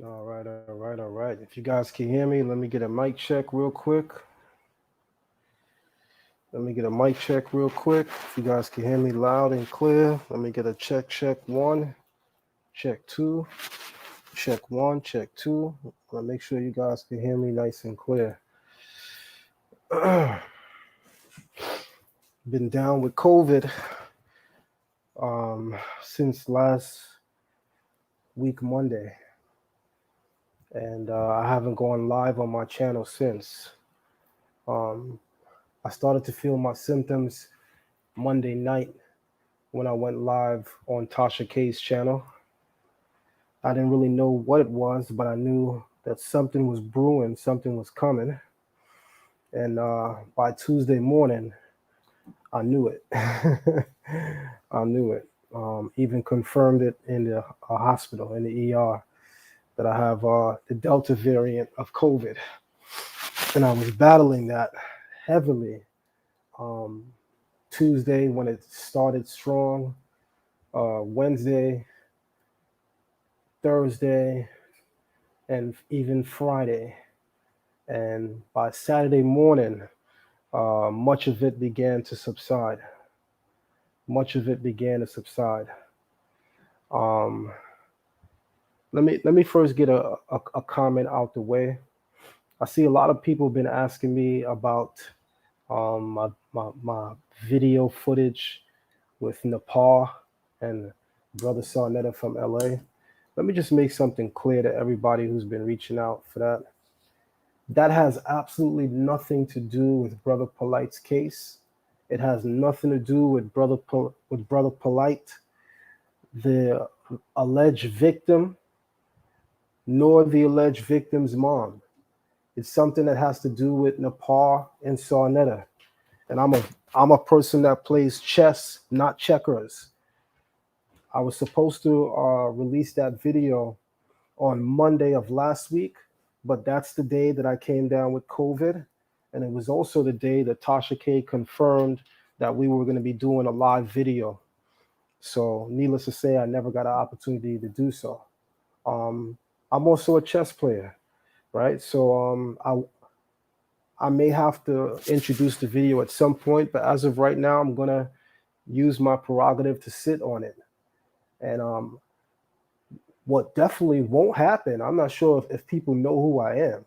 All right. If you guys can hear me, let me get a mic check real quick. Let me get a mic check real quick. If you guys can hear me loud and clear, let me get a check one, check two, check one, check two. I'll make sure you guys can hear me nice and clear. Been down with COVID since last week Monday, and I haven't gone live on my channel since. I started to feel my symptoms Monday night when I went live on Tasha K's channel. I didn't really know what it was, but I knew that something was brewing, something was coming. And by Tuesday morning, I knew it. I knew it. Even confirmed it in the hospital, in the ER, that I have the Delta variant of COVID. And I was battling that heavily. Tuesday when it started strong, Wednesday, Thursday, and even Friday. And by Saturday morning, much of it began to subside. Much of it began to subside. Um, let me first get a comment out the way. I see a lot of people been asking me about my video footage with Nepal and Brother Sarnetta from LA. Let me just make something clear to everybody who's been reaching out for that. That has absolutely nothing to do with Brother Polight's case. It has nothing to do with Brother Polight, the alleged victim, nor the alleged victim's mom. It's something that has to do with Nepal and Sarnetta. And I'm a person that plays chess, not checkers. I was supposed to release that video on Monday of last week, but that's the day that I came down with COVID. And it was also the day that Tasha K confirmed that we were going to be doing a live video. So needless to say, I never got an opportunity to do so. I'm also a chess player, right? So I may have to introduce the video at some point, but as of right now, I'm going to use my prerogative to sit on it. And what definitely won't happen, I'm not sure if people know who I am,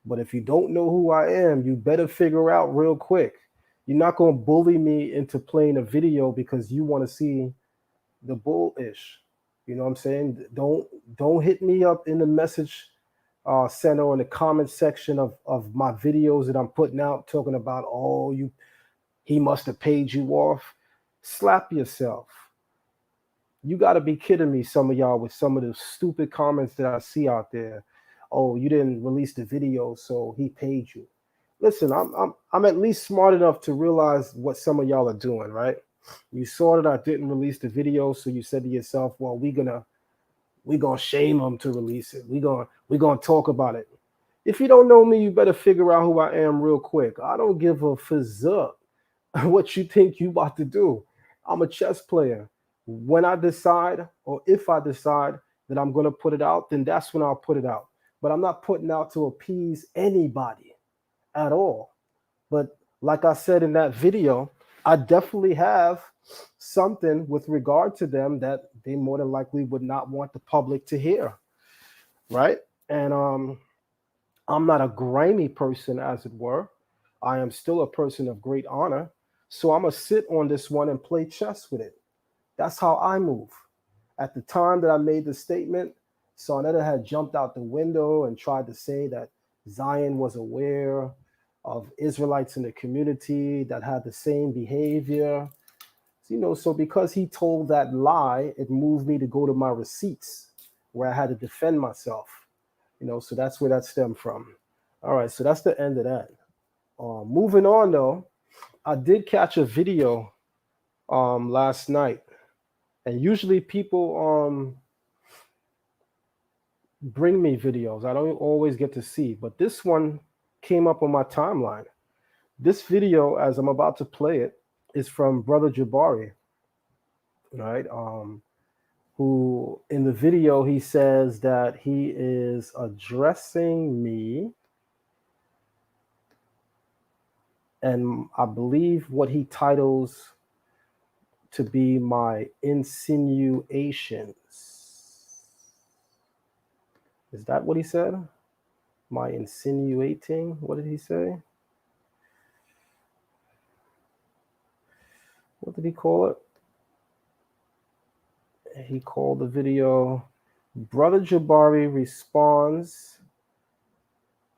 but if you don't know who I am, you better figure out real quick. You're not going to bully me into playing a video because you want to see the bullish. You know what I'm saying? Don't hit me up in the message center or in the comment section of my videos that I'm putting out talking about, oh, he must have paid you off. Slap yourself. You got to be kidding me, some of y'all, with some of the stupid comments that I see out there. Oh, you didn't release the video, so he paid you. Listen, I'm at least smart enough to realize what some of y'all are doing, right? You saw that I didn't release the video, so you said to yourself, well, we're gonna shame him to release it. We're gonna talk about it. If you don't know me, you better figure out who I am real quick. I don't give a fizzup what you think you about to do. I'm a chess player. When I decide, or if I decide that I'm gonna put it out, then that's when I'll put it out. But I'm not putting out to appease anybody at all. But like I said in that video, I definitely have something with regard to them that they more than likely would not want the public to hear, right? And I'm not a grimy person, as it were. I am still a person of great honor. So I'm going to sit on this one and play chess with it. That's how I move. At the time that I made the statement, Sarnetta had jumped out the window and tried to say that Zion was aware of Israelites in the community that had the same behavior. So because he told that lie, it moved me to go to my receipts where I had to defend myself. So that's where that stemmed from. All right, so that's the end of that. Moving on, though, I did catch a video last night, and usually people bring me videos. I don't always get to see, but this one came up on my timeline. This video, as I'm about to play it, is from Brother Jabari, right? who in the video he says that he is addressing me, and I believe what he titles to be my insinuations. Is that what he said? My insinuating? What did he say? What did he call it? He called the video Brother Jabari responds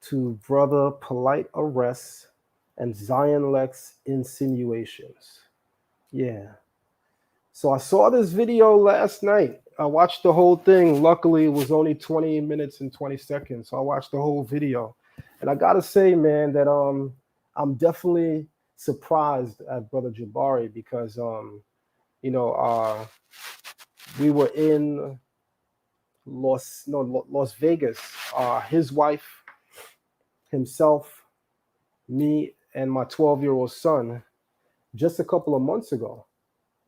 to Brother Polight arrests and Zion Lexx insinuations. Yeah. So I saw this video last night. I watched the whole thing. Luckily, it was only 20 minutes and 20 seconds. So I watched the whole video. And I gotta say, man, that I'm definitely surprised at Brother Jabari because we were in Las Vegas. His wife, himself, me, and my 12-year-old son just a couple of months ago.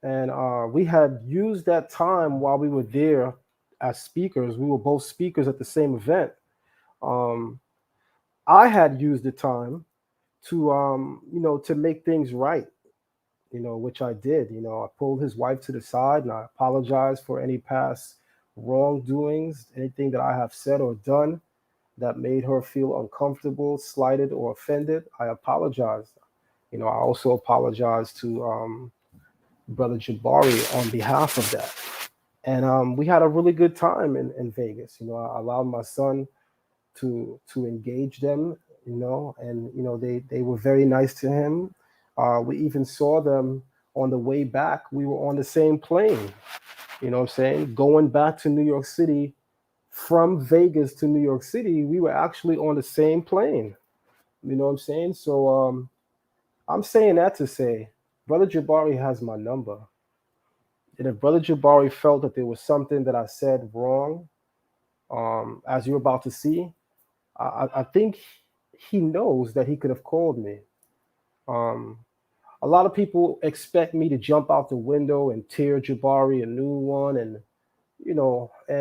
And we had used that time while we were there as speakers. We were both speakers at the same event. I had used the time to make things right, which I did. I pulled his wife to the side and I apologized for any past wrongdoings, anything that I have said or done that made her feel uncomfortable, slighted, or offended. I apologized. I also apologized to Brother Jabari on behalf of that. And we had a really good time in Vegas. I allowed my son to engage them, and they were very nice to him. We even saw them on the way back. We were on the same plane, you know what I'm saying? Going back to New York City from Vegas to New York City, we were actually on the same plane. You know what I'm saying? So I'm saying that to say, Brother Jabari has my number. And if Brother Jabari felt that there was something that I said wrong, as you're about to see, I think he knows that he could have called me. A lot of people expect me to jump out the window and tear Jabari a new one, and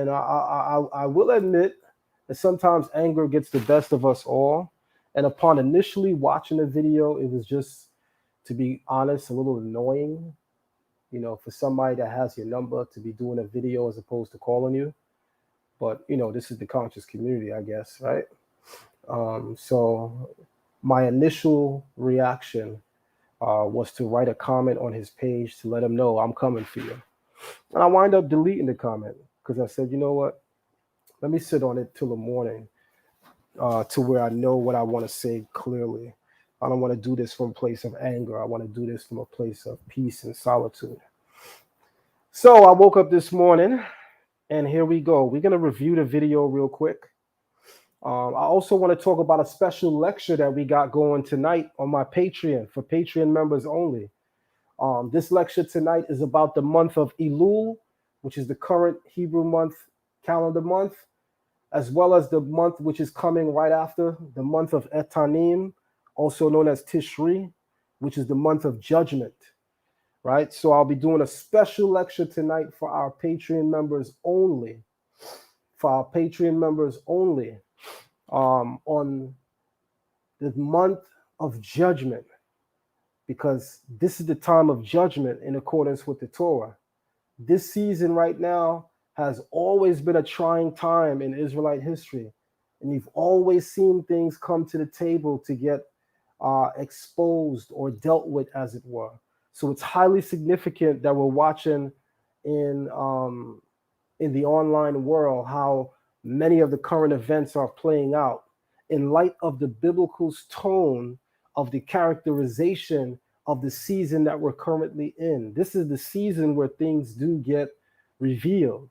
I will admit that sometimes anger gets the best of us all. And upon initially watching the video, it was just, to be honest, a little annoying, for somebody that has your number to be doing a video as opposed to calling you. But, this is the conscious community, I guess, right? So my initial reaction was to write a comment on his page to let him know I'm coming for you. And I wind up deleting the comment because I said, you know what? Let me sit on it till the morning to where I know what I want to say clearly. I don't want to do this from a place of anger. I want to do this from a place of peace and solitude. So I woke up this morning and here we go. We're going to review the video real quick. I also want to talk about a special lecture that we got going tonight on my Patreon for Patreon members only. This lecture tonight is about the month of Elul, which is the current Hebrew month, calendar month, as well as the month which is coming right after, the month of Etanim, also known as Tishri, which is the month of judgment, right? So I'll be doing a special lecture tonight for our Patreon members only, on the month of judgment, because this is the time of judgment in accordance with the Torah. This season right now has always been a trying time in Israelite history, and you've always seen things come to the table to get exposed or dealt with, as it were. So it's highly significant that we're watching in the online world how many of the current events are playing out in light of the biblical tone of the characterization of the season that we're currently in. This is the season where things do get revealed.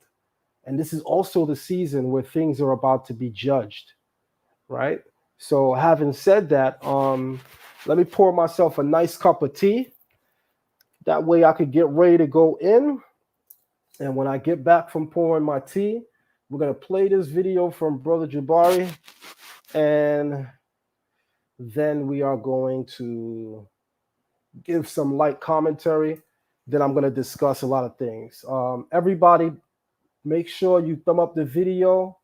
And this is also the season where things are about to be judged, right? So having said that, let me pour myself a nice cup of tea. That way I could get ready to go in. And when I get back from pouring my tea, we're going to play this video from Brother Jabari. And then we are going to give some light commentary. Then I'm going to discuss a lot of things. Everybody, Make sure you thumb up the video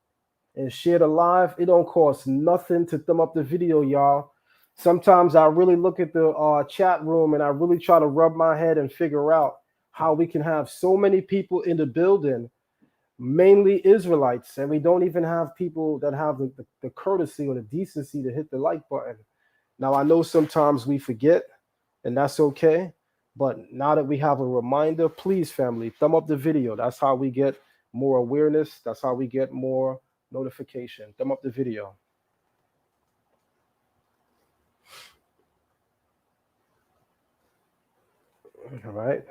and share the live. It don't cost nothing to thumb up the video, y'all. Sometimes I really look at the chat room and I really try to rub my head and figure out how we can have so many people in the building, mainly Israelites, and we don't even have people that have the courtesy or the decency to hit the like button. Now, I know sometimes we forget, and that's okay. But now that we have a reminder, please, family, thumb up the video. That's how we get more awareness. That's how we get more notification. Thumb up the video. All right.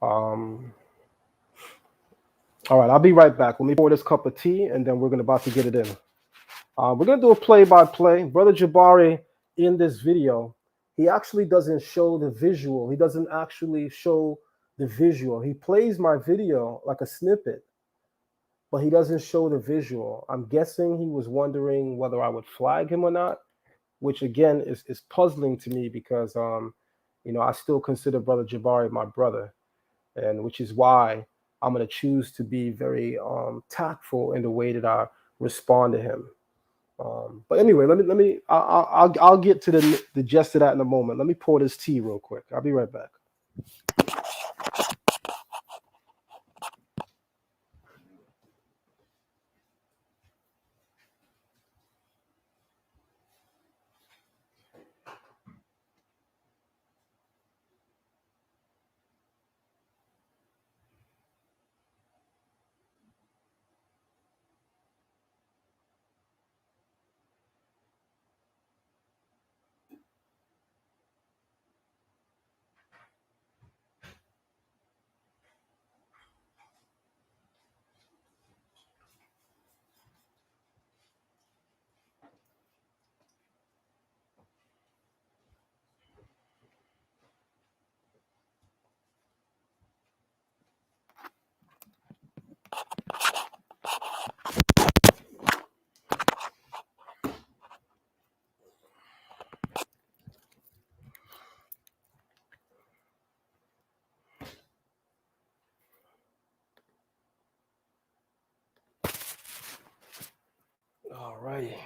Um, all right, I'll be right back. Let me pour this cup of tea, and then we're about to get it in. We're going to do a play-by-play. Brother Jabari, in this video, he actually doesn't show the visual. He doesn't actually show the visual. He plays my video like a snippet, but he doesn't show the visual. I'm guessing he was wondering whether I would flag him or not, which again is puzzling to me because I still consider Brother Jabari my brother, and which is why I'm going to choose to be very tactful in the way that I respond to him. But anyway, I'll get to the gist of that in a moment. Let me pour this tea real quick. I'll be right back. All righty.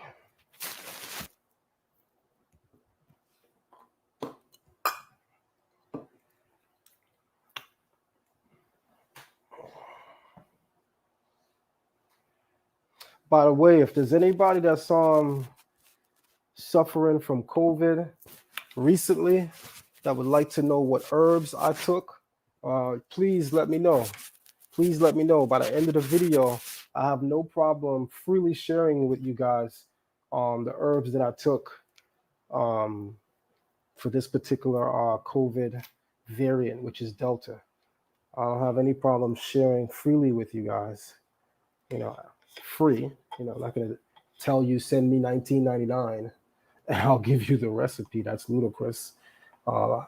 By the way, if there's anybody that's suffering from COVID recently that would like to know what herbs I took, please let me know. Please let me know. By the end of the video, I have no problem freely sharing with you guys the herbs that I took for this particular COVID variant, which is Delta. I don't have any problem sharing freely with you guys. Free. I'm not gonna tell you send me $19.99 and I'll give you the recipe. That's ludicrous. I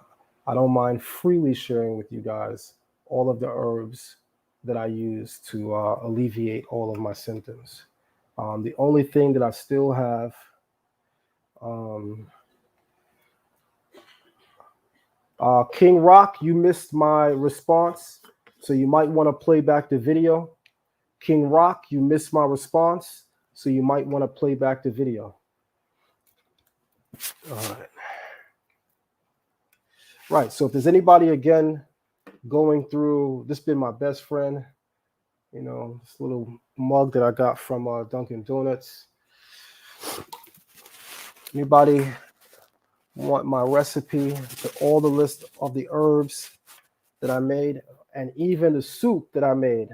don't mind freely sharing with you guys all of the herbs that I use to alleviate all of my symptoms. The only thing that I still have King Rock, you missed my response, so you might want to play back the video. King Rock, you missed my response, so you might want to play back the video. All right. Right, so if there's anybody, again, going through, this has been my best friend, this little mug that I got from Dunkin' Donuts. Anybody want my recipe, all the list of the herbs that I made, and even the soup that I made,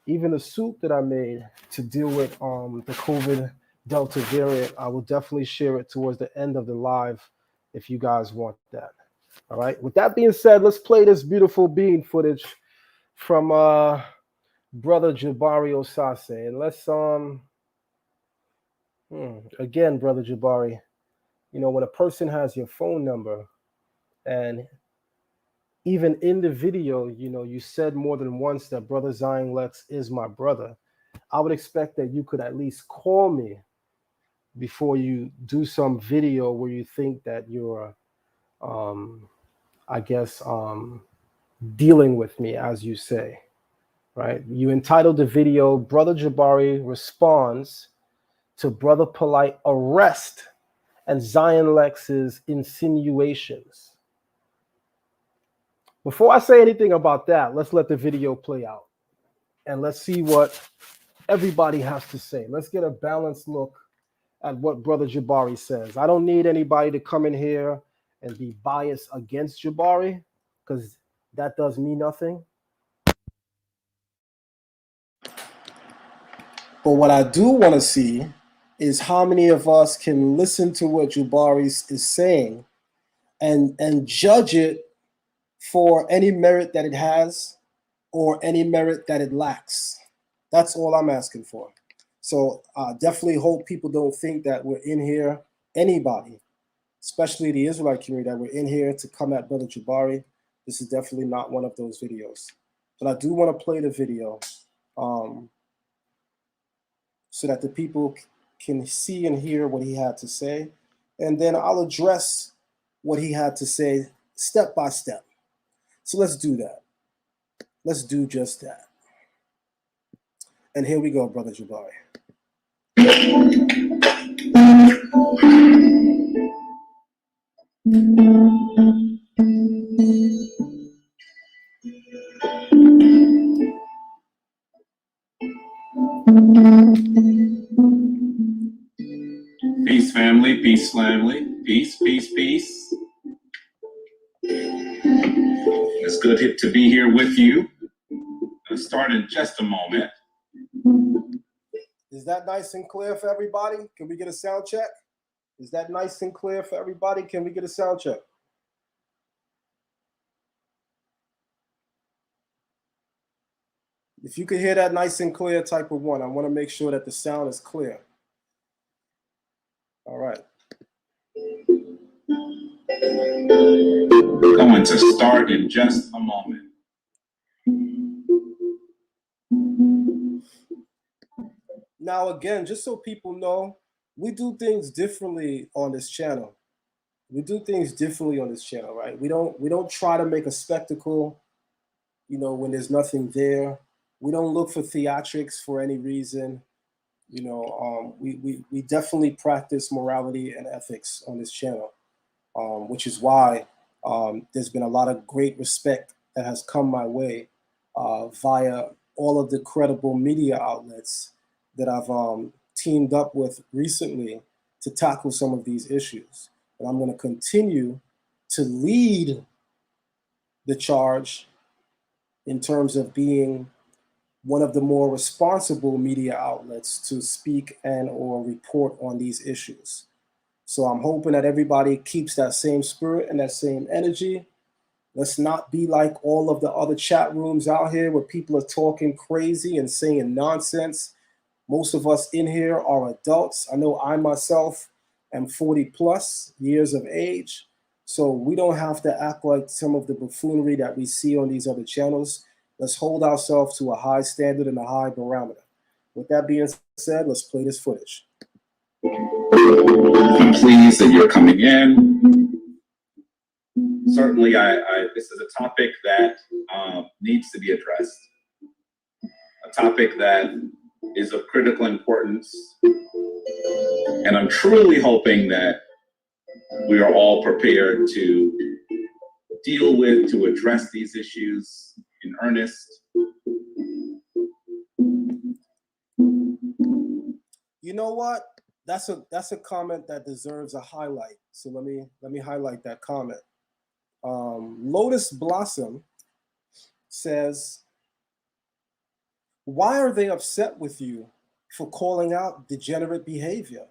to deal with the COVID Delta variant, I will definitely share it towards the end of the live if you guys want that. All right. With that being said, let's play this beautiful bean footage from Brother Jabari Osase. And let's again, Brother Jabari, when a person has your phone number, and even in the video, you said more than once that Brother Zion Lexx is my brother, I would expect that you could at least call me before you do some video where you think that you're dealing with me, as you say. right? You entitled the video, Brother Jabari responds to Brother Polight arrest and Zion Lexx's insinuations. Before I say anything about that, let's let the video play out. And let's see what everybody has to say. Let's get a balanced look at what Brother Jabari says. I don't need anybody to come in here and be biased against Jabari, because that does me nothing. But what I do want to see is how many of us can listen to what Jabari is saying and judge it for any merit that it has or any merit that it lacks. That's all I'm asking for. So I definitely hope people don't think that we're in here, anybody, especially the Israelite community, that we're in here to come at Brother Jabari. This is definitely not one of those videos. But I do want to play the video so that the people can see and hear what he had to say. And then I'll address what he had to say step by step. So let's do that. Let's do just that. And here we go, Brother Jabari. Peace, family. Peace, family. Peace, peace, peace. It's good to be here with you. I'll start in just a moment. Is that nice and clear for everybody? Can we get a sound check? Is that nice and clear for everybody? Can we get a sound check? If you could hear that nice and clear, type of 1. I want to make sure that the sound is clear. All right. Going to start in just a moment. Now, again, just so people know, we do things differently on this channel. We do things differently on this channel, right? We don't try to make a spectacle, you know, when there's nothing there. We don't look for theatrics for any reason. You know, we definitely practice morality and ethics on this channel, which is why there's been a lot of great respect that has come my way via all of the credible media outlets that I've teamed up with recently to tackle some of these issues. And I'm going to continue to lead the charge in terms of being one of the more responsible media outlets to speak and or report on these issues. So I'm hoping that everybody keeps that same spirit and that same energy. Let's not be like all of the other chat rooms out here where people are talking crazy and saying nonsense. Most of us in here are adults. I know I myself am 40 plus years of age. So we don't have to act like some of the buffoonery that we see on these other channels. Let's hold ourselves to a high standard and a high barometer. With that being said, let's play this footage. I'm pleased that you're coming in. Certainly, this is a topic that needs to be addressed. A topic that is of critical importance. And I'm truly hoping that we are all prepared to deal with, to address these issues in earnest. You know what? That's a comment that deserves a highlight. So let me highlight that comment. Lotus Blossom says, "Why are they upset with you for calling out degenerate behavior?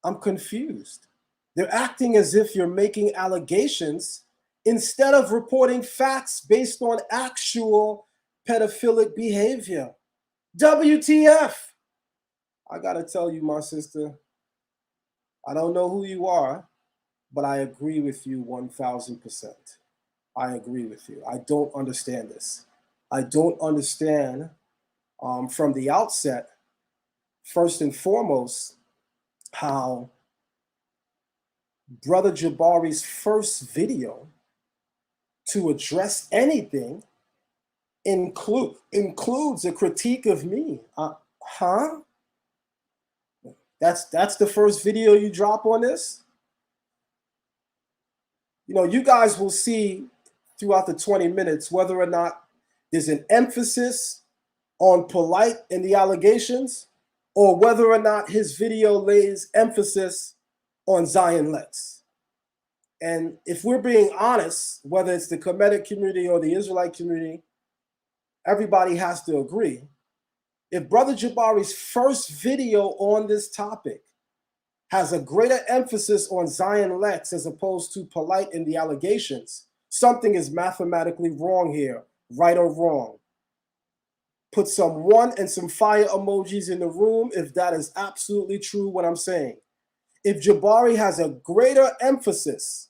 I'm confused. They're acting as if you're making allegations instead of reporting facts based on actual pedophilic behavior. WTF?" I gotta tell you, my sister, I don't know who you are, but I agree with you 1000%. I agree with you. I don't understand this. I don't understand from the outset, first and foremost, how Brother Jabari's first video to address anything includes a critique of me. Huh? That's the first video you drop on this? You know, you guys will see throughout the 20 minutes whether or not there's an emphasis on Polight and the allegations, or whether or not his video lays emphasis on Zion Lexx. And if we're being honest, whether it's the Kemetic community or the Israelite community, everybody has to agree. If Brother Jabari's first video on this topic has a greater emphasis on Zion Lexx as opposed to Polight and the allegations, something is mathematically wrong here, right or wrong. Put some one and some fire emojis in the room if that is absolutely true what I'm saying. If Jabari has a greater emphasis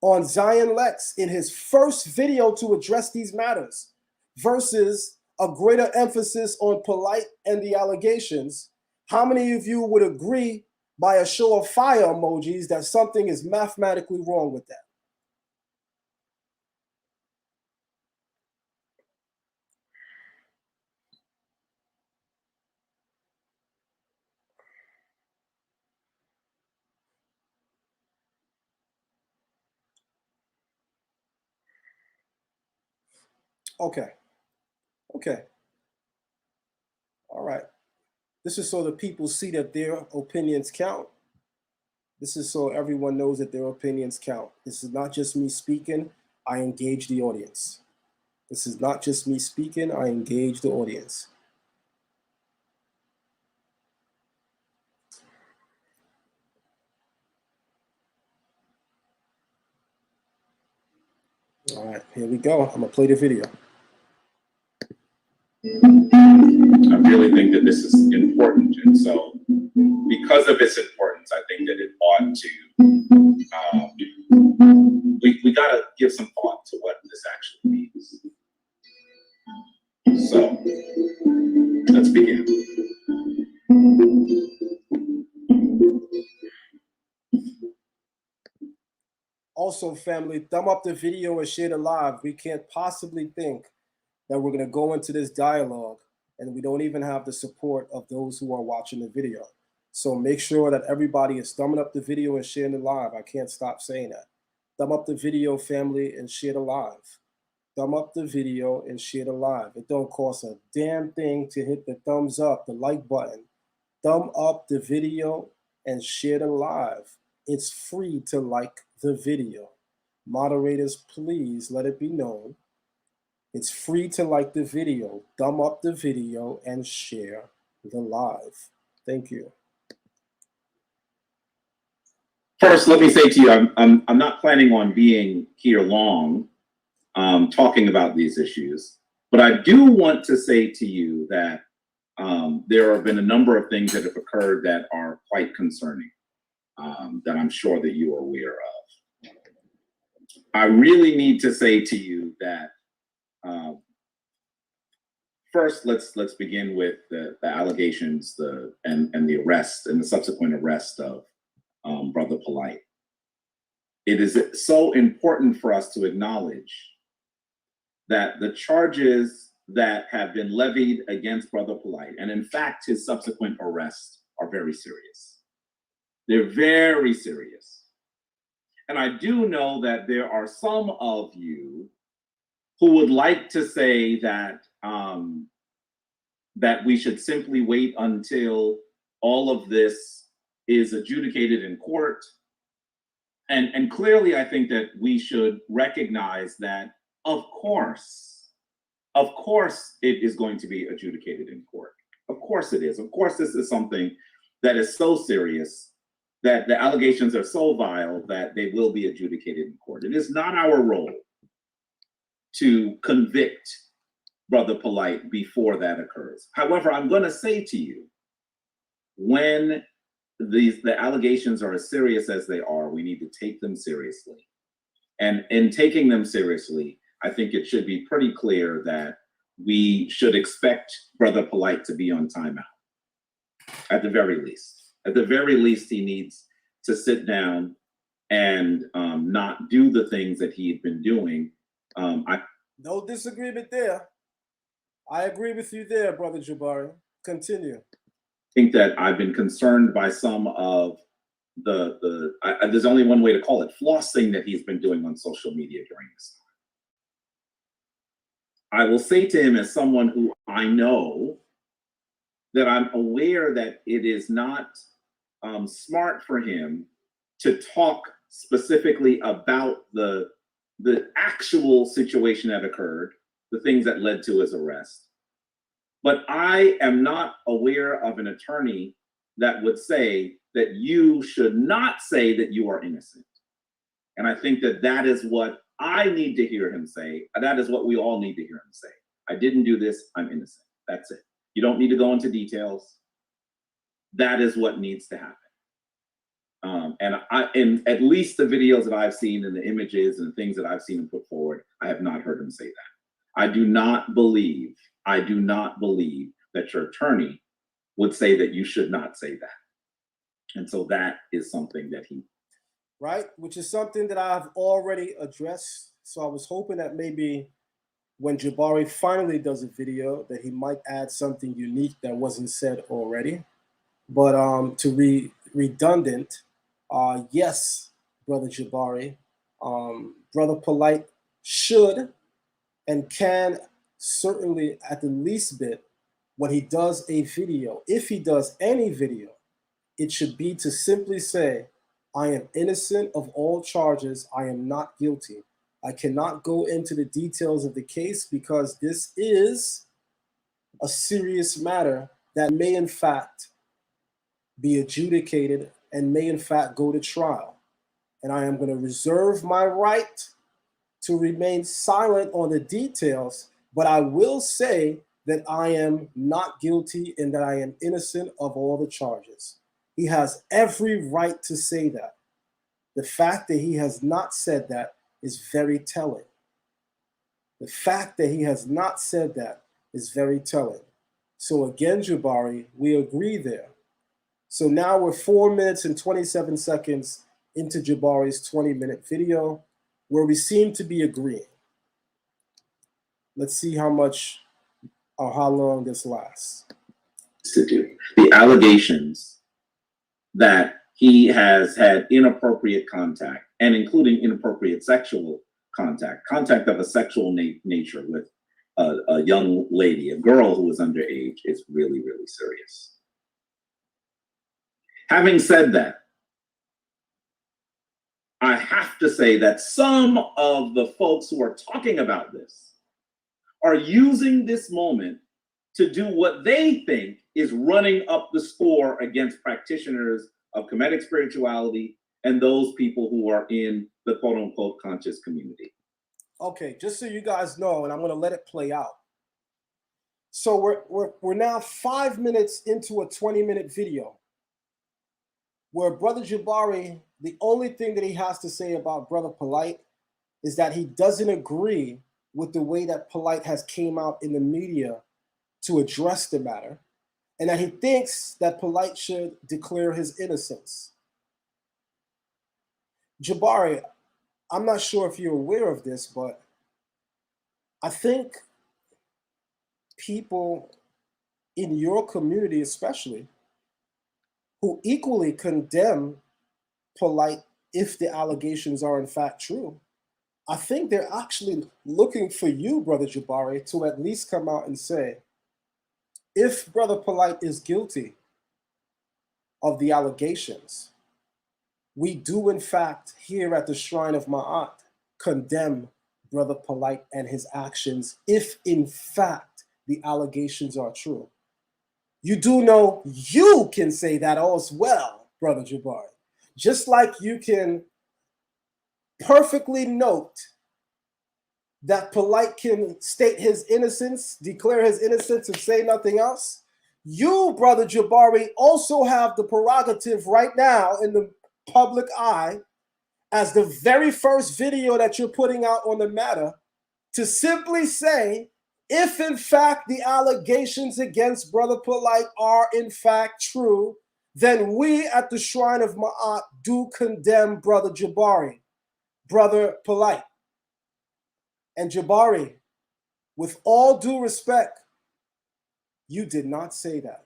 on Zion Lexx in his first video to address these matters versus a greater emphasis on Polight and the allegations, how many of you would agree by a show of fire emojis that something is mathematically wrong with that? Okay. All right. This is so the people see that their opinions count. This is so everyone knows that their opinions count. This is not just me speaking. I engage the audience. This is not just me speaking. I engage the audience. All right, here we go. I'm gonna play the video. I really think that this is important, and so because of its importance, I think that it ought to. We got to give some thought to what this actually means. So let's begin. Also, family, thumb up the video and share the live. We can't possibly think that we're going to go into this dialogue and we don't even have the support of those who are watching the video. So make sure that everybody is thumbing up the video and sharing the live. I can't stop saying that. Thumb up the video, family, and share the live. Thumb up the video and share the live. It don't cost a damn thing to hit the thumbs up, the like button. Thumb up the video and share the live. It's free to like the video. Moderators, please let it be known. It's free to like the video. Thumb up the video and share the live. Thank you. First, let me say to you, I'm not planning on being here long talking about these issues, but I do want to say to you that there have been a number of things that have occurred that are quite concerning, that I'm sure that you are aware of. I really need to say to you that first, let's begin with the allegations, and the arrest and the subsequent arrest of Brother Polight. It is so important for us to acknowledge that the charges that have been levied against Brother Polight, and in fact his subsequent arrest, are very serious. They're very serious. And I do know that there are some of you who would like to say that that we should simply wait until all of this is adjudicated in court. And clearly, I think that we should recognize that, of course, it is going to be adjudicated in court. Of course it is. Of course, this is something that is so serious, that the allegations are so vile that they will be adjudicated in court. It is not our role to convict Brother Polight before that occurs. However, I'm going to say to you, when the allegations are as serious as they are, we need to take them seriously. And in taking them seriously, I think it should be pretty clear that we should expect Brother Polight to be on timeout, at the very least. At the very least, he needs to sit down and not do the things that he had been doing. No disagreement there. I agree with you there, Brother Jabari. Continue. I think that I've been concerned by some of there's only one way to call it, flossing that he's been doing on social media during this time. I will say to him, as someone who I know, that I'm aware that it is not smart for him to talk specifically about the actual situation that occurred, the things that led to his arrest. But I am not aware of an attorney that would say that you should not say that you are innocent. And I think that that is what I need to hear him say. That is what we all need to hear him say. I didn't do this, I'm innocent. That's it. You don't need to go into details. That is what needs to happen. And at least the videos that I've seen and the images and things that I've seen him put forward, I have not heard him say that. I do not believe that your attorney would say that you should not say that. And so that is something that he... Right, which is something that I've already addressed. So I was hoping that maybe when Jabari finally does a video that he might add something unique that wasn't said already. But to be redundant, yes, Brother Jabari, Brother Polight should and can certainly at the least bit, when he does a video, if he does any video, it should be to simply say, I am innocent of all charges. I am not guilty. I cannot go into the details of the case because this is a serious matter that may in fact be adjudicated and may in fact go to trial. And I am going to reserve my right to remain silent on the details, but I will say that I am not guilty and that I am innocent of all the charges. He has every right to say that. The fact that he has not said that is very telling. The fact that he has not said that is very telling. So again, Jabari, we agree there. So now we're 4 minutes and 27 seconds into Jabari's 20-minute video where we seem to be agreeing. Let's see how much or how long this lasts. To do. The allegations that he has had inappropriate contact, and including inappropriate sexual contact of a sexual nature with a young lady, a girl who was underage, is really, really serious. Having said that, I have to say that some of the folks who are talking about this are using this moment to do what they think is running up the score against practitioners of Kemetic spirituality and those people who are in the quote unquote conscious community. Okay, just so you guys know, and I'm gonna let it play out. So we're now 5 minutes into a 20-minute video where Brother Jabari, the only thing that he has to say about Brother Polight is that he doesn't agree with the way that Polight has came out in the media to address the matter, and that he thinks that Polight should declare his innocence. Jabari, I'm not sure if you're aware of this, but I think people in your community especially who equally condemn Polight if the allegations are in fact true, I think they're actually looking for you, Brother Jabari, to at least come out and say, if Brother Polight is guilty of the allegations, we do in fact here at the Shrine of Ma'at condemn Brother Polight and his actions if in fact the allegations are true. You do know you can say that as well, Brother Jabari. Just like you can perfectly note that Polight can state his innocence, declare his innocence, and say nothing else, you, Brother Jabari, also have the prerogative right now in the public eye, as the very first video that you're putting out on the matter, to simply say, if in fact the allegations against Brother Polight are in fact true, then we at the Shrine of Ma'at do condemn Brother Jabari, Brother Polight. And Jabari, with all due respect, You did not say that.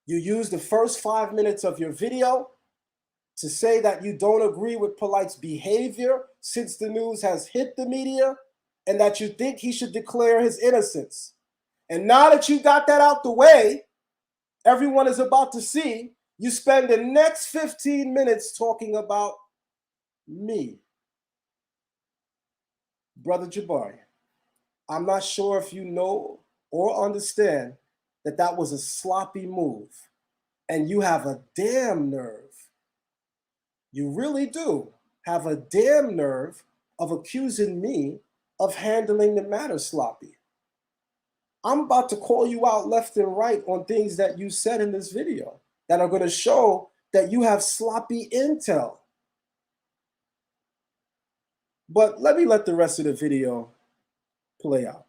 You used the first 5 minutes of your video to say that you don't agree with Polight's behavior since the news has hit the media, and that you think he should declare his innocence. And now that you got that out the way, everyone is about to see, you spend the next 15 minutes talking about me. Brother Jabari, I'm not sure if you know or understand that that was a sloppy move, and you have a damn nerve. You really do have a damn nerve of accusing me of handling the matter sloppy. I'm about to call you out left and right on things that you said in this video that are going to show that you have sloppy intel. But let me let the rest of the video play out.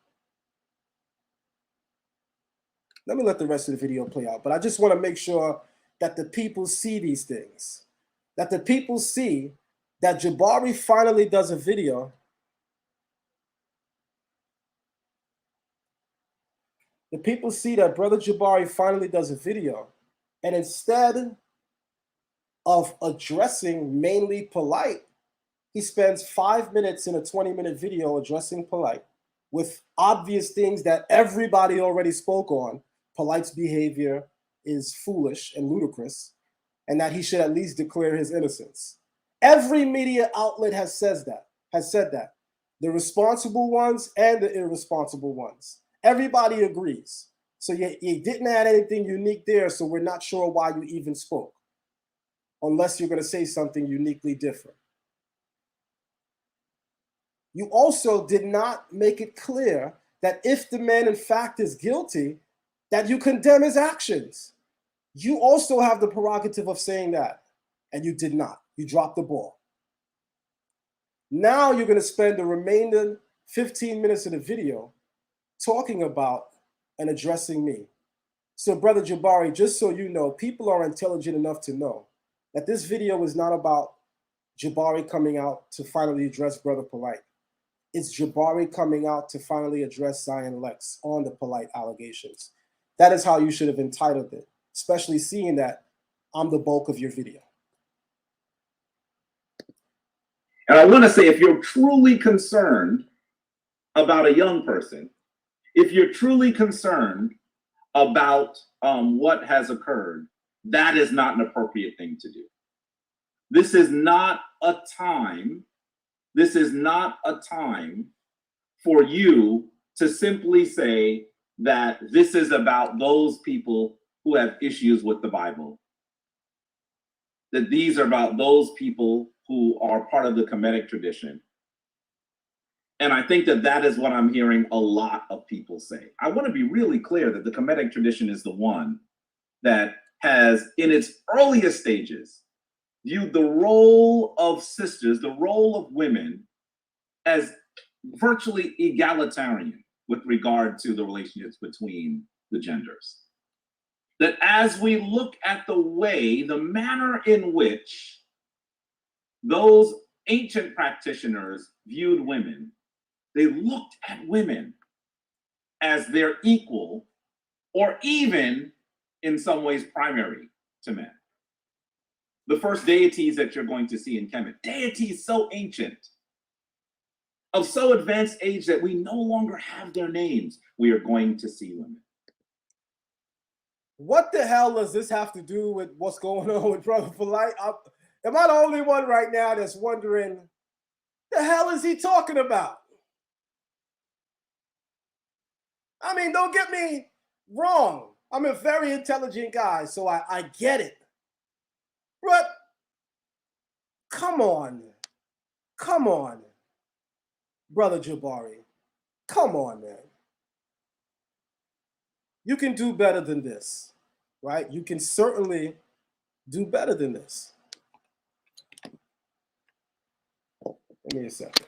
Let me let the rest of the video play out. But I just want to make sure that the people see these things, that the people see that Jabari finally does a video. The people see that Brother Jabari finally does a video, and instead of addressing mainly Polight, he spends 5 minutes in a 20-minute video addressing Polight with obvious things that everybody already spoke on. Polight's behavior is foolish and ludicrous, and that he should at least declare his innocence. Every media outlet has said that. The responsible ones and the irresponsible ones. Everybody agrees. So you didn't add anything unique there, so we're not sure why you even spoke, unless you're going to say something uniquely different. You also did not make it clear that if the man in fact is guilty, that you condemn his actions. You also have the prerogative of saying that, and you did not. You dropped the ball. Now you're going to spend the remaining 15 minutes of the video talking about and addressing me. So, Brother Jabari, just so you know, people are intelligent enough to know that this video is not about Jabari coming out to finally address Brother Polight. It's Jabari coming out to finally address Zion Lexx on the Polight allegations. That is how you should have entitled it, especially seeing that I'm the bulk of your video. And I want to say, if you're truly concerned about a young person, if you're truly concerned about what has occurred, that is not an appropriate thing to do. This is not a time. This is not a time for you to simply say that this is about those people who have issues with the Bible, that these are about those people who are part of the Kemetic tradition. And I think that that is what I'm hearing a lot of people say. I want to be really clear that the Kemetic tradition is the one that has, in its earliest stages, viewed the role of sisters, the role of women, as virtually egalitarian with regard to the relationships between the genders. That as we look at the way, the manner in which those ancient practitioners viewed women, they looked at women as their equal, or even in some ways primary to men. The first deities that you're going to see in Kemet, deities so ancient, of so advanced age that we no longer have their names, we are going to see women. What the hell does this have to do with what's going on with Brother Polight? Am I the only one right now that's wondering, the hell is he talking about? I mean, don't get me wrong. I'm a very intelligent guy, so I get it. But come on, Brother Jabari. Come on, man. You can do better than this, right? You can certainly do better than this. Give me a second.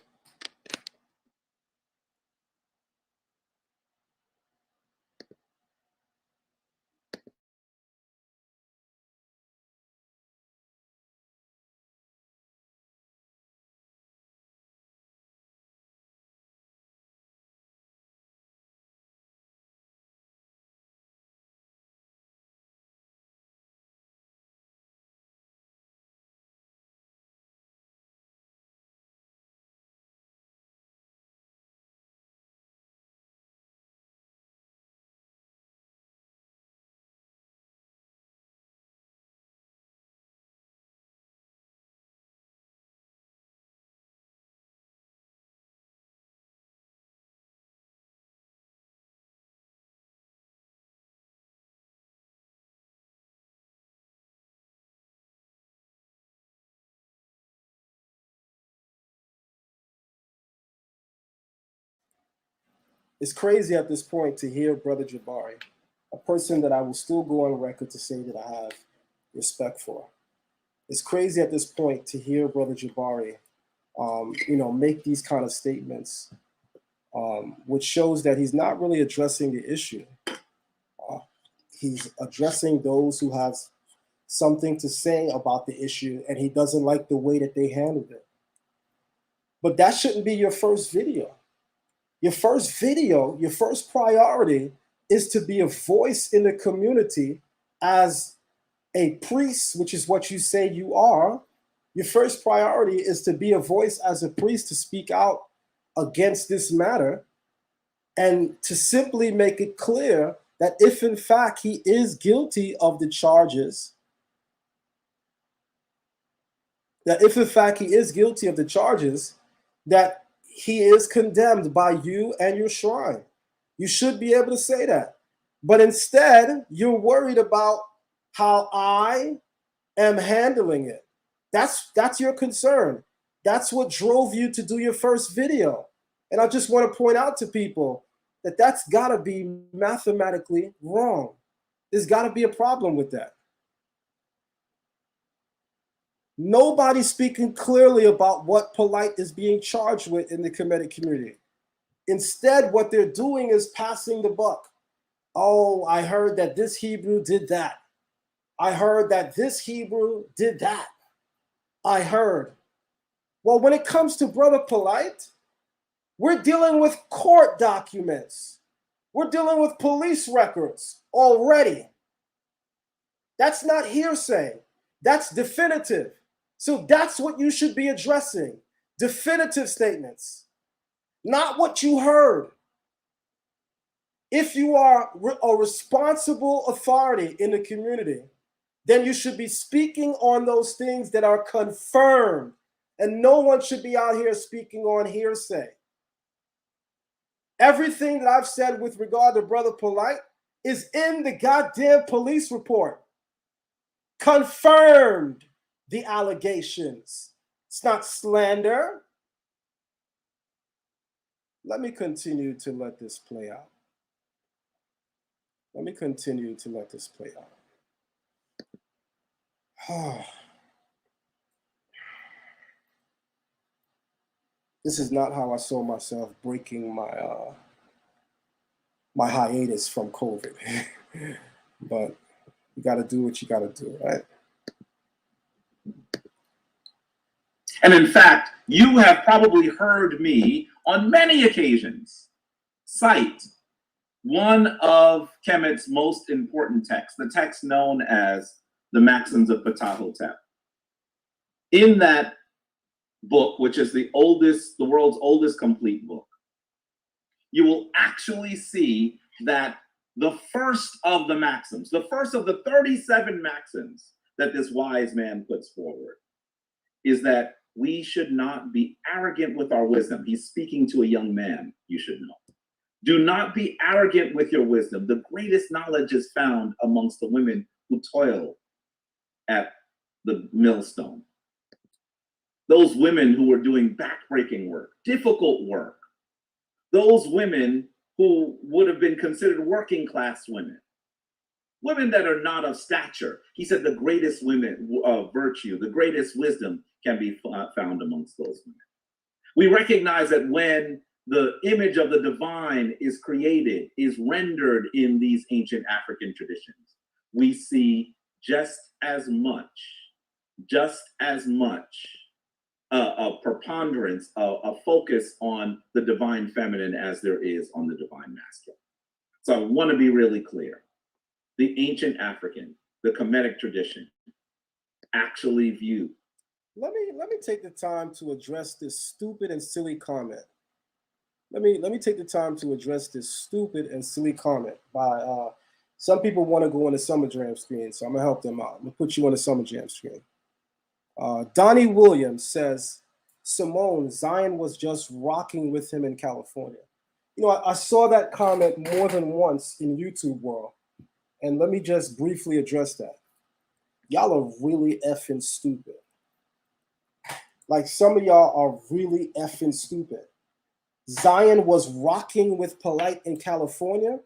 It's crazy at this point to hear Brother Jabari, a person that I will still go on record to say that I have respect for. It's crazy at this point to hear Brother Jabari, make these kind of statements, which shows that he's not really addressing the issue. He's addressing those who have something to say about the issue, and he doesn't like the way that they handled it. But that shouldn't be your first video. Your first video, your first priority is to be a voice in the community as a priest, which is what you say you are. Your first priority is to be a voice as a priest to speak out against this matter and to simply make it clear that if in fact he is guilty of the charges, that he is condemned by you and your shrine. You should be able to say that. But instead, you're worried about how I am handling it. That's your concern. That's what drove you to do your first video. And I just want to point out to people that that's got to be mathematically wrong. There's got to be a problem with that. Nobody's speaking clearly about what Polight is being charged with in the Kemetic community. Instead, what they're doing is passing the buck. Oh, I heard that this Hebrew did that. I heard that this Hebrew did that. I heard. Well, when it comes to Brother Polight, we're dealing with court documents. We're dealing with police records already. That's not hearsay. That's definitive. So that's what you should be addressing. Definitive statements, not what you heard. If you are a responsible authority in the community, then you should be speaking on those things that are confirmed. And no one should be out here speaking on hearsay. Everything that I've said with regard to Brother Polight is in the goddamn police report. Confirmed the allegations. It's not slander. Let me continue to let this play out. This is not how I saw myself breaking my my hiatus from COVID. But you got to do what you got to do, right? And in fact, you have probably heard me on many occasions cite one of Kemet's most important texts, the text known as the Maxims of Ptahhotep. In that book, which is the world's oldest complete book, you will actually see that the first of the maxims, the first of the 37 maxims that this wise man puts forward, is that we should not be arrogant with our wisdom. He's speaking to a young man, you should know. Do not be arrogant with your wisdom. The greatest knowledge is found amongst the women who toil at the millstone. Those women who are doing backbreaking work, difficult work. Those women who would have been considered working class women. Women that are not of stature. He said the greatest virtue, the greatest wisdom can be found amongst those women. We recognize that when the image of the divine is created, is rendered in these ancient African traditions, we see just as much a preponderance, a focus on the divine feminine as there is on the divine masculine. So I want to be really clear. The ancient African, the Kemetic tradition, actually view. Let me take the time to address this stupid and silly comment. Let me take the time to address this stupid and silly comment by some people want to go on the Summer Jam screen, so I'm gonna help them out. I'm gonna put you on the Summer Jam screen. Donnie Williams says, Simone, Zion was just rocking with him in California. You know, I saw that comment more than once in YouTube world. And let me just briefly address that. Y'all are really effing stupid. Like some of y'all are really effing stupid. Zion was rocking with Polight in California.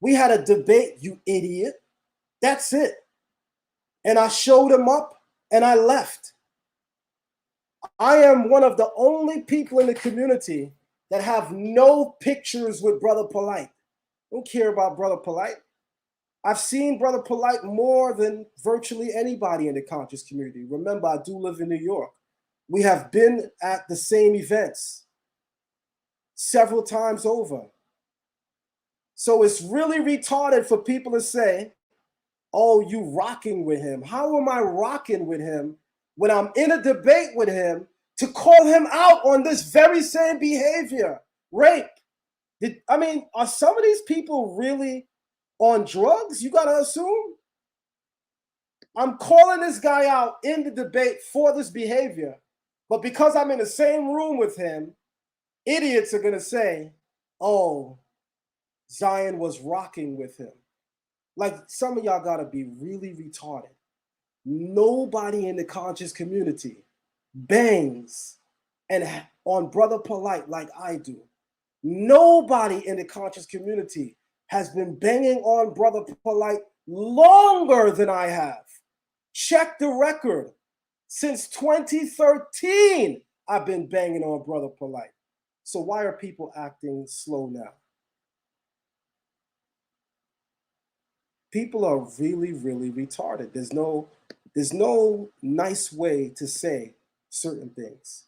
We had a debate, you idiot. That's it. And I showed him up and I left. I am one of the only people in the community that have no pictures with Brother Polight. Don't care about Brother Polight. I've seen Brother Polight more than virtually anybody in the conscious community. Remember, I do live in New York. We have been at the same events several times over. So it's really retarded for people to say, oh, you rocking with him. How am I rocking with him when I'm in a debate with him to call him out on this very same behavior? Rape. Are some of these people really on drugs? You got to assume. I'm calling this guy out in the debate for this behavior, but because I'm in the same room with him, idiots are going to say, oh, Zion was rocking with him. Like, some of y'all got to be really retarded. Nobody in the conscious community bangs and on Brother Polight like I do. Nobody in the conscious community has been banging on Brother Polight longer than I have. Check the record. Since 2013, I've been banging on Brother Polight. So why are people acting slow now? People are really, really retarded. There's no nice way to say certain things.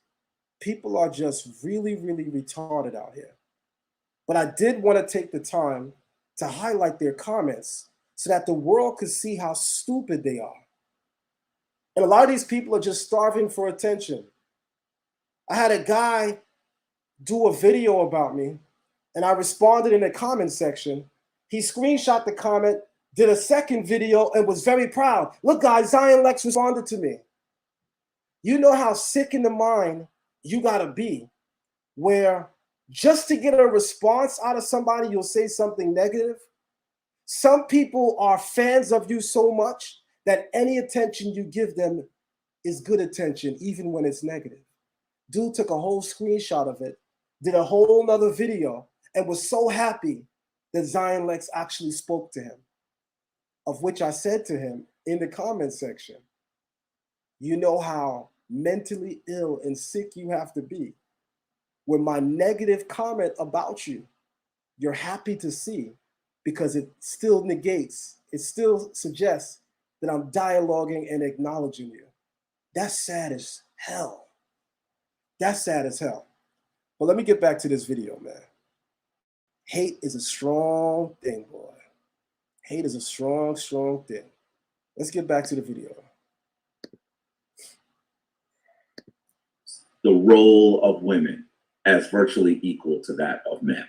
People are just really, really retarded out here. But I did want to take the time to highlight their comments so that the world could see how stupid they are. And a lot of these people are just starving for attention. I had a guy do a video about me, and I responded in the comment section. He screenshot the comment, did a second video, and was very proud. Look, guys, Zion Lexx responded to me. You know how sick in the mind you gotta be, where just to get a response out of somebody, you'll say something negative. Some people are fans of you so much that any attention you give them is good attention, even when it's negative. Dude took a whole screenshot of it, did a whole nother video, and was so happy that Zion Lexx actually spoke to him, of which I said to him in the comment section, you know how mentally ill and sick you have to be when my negative comment about you, you're happy to see, because it still negates, it still suggests that I'm dialoguing and acknowledging you. That's sad as hell. That's sad as hell. But let me get back to this video, man. Hate is a strong thing, boy. Hate is a strong, strong thing. Let's get back to the video. The role of women as virtually equal to that of men.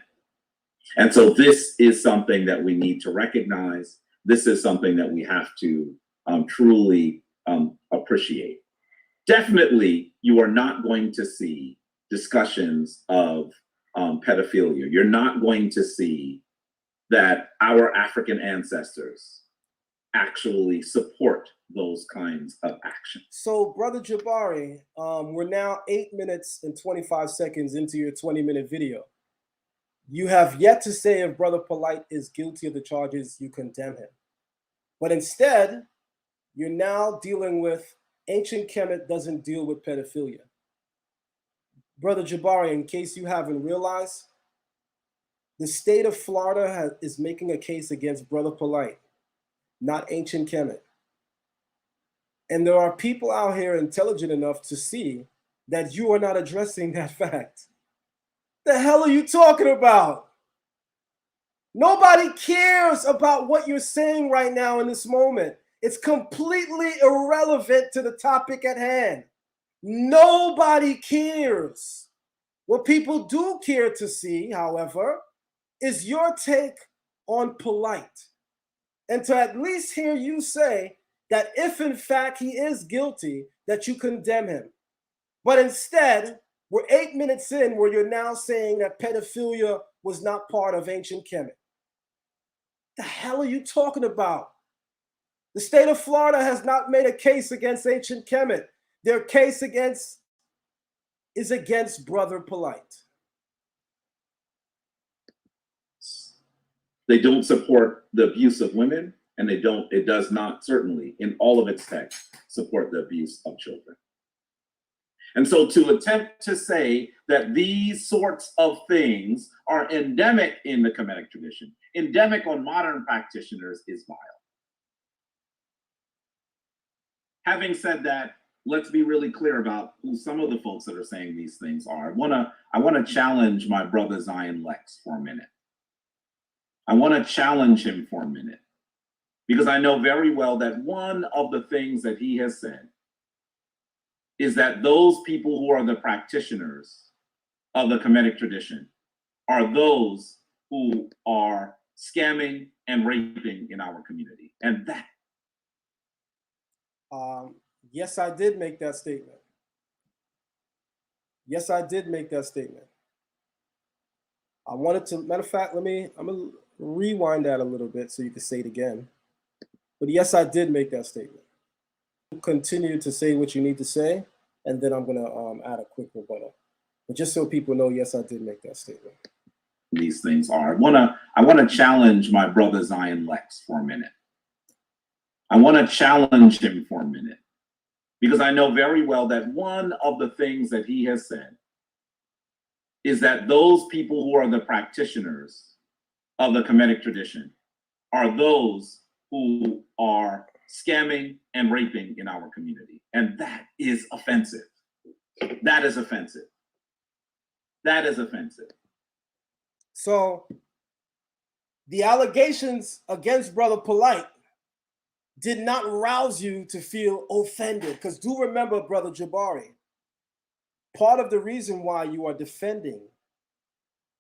And so this is something that we need to recognize. This is something that we have to truly appreciate. Definitely, you are not going to see discussions of pedophilia. You're not going to see that our African ancestors actually support those kinds of actions. So, Brother Jabari, we're now 8 minutes and 25 seconds into your 20-minute video. You have yet to say if Brother Polight is guilty of the charges you condemn him. But instead, you're now dealing with ancient Kemet doesn't deal with pedophilia. Brother Jabari, in case you haven't realized, the state of Florida is making a case against Brother Polight, not ancient Kemet. And there are people out here intelligent enough to see that you are not addressing that fact. The hell are you talking about? Nobody cares about what you're saying right now in this moment. It's completely irrelevant to the topic at hand. Nobody cares. What people do care to see, however, is your take on Polight. And to at least hear you say that if in fact he is guilty, that you condemn him. But instead, we're 8 minutes in where you're now saying that pedophilia was not part of ancient Kemet. The hell are you talking about? The state of Florida has not made a case against ancient Kemet. Their case is against Brother Polight. They don't support the abuse of women, and it does not, certainly, in all of its text, support the abuse of children. And so to attempt to say that these sorts of things are endemic in the Kemetic tradition, endemic on modern practitioners, is vile. Having said that, let's be really clear about who some of the folks that are saying these things are. I wanna challenge my brother Zion Lexx for a minute. I wanna challenge him for a minute, because I know very well that one of the things that he has said is that those people who are the practitioners of the Kemetic tradition are those who are scamming and raping in our community. And that. Yes, I did make that statement. Yes, I did make that statement. I wanted to, matter of fact, I'm gonna rewind that a little bit so you can say it again. But yes, I did make that statement. Continue to say what you need to say, and then I'm gonna add a quick rebuttal. But just so people know, yes, I did make that statement. These things are. I wanna challenge my brother Zion Lexx for a minute. I wanna challenge him for a minute, because I know very well that one of the things that he has said is that those people who are the practitioners of the Kemetic tradition are those who are scamming and raping in our community. And that is offensive. That is offensive. That is offensive. So the allegations against Brother Polight did not rouse you to feel offended. Because do remember, Brother Jabari, part of the reason why you are defending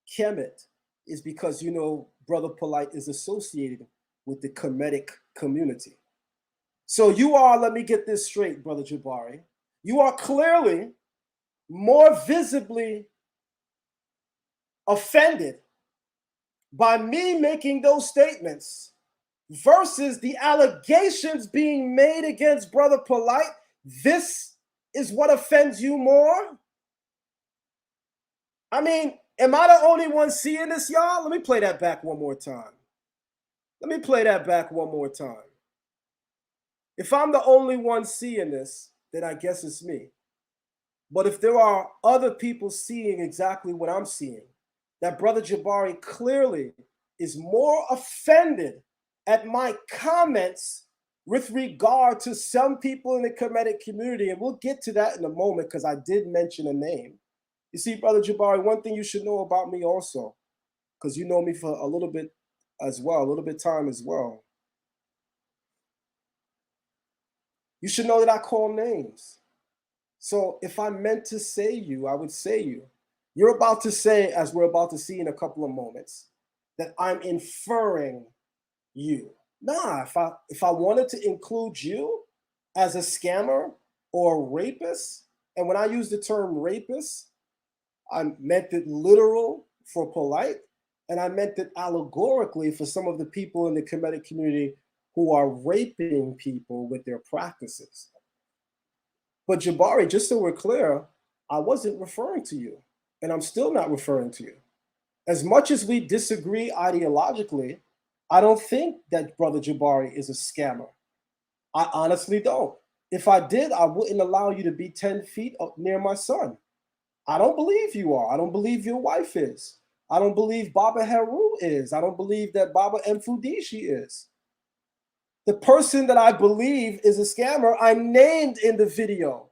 Kemet is because you know Brother Polight is associated with the Kemetic community. So you are, let me get this straight, Brother Jabari, you are clearly more visibly offended by me making those statements versus the allegations being made against Brother Polight. This is what offends you more? I mean, am I the only one seeing this, y'all? Let me play that back one more time. Let me play that back one more time. If I'm the only one seeing this, then I guess it's me. But if there are other people seeing exactly what I'm seeing, that Brother Jabari clearly is more offended at my comments with regard to some people in the Kemetic community, and we'll get to that in a moment because I did mention a name. You see, Brother Jabari, one thing you should know about me also, because you know me for a little bit as well, a little bit time as well. You should know that I call names. So if I meant to say you, I would say you. You're about to say, as we're about to see in a couple of moments, that I'm inferring you. Nah, if I wanted to include you as a scammer or a rapist, and when I use the term rapist, I meant it literal for Polight, and I meant it allegorically for some of the people in the Kemetic community who are raping people with their practices. But Jabari, just so we're clear, I wasn't referring to you, and I'm still not referring to you. As much as we disagree ideologically, I don't think that Brother Jabari is a scammer. I honestly don't. If I did, I wouldn't allow you to be 10 feet up near my son. I don't believe you are. I don't believe your wife is. I don't believe Baba Haru is. I don't believe that Baba Mfudishi is. The person that I believe is a scammer, I named in the video.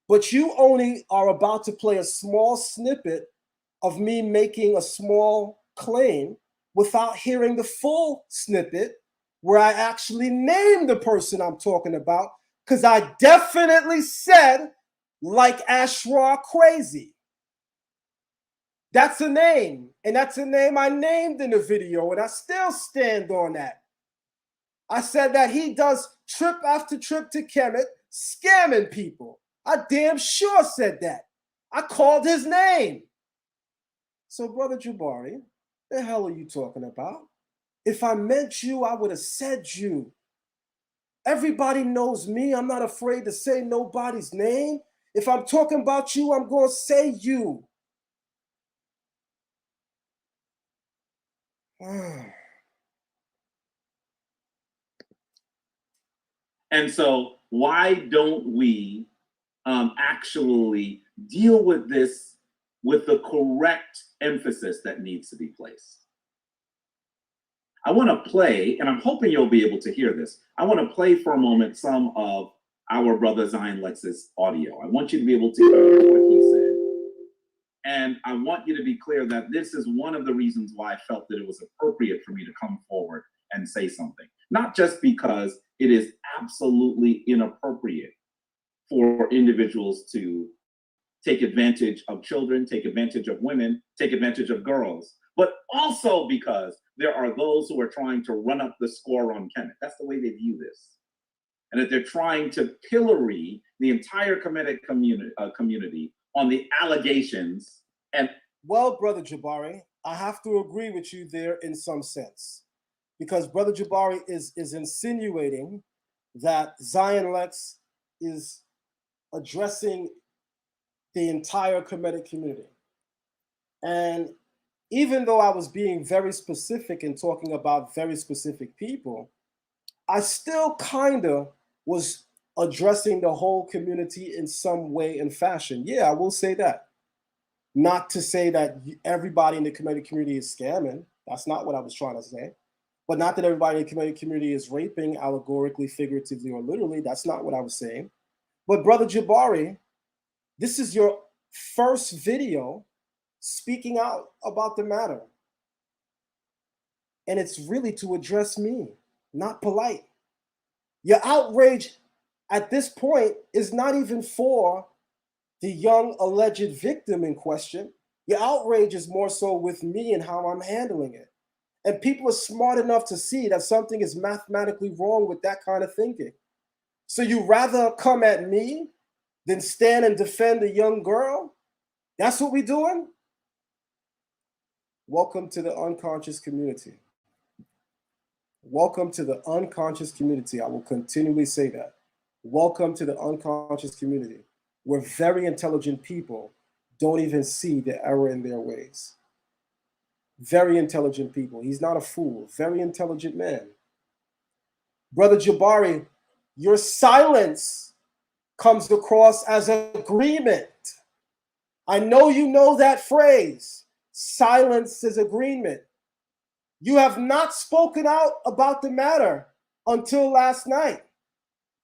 But you only are about to play a small snippet of me making a small claim without hearing the full snippet where I actually named the person I'm talking about, because I definitely said, like Ashra Crazy. That's a name, and that's a name I named in the video, and I still stand on that. I said that he does trip after trip to Kemet, scamming people. I damn sure said that. I called his name. So, Brother Jabari, the hell are you talking about? If I meant you, I would have said you. Everybody knows me. I'm not afraid to say nobody's name. If I'm talking about you, I'm going to say you. And so why don't we actually deal with this with the correct emphasis that needs to be placed? I want to play, and I'm hoping you'll be able to hear this. I want to play for a moment some of our brother Zion Lexx's audio. I want you to be able to hear what he said. And I want you to be clear that this is one of the reasons why I felt that it was appropriate for me to come forward and say something. Not just because it is absolutely inappropriate for individuals to take advantage of children, take advantage of women, take advantage of girls, but also because there are those who are trying to run up the score on Kemet. That's the way they view this. And that they're trying to pillory the entire Kemetic community on the allegations. And well, Brother Jabari, I have to agree with you there in some sense, because Brother Jabari is insinuating that Zion Lexx is addressing the entire Kemetic community. And even though I was being very specific and talking about very specific people, I still kind of was addressing the whole community in some way and fashion. Yeah, I will say that. Not to say that everybody in the Kemetic community is scamming. That's not what I was trying to say. But not that everybody in the Kemetic community is raping allegorically, figuratively, or literally. That's not what I was saying. But Brother Jabari, this is your first video speaking out about the matter. And it's really to address me, not Polight. Your outrage at this point is not even for the young alleged victim in question. Your outrage is more so with me and how I'm handling it. And people are smart enough to see that something is mathematically wrong with that kind of thinking. So you rather come at me than stand and defend a young girl? That's what we're doing? Welcome to the unconscious community. Welcome to the unconscious community. I will continually say that. Welcome to the unconscious community, where very intelligent people don't even see the error in their ways. Very intelligent people. He's not a fool. Very intelligent man. Brother Jabari, your silence comes across as agreement. I know you know that phrase. Silence is agreement. You have not spoken out about the matter until last night.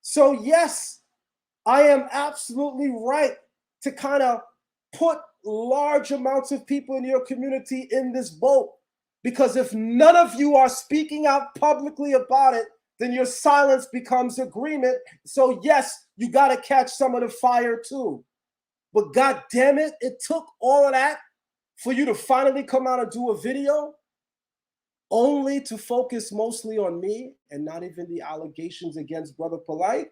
So yes, I am absolutely right to kind of put large amounts of people in your community in this boat. Because if none of you are speaking out publicly about it, then your silence becomes agreement. So yes, you got to catch some of the fire too. But God damn it, it took all of that for you to finally come out and do a video only to focus mostly on me and not even the allegations against Brother Polight.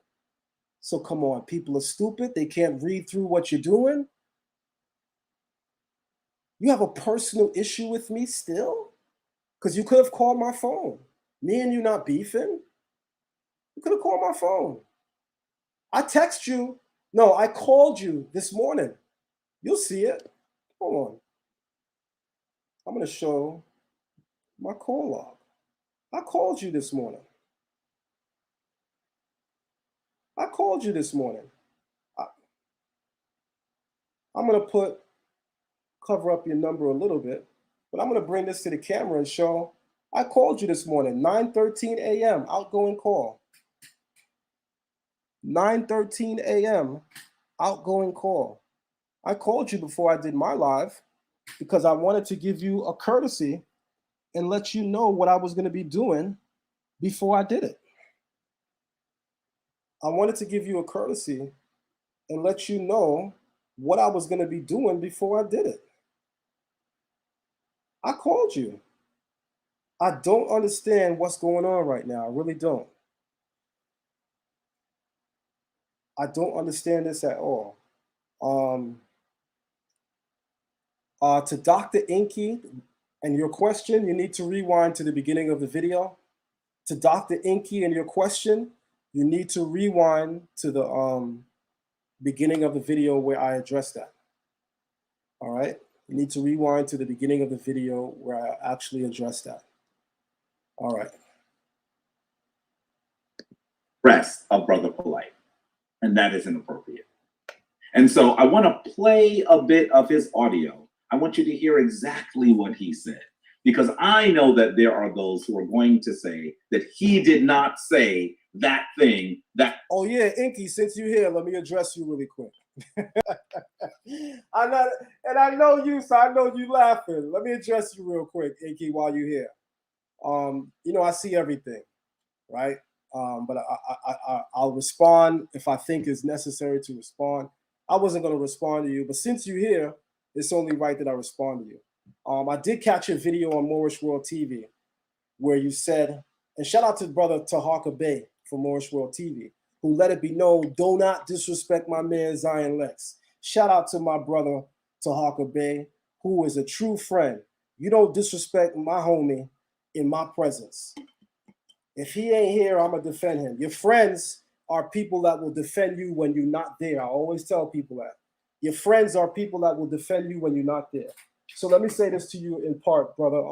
So come on, people are stupid. They can't read through what you're doing. You have a personal issue with me still? Because you could have called my phone. Me and you not beefing. You could have called my phone. I text you. No, I called you this morning. You'll see it. Hold on. I'm going to show my call log. I called you this morning. I called you this morning. I'm going to cover up your number a little bit, but I'm going to bring this to the camera and show I called you this morning, 9:13 a.m., outgoing call. 9:13 a.m., outgoing call. I called you before I did my live because I wanted to give you a courtesy and let you know what I was going to be doing before I did it. I wanted to give you a courtesy and let you know what I was going to be doing before I did it. I called you. I don't understand what's going on right now. I really don't. I don't understand this at all. To Dr. Inky and your question, you need to rewind to the beginning of the video. To Dr. Inky and your question, you need to rewind to the beginning of the video where I addressed that. All right? You need to rewind to the beginning of the video where I actually addressed that. All right. rest of Brother Polight, and that is inappropriate. And so I want to play a bit of his audio. I want you to hear exactly what he said, because I know that there are those who are going to say that he did not say that thing that. Oh yeah, Inky, since you're here, let me address you really quick. I know you, so I know you laughing. Let me address you real quick, Inky, while you're here. You know, I see everything, right? But I'll respond if I think it's necessary to respond. I wasn't going to respond to you, but since you're here, it's only right that I respond to you. I did catch a video on Moorish World TV where you said, and shout out to brother Tahaka Bey from Moorish World TV, who let it be known, do not disrespect my man Zion Lexx. Shout out to my brother Tahaka Bey, who is a true friend. You don't disrespect my homie in my presence. If he ain't here, I'm going to defend him. Your friends are people that will defend you when you're not there. I always tell people that. Your friends are people that will defend you when you're not there. So let me say this to you in part, brother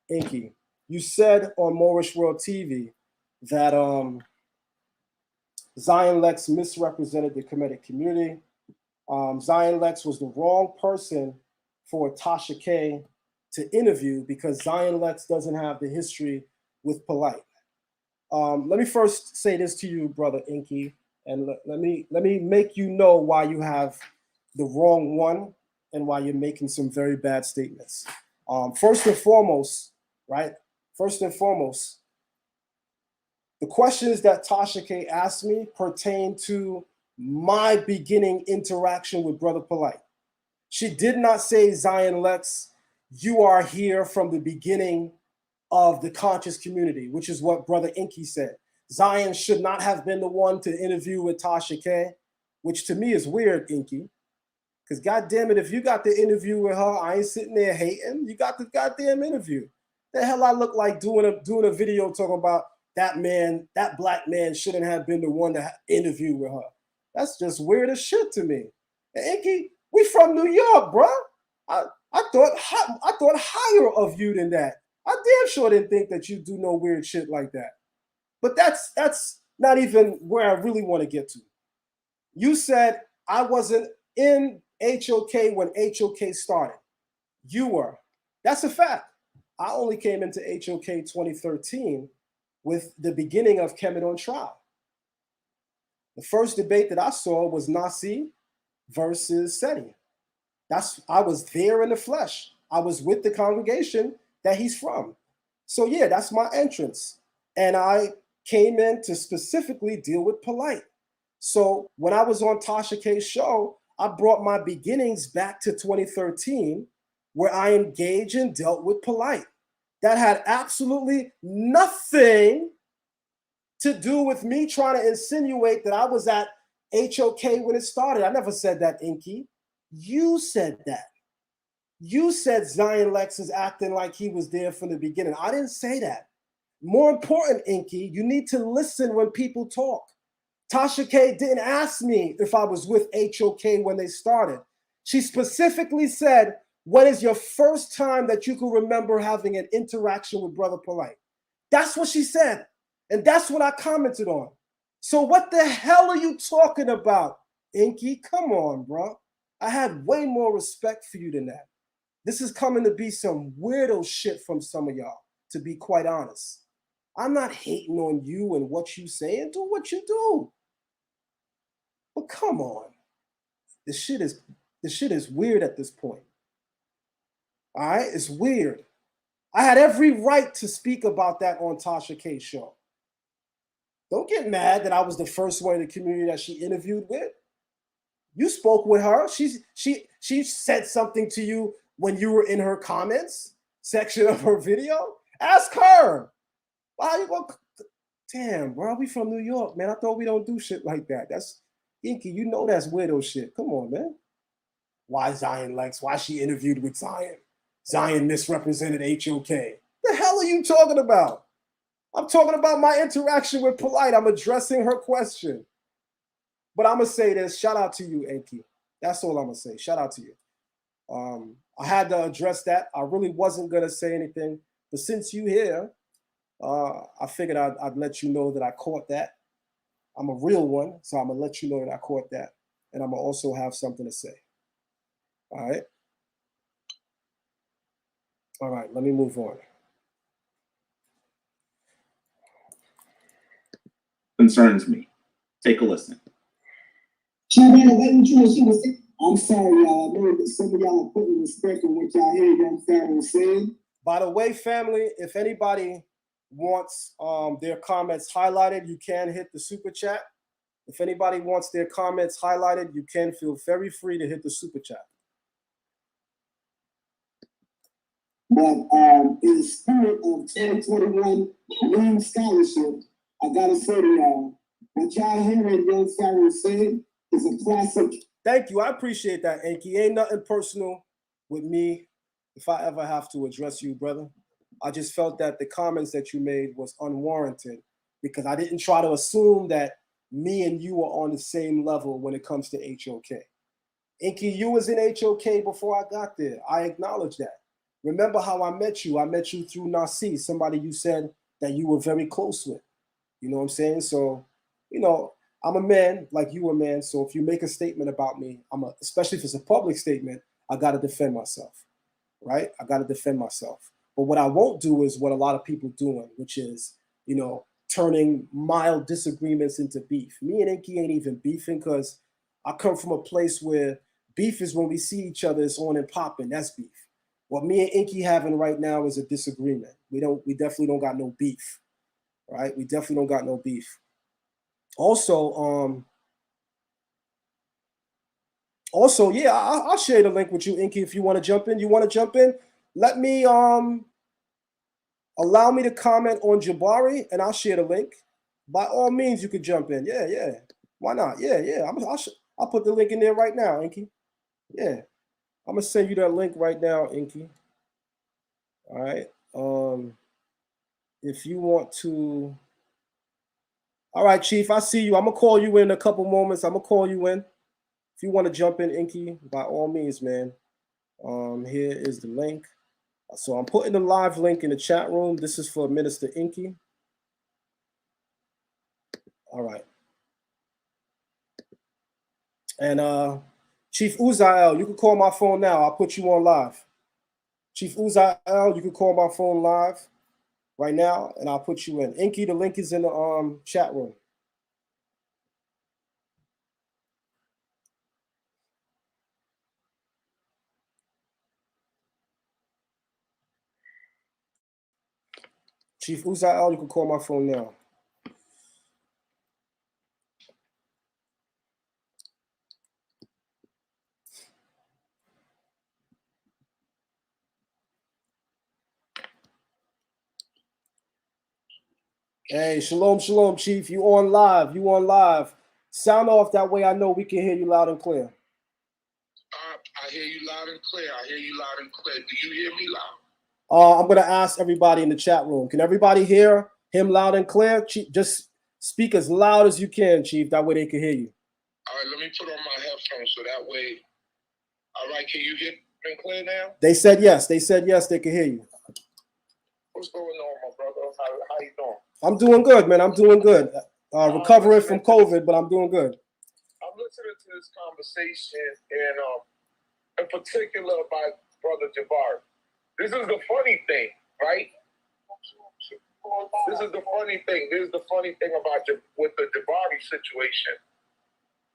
Inky. You said on Moorish World TV that Zion Lexx misrepresented the Kemetic community. Zion Lexx was the wrong person for Tasha K to interview because Zion Lexx doesn't have the history with Polight. Let me first say this to you, brother Inky, and let me make you know why you have the wrong one and why you're making some very bad statements. First and foremost, right? First and foremost, the questions that Tasha K asked me pertain to my beginning interaction with Brother Polight. She did not say, Zion Lexx, you are here from the beginning of the conscious community, which is what Brother Inky said. Zion should not have been the one to interview with Tasha K, which to me is weird, Inky. Because goddamn it, if you got the interview with her, I ain't sitting there hating. You got the goddamn interview. The hell I look like doing a video talking about that man, that black man shouldn't have been the one to interview with her. That's just weird as shit to me. And Inky, we from New York, bro. I thought higher of you than that. I damn sure didn't think that you do no weird shit like that. But that's not even where I really want to get to. You said I wasn't in HOK when HOK started. You were. That's a fact. I only came into HOK 2013 with the beginning of Kemet on trial. The first debate that I saw was Nasi versus Seti. I was there in the flesh. I was with the congregation that he's from. So yeah, that's my entrance. And I came in to specifically deal with Polight. So when I was on Tasha K's show, I brought my beginnings back to 2013, where I engaged and dealt with Polight. That had absolutely nothing to do with me trying to insinuate that I was at HOK when it started. I never said that, Inky. You said that. You said Zion Lexx is acting like he was there from the beginning. I didn't say that. More important, Inky, you need to listen when people talk. Tasha K didn't ask me if I was with HOK when they started. She specifically said, when is your first time that you can remember having an interaction with Brother Polight? That's what she said. And that's what I commented on. So what the hell are you talking about, Inky? Come on, bro. I had way more respect for you than that. This is coming to be some weirdo shit from some of y'all, to be quite honest. I'm not hating on you and what you say, and do what you do. But come on. This shit is weird at this point. All right? It's weird. I had every right to speak about that on Tasha K's show. Don't get mad that I was the first one in the community that she interviewed with. You spoke with her. She said something to you when you were in her comments section of her video. Ask her. Why you go? Damn, bro, we from New York, man. I thought we don't do shit like that. That's Inky. You know that's weirdo shit. Come on, man. Why Zion Lexx? Why she interviewed with Zion? Zion misrepresented HOK. The hell are you talking about? I'm talking about my interaction with Polight. I'm addressing her question. But I'm going to say this. Shout out to you, Inky. That's all I'm going to say. Shout out to you. I had to address that. I really wasn't going to say anything. But since you're here, I figured I'd let you know that I caught that. I'm a real one, so I'm gonna let you know that I caught that, and I'm gonna also have something to say. All right. All right, let me move on. Concerns me. Take a listen. I'm sorry, y'all. I know that some of y'all are putting respect on what y'all hear young Pharaoh saying. By the way, family, if anybody wants their comments highlighted, you can hit the super chat. If anybody wants their comments highlighted, you can feel very free to hit the super chat. But in the spirit of 2021 Wing Scholarship, I gotta say to y'all, what y'all hearing young Pharaoh say is a classic. Thank you. I appreciate that, Inky. Ain't nothing personal with me if I ever have to address you, brother. I just felt that the comments that you made was unwarranted because I didn't try to assume that me and you are on the same level when it comes to HOK. Inky, you was in HOK before I got there. I acknowledge that. Remember how I met you? I met you through Nasi, somebody you said that you were very close with. You know what I'm saying? So, you know, I'm a man like you a man. So if you make a statement about me, especially if it's a public statement, I got to defend myself, right? I got to defend myself. But what I won't do is what a lot of people doing, which is, you know, turning mild disagreements into beef. Me and Inky ain't even beefing because I come from a place where beef is when we see each other, it's on and popping. That's beef. What me and Inky having right now is a disagreement. We definitely don't got no beef, right? We definitely don't got no beef. Also, yeah, I'll share the link with you, Inky, if you want to jump in. You want to jump in? Let me allow me to comment on Jabari, and I'll share the link. By all means, you could jump in. Yeah. Why not? Yeah. I'll put the link in there right now, Inky. Yeah, I'm gonna send you that link right now, Inky. All right. If you want to. All right, Chief, I see you. I'm gonna call you in a couple moments. I'm gonna call you in. If you want to jump in, Inky, by all means, man. Here is the link. So I'm putting the live link in the chat room. This is for Minister Inky. All right. And Chief Uzael, you can call my phone now. I'll put you on live. Chief Uzael, you can call my phone live right now, and I'll put you in. Inky, the link is in the chat room. Chief Uzael, you can call my phone now. Hey, shalom, Chief. You on live. Sound off, that way I know we can hear you loud and clear. I hear you loud and clear. Do you hear me loud? I'm going to ask everybody in the chat room. Can everybody hear him loud and clear? Chief, just speak as loud as you can, Chief. That way they can hear you. All right, let me put on my headphones so that way. All right, can you hear me clear now? They said yes. They can hear you. What's going on, my brother? How you doing? I'm doing good, man. I'm doing good. Recovering from COVID, but I'm doing good. I'm listening to this conversation, and in particular about Brother Jabari. This is the funny thing, right? This is the funny thing about with the Jabari situation.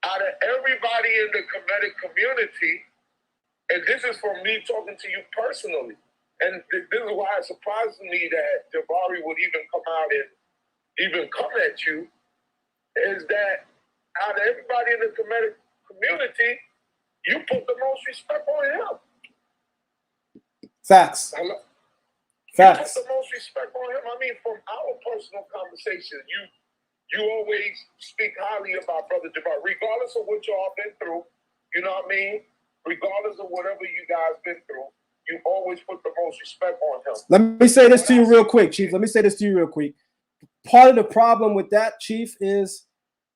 Out of everybody in the Kemetic community, and this is from me talking to you personally, and this is why it surprises me that Jabari would even come out and even come at you, is that out of everybody in the Kemetic community, you put the most respect on him. Facts. You Facts. put the most respect on him. I mean, from our personal conversation, you always speak highly about Brother Jabari, regardless of what y'all been through. You know what I mean? Regardless of whatever you guys been through, you always put the most respect on him. Let me say this to you real quick, Chief. Part of the problem with that, Chief, is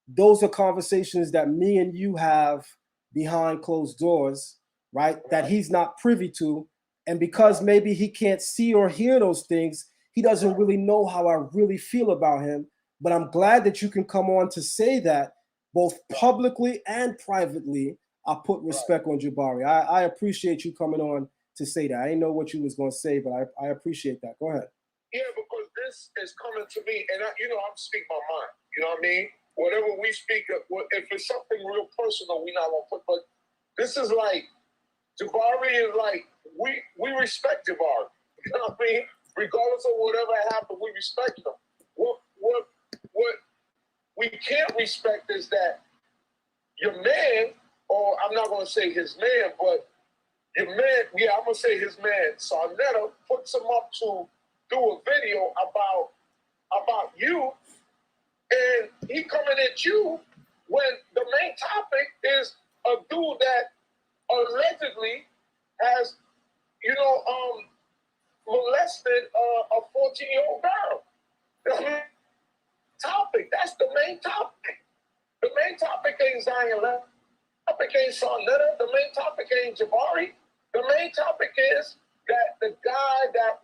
those are conversations that me and you have behind closed doors, right? That he's not privy to. And because maybe he can't see or hear those things, he doesn't really know how I really feel about him. But I'm glad that you can come on to say that both publicly and privately. I put respect on Jabari. I appreciate you coming on to say that. I didn't know what you was going to say, but I appreciate that. Go ahead. Yeah, because this is coming to me, and I'm speaking my mind. You know what I mean? Whatever we speak of, if it's something real personal, we not gonna put. But this is like Jabari is like we respect Jabari. You know what I mean? Regardless of whatever happened, we respect him. What we can't respect is that your man, or I'm not gonna say his man, but your man, yeah, I'm gonna say his man, Sarnetta, puts him up to do a video about you, and he coming at you when the main topic is a dude that allegedly has, molested a 14-year-old girl. Topic. That's the main topic. The main topic ain't Zion Lex. The topic ain't Sarnetta. The main topic ain't Jabari. The main topic is that the guy that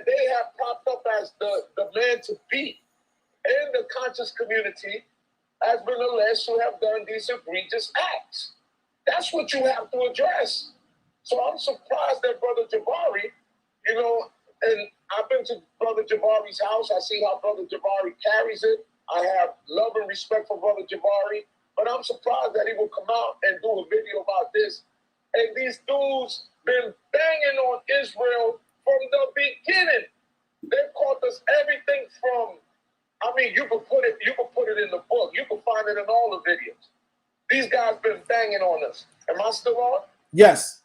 they have propped up as the man to beat in the conscious community has been alleged to have done these egregious acts. That's what you have to address. So I'm surprised that Brother Jabari, and I've been to Brother Jabari's house. I see how Brother Jabari carries it. I have love and respect for Brother Jabari, but I'm surprised that he will come out and do a video about this. And these dudes been banging on Israel from the beginning. They've caught us everything from, you can put it in the book. You can find it in all the videos. These guys been banging on us. Am I still on? Yes.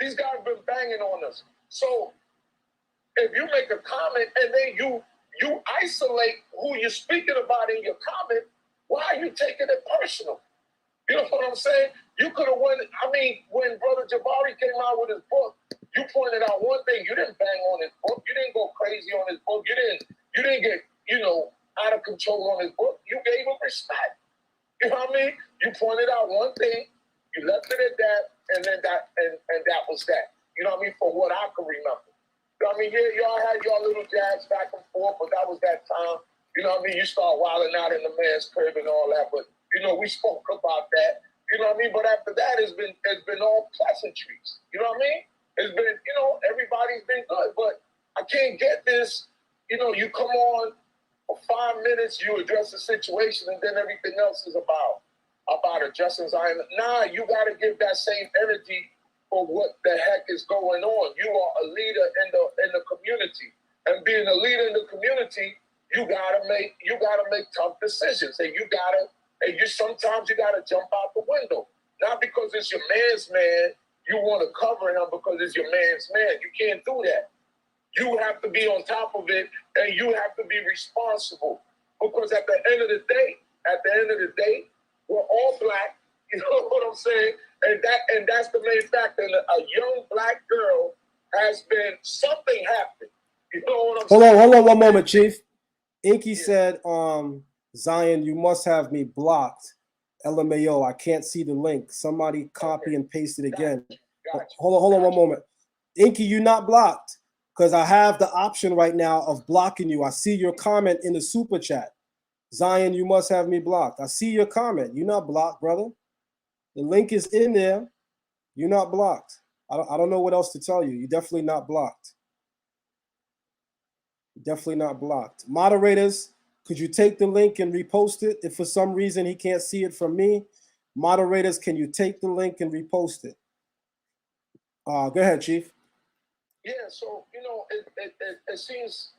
These guys been banging on us. So if you make a comment and then you isolate who you're speaking about in your comment, why are you taking it personal? You know what I'm saying? You could have won. When Brother Jabari came out with his book, you pointed out one thing. You didn't bang on his book. You didn't go crazy on his book. You didn't get, out of control on his book. You gave him respect. You know what I mean? You pointed out one thing, you left it at that, and then that was that. You know what I mean? For what I can remember. You know what I mean? Yeah, y'all had y'all little jabs back and forth, but that was that time. You know what I mean? You start wilding out in the man's crib and all that, but we spoke about that. You know what I mean? But after that, it's been all pleasantries. You know what I mean? It's been, everybody's been good, but I can't get this. You come on for 5 minutes, you address the situation, and then everything else is about addressing Zion. Nah, you got to give that same energy for what the heck is going on. You are a leader in the community, and being a leader in the community, you gotta make tough decisions, and sometimes you gotta jump out the window. Not because it's your man's man, you want to cover him because it's your man's man. You can't do that. You have to be on top of it, and you have to be responsible. Because at the end of the day, we're all black. You know what I'm saying? And that's the main factor. And a young black girl has been something happened. You know what I'm saying? Hold on one moment, Chief. Inky said, Zion, you must have me blocked. LMAO, I can't see the link. Somebody copy and paste it again. Gotcha. Hold on one moment. Inky, you're not blocked because I have the option right now of blocking you. I see your comment in the super chat. Zion, you must have me blocked. I see your comment. You're not blocked, brother. The link is in there. You're not blocked. I don't know what else to tell you. You're definitely not blocked. Definitely not blocked. Moderators, could you take the link and repost it? If for some reason he can't see it from me, moderators, can you take the link and repost it? Go ahead, Chief. Yeah, so it seems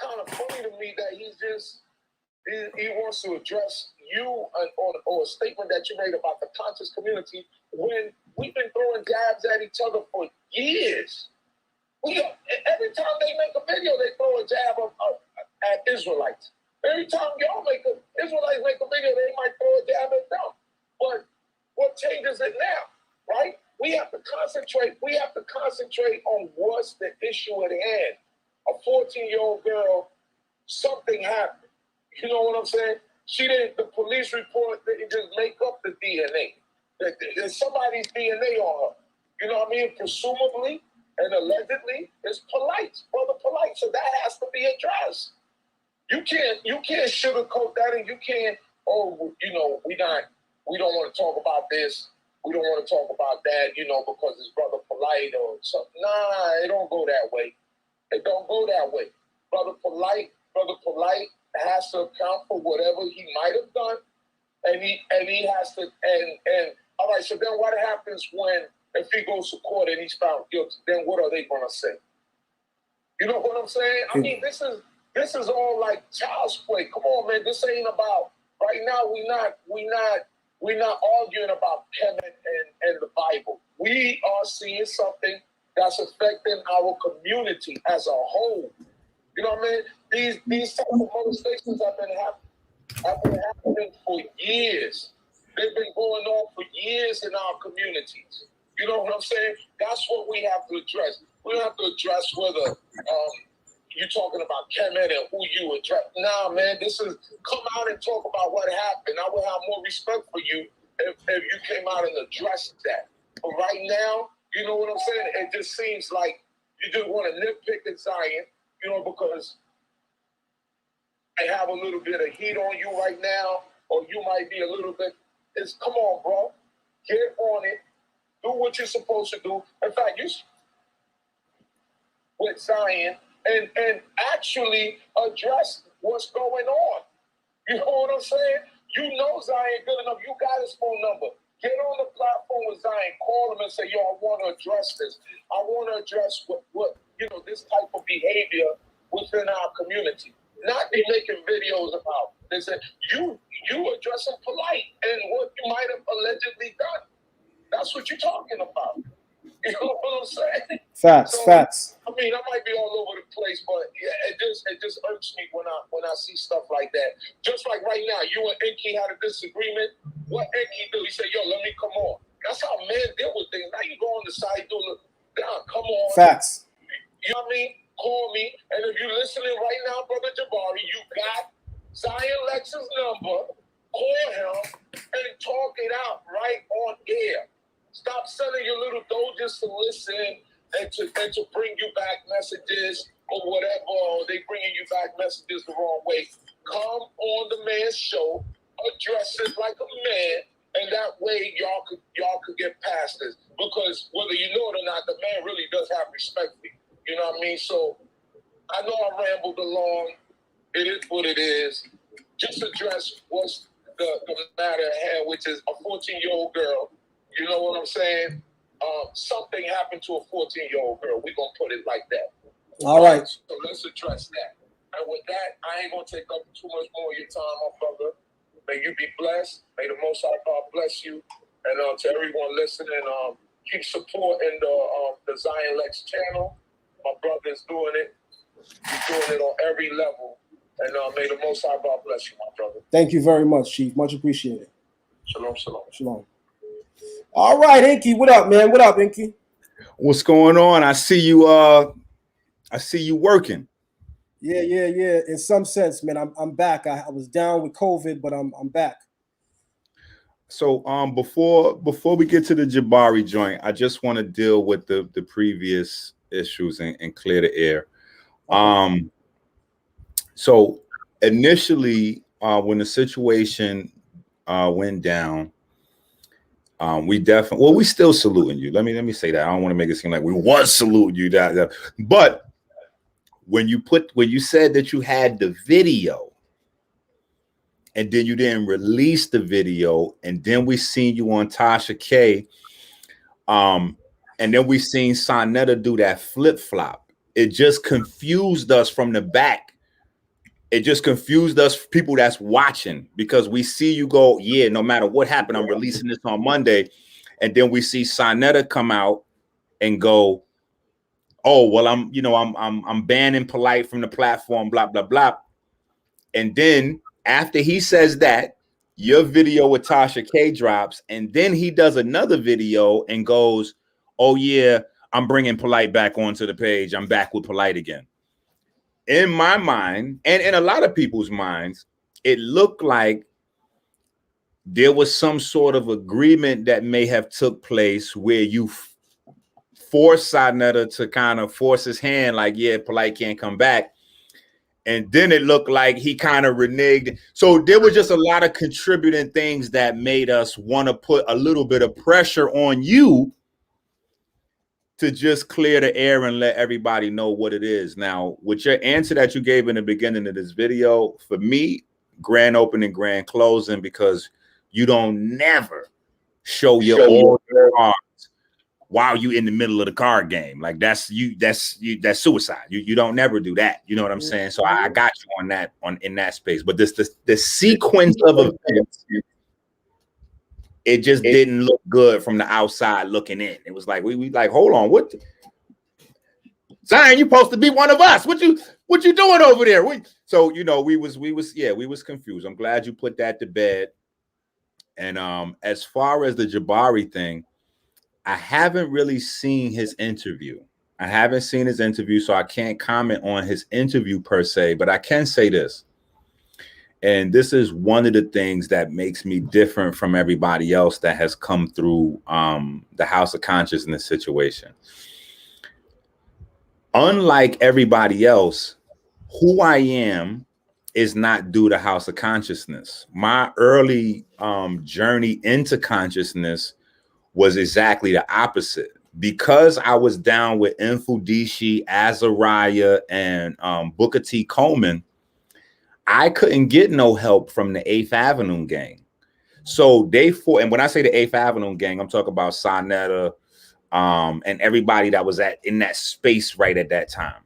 kind of funny to me that he wants to address you or a statement that you made about the conscious community when we've been throwing jabs at each other for years. Every time they make a video, they throw a jab at Israelites. Every time Israelites make a video, they might throw a jab at them. But what changes it now, right? We have to concentrate. We have to concentrate on what's the issue at hand. A 14-year-old girl, something happened. You know what I'm saying? The police report didn't just make up the DNA. There's somebody's DNA on her. You know what I mean? Presumably and allegedly, it's Polight, Brother Polight. So that has to be addressed. You can't sugarcoat that, and you can't. Oh, we don't want to talk about this. We don't want to talk about that. Because it's Brother Polight or something. Nah, it don't go that way. It don't go that way. Brother Polight has to account for whatever he might have done, and he has to. And all right. So then, what happens if he goes to court and he's found guilty? Then what are they going to say? You know what I'm saying? I mean, this is all like child's play. Come on, man. This ain't about right now. We're not arguing about Kemet and the Bible. We are seeing something that's affecting our community as a whole. You know what I mean? These type of molestations have been happening for years. They've been going on for years in our communities. You know what I'm saying? That's what we have to address. We don't have to address whether you're talking about Kemet and who you address. Nah, man, come out and talk about what happened. I would have more respect for you if you came out and addressed that. But right now, you know what I'm saying? It just seems like you just want to nitpick at Zion, because I have a little bit of heat on you right now, or you might be a little bit. Come on, bro. Get on it. Do what you're supposed to do. In fact, you with Zion and actually address what's going on. You know what I'm saying? You know Zion good enough. You got his phone number. Get on the platform with Zion. Call him and say, yo, I want to address this. I want to address what this type of behavior within our community. Not be making videos about. They said, you address him polite and what you might have allegedly done. That's what you're talking about. You know what I'm saying? Facts. I mean, I might be all over the place, but yeah, it just irks me when I see stuff like that. Just like right now, you and Inky had a disagreement. What Inky do? He said, "Yo, let me come on." That's how men deal with things. Now you go on the side, come on. Facts. You know what I mean? Call me, and if you're listening right now, Brother Jabari, you got Zion Lexx's number. Call him and talk it out right on air. Stop sending your little doges to listen and to bring you back messages or whatever, or they bringing you back messages the wrong way. Come on the man's show, address it like a man, and that way y'all could get past this. Because whether you know it or not, the man really does have respect for you. You know what I mean? So I know I rambled along. It is what it is. Just address what's the matter at hand, which is a 14-year-old girl. You know what I'm saying? Something happened to a 14-year-old girl. We're going to put it like that. All right. So let's address that. And with that, I ain't going to take up too much more of your time, my brother. May you be blessed. May the Most High God bless you. And to everyone listening, keep supporting the Zion Lexx channel. My brother is doing it. He's doing it on every level. And may the Most High God bless you, my brother. Thank you very much, Chief. Much appreciated. Shalom, shalom. Shalom. All right, Inky. What up, man? What up, Inky? What's going on? I see you working. Yeah. In some sense, man, I'm back. I was down with COVID, but I'm back. So before we get to the Jabari joint, I just want to deal with the previous issues and clear the air. So initially, when the situation went down, we still saluting you. Let me say that. I don't want to make it seem like we was saluting you that. But when you said that you had the video and then you didn't release the video, and then we seen you on Tasha K, and then we seen Sonetta do that flip-flop. It just confused us from the back. It just confused us, people that's watching, because we see you go, yeah, no matter what happened, I'm releasing this on Monday. And then we see Sonetta come out and go, oh, well, I'm banning Polight from the platform, blah, blah, blah. And then after he says that, your video with Tasha K drops, and then he does another video and goes, oh yeah, I'm bringing Polight back onto the page. I'm back with Polight again. In my mind, and in a lot of people's minds, it looked like there was some sort of agreement that may have took place where you forced Sonetta to kind of force his hand, like, yeah, Polight can't come back. And then it looked like he kind of reneged. So there was just a lot of contributing things that made us want to put a little bit of pressure on you to just clear the air and let everybody know what it is. Now, with your answer that you gave in the beginning of this video, for me, grand opening, grand closing, because you don't never show all your cards while you in the middle of the card game. Like that's suicide. You don't never do that. You know what I'm saying? So I got you on that, in that space. But the sequence of events, it just didn't look good from the outside looking in. It was like we like, hold on, what? Zion, you supposed to be one of us. What you doing over there? So we was confused. I'm glad you put that to bed. And as far as the Jabari thing, I haven't really seen his interview. So I can't comment on his interview per se, but I can say this. And this is one of the things that makes me different from everybody else that has come through the House of Consciousness situation. Unlike everybody else, who I am is not due to House of Consciousness. My early journey into consciousness was exactly the opposite. Because I was down with Infudishi, Azariah, and Booker T. Coleman, I couldn't get no help from the 8th Avenue gang. So and when I say the 8th Avenue gang, I'm talking about Sonetta and everybody that was in that space right at that time.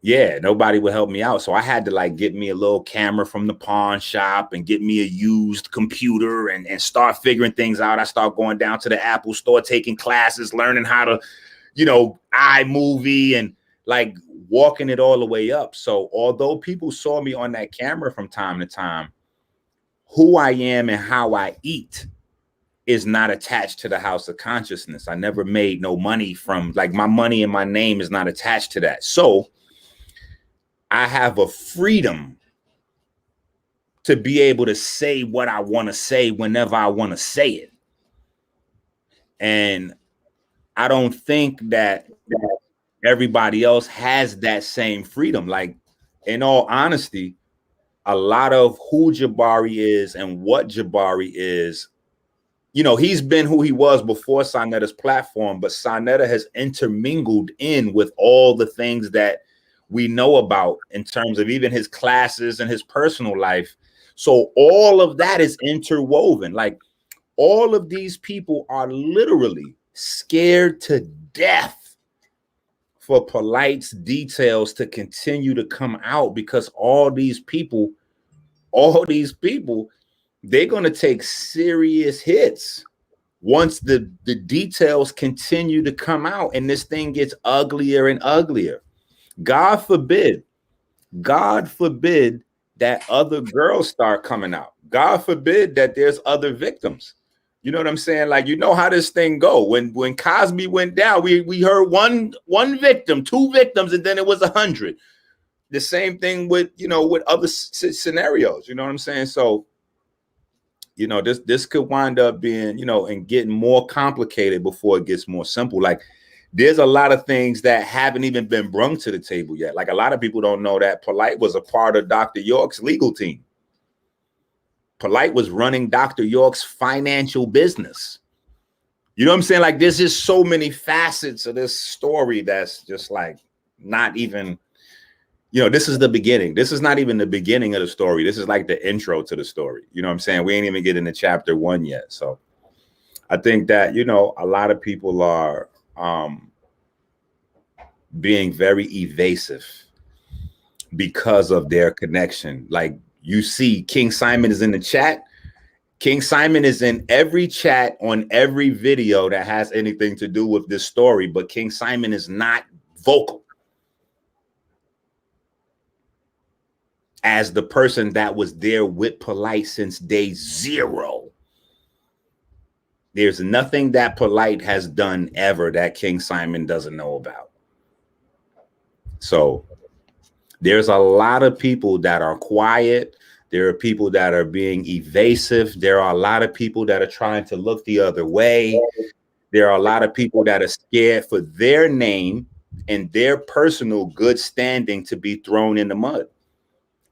Nobody would help me out. So I had to like get me a little camera from the pawn shop and get me a used computer and start figuring things out. I start going down to the Apple store, taking classes, learning how to, iMovie and like walking it all the way up. So although people saw me on that camera from time to time, who I am and how I eat is not attached to the House of Consciousness. I never made no money from, like, my money and my name is not attached to that. So I have a freedom to be able to say what I want to say whenever I want to say it. And I don't think that everybody else has that same freedom. Like, in all honesty, a lot of who Jabari is and what Jabari is, he's been who he was before Sonetta's platform, but Sonetta has intermingled in with all the things that we know about in terms of even his classes and his personal life. So all of that is interwoven. Like, all of these people are literally scared to death for Polight's details to continue to come out, because all these people, they're going to take serious hits once the details continue to come out and this thing gets uglier and uglier. God forbid that other girls start coming out. God forbid that there's other victims. You know what I'm saying? Like, how this thing go. When Cosby went down, we heard one victim, 2 victims, and then it was 100. The same thing with other scenarios. You know what I'm saying? So, this could wind up being, and getting more complicated before it gets more simple. Like, there's a lot of things that haven't even been brung to the table yet. Like, a lot of people don't know that Polight was a part of Dr. York's legal team. Polight was running Dr. York's financial business. You know what I'm saying? Like, there's just so many facets of this story that's just like not even, this is the beginning. This is not even the beginning of the story. This is like the intro to the story. You know what I'm saying? We ain't even getting to chapter 1 yet. So I think that, a lot of people are being very evasive because of their connection. Like, you see King Simon is in the chat. King Simon is in every chat on every video that has anything to do with this story, but King Simon is not vocal as the person that was there with Polight since day 0. There's nothing that Polight has done ever that King Simon doesn't know about. So there's a lot of people that are quiet. There are people that are being evasive. There are a lot of people that are trying to look the other way. There are a lot of people that are scared for their name in their personal good standing to be thrown in the mud.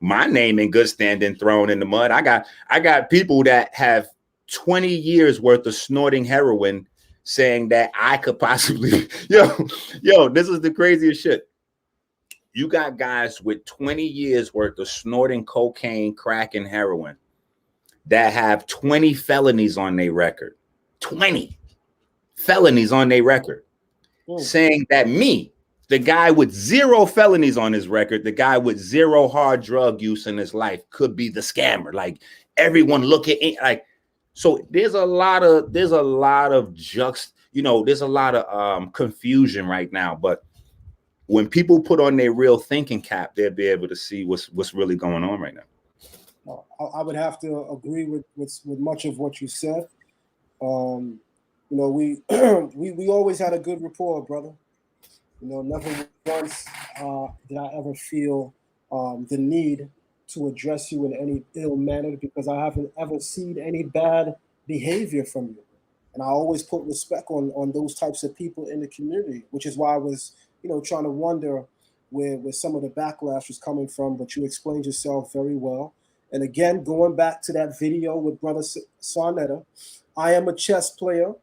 My name in good standing thrown in the mud. I got people that have 20 years worth of snorting heroin saying that I could possibly, yo, this is the craziest shit. You got guys with 20 years worth of snorting cocaine, crack, and heroin that have 20 felonies on their record. 20 felonies on their record. Saying that me, the guy with 0 felonies on his record, the guy with 0 hard drug use in his life could be the scammer. Like everyone look at it, like, so there's a lot of there's a lot of confusion right now. But when people put on their real thinking cap, they'll be able to see what's really going on right now. I would have to agree with much of what you said. We we always had a good rapport, brother. Never once did I ever feel the need to address you in any ill manner, because I haven't ever seen any bad behavior from you. And I always put respect on those types of people in the community, which is why I was, trying to wonder where some of the backlash was coming from. But you explained yourself very well. And again, going back to that video with Brother Sarnetta, I am a chess player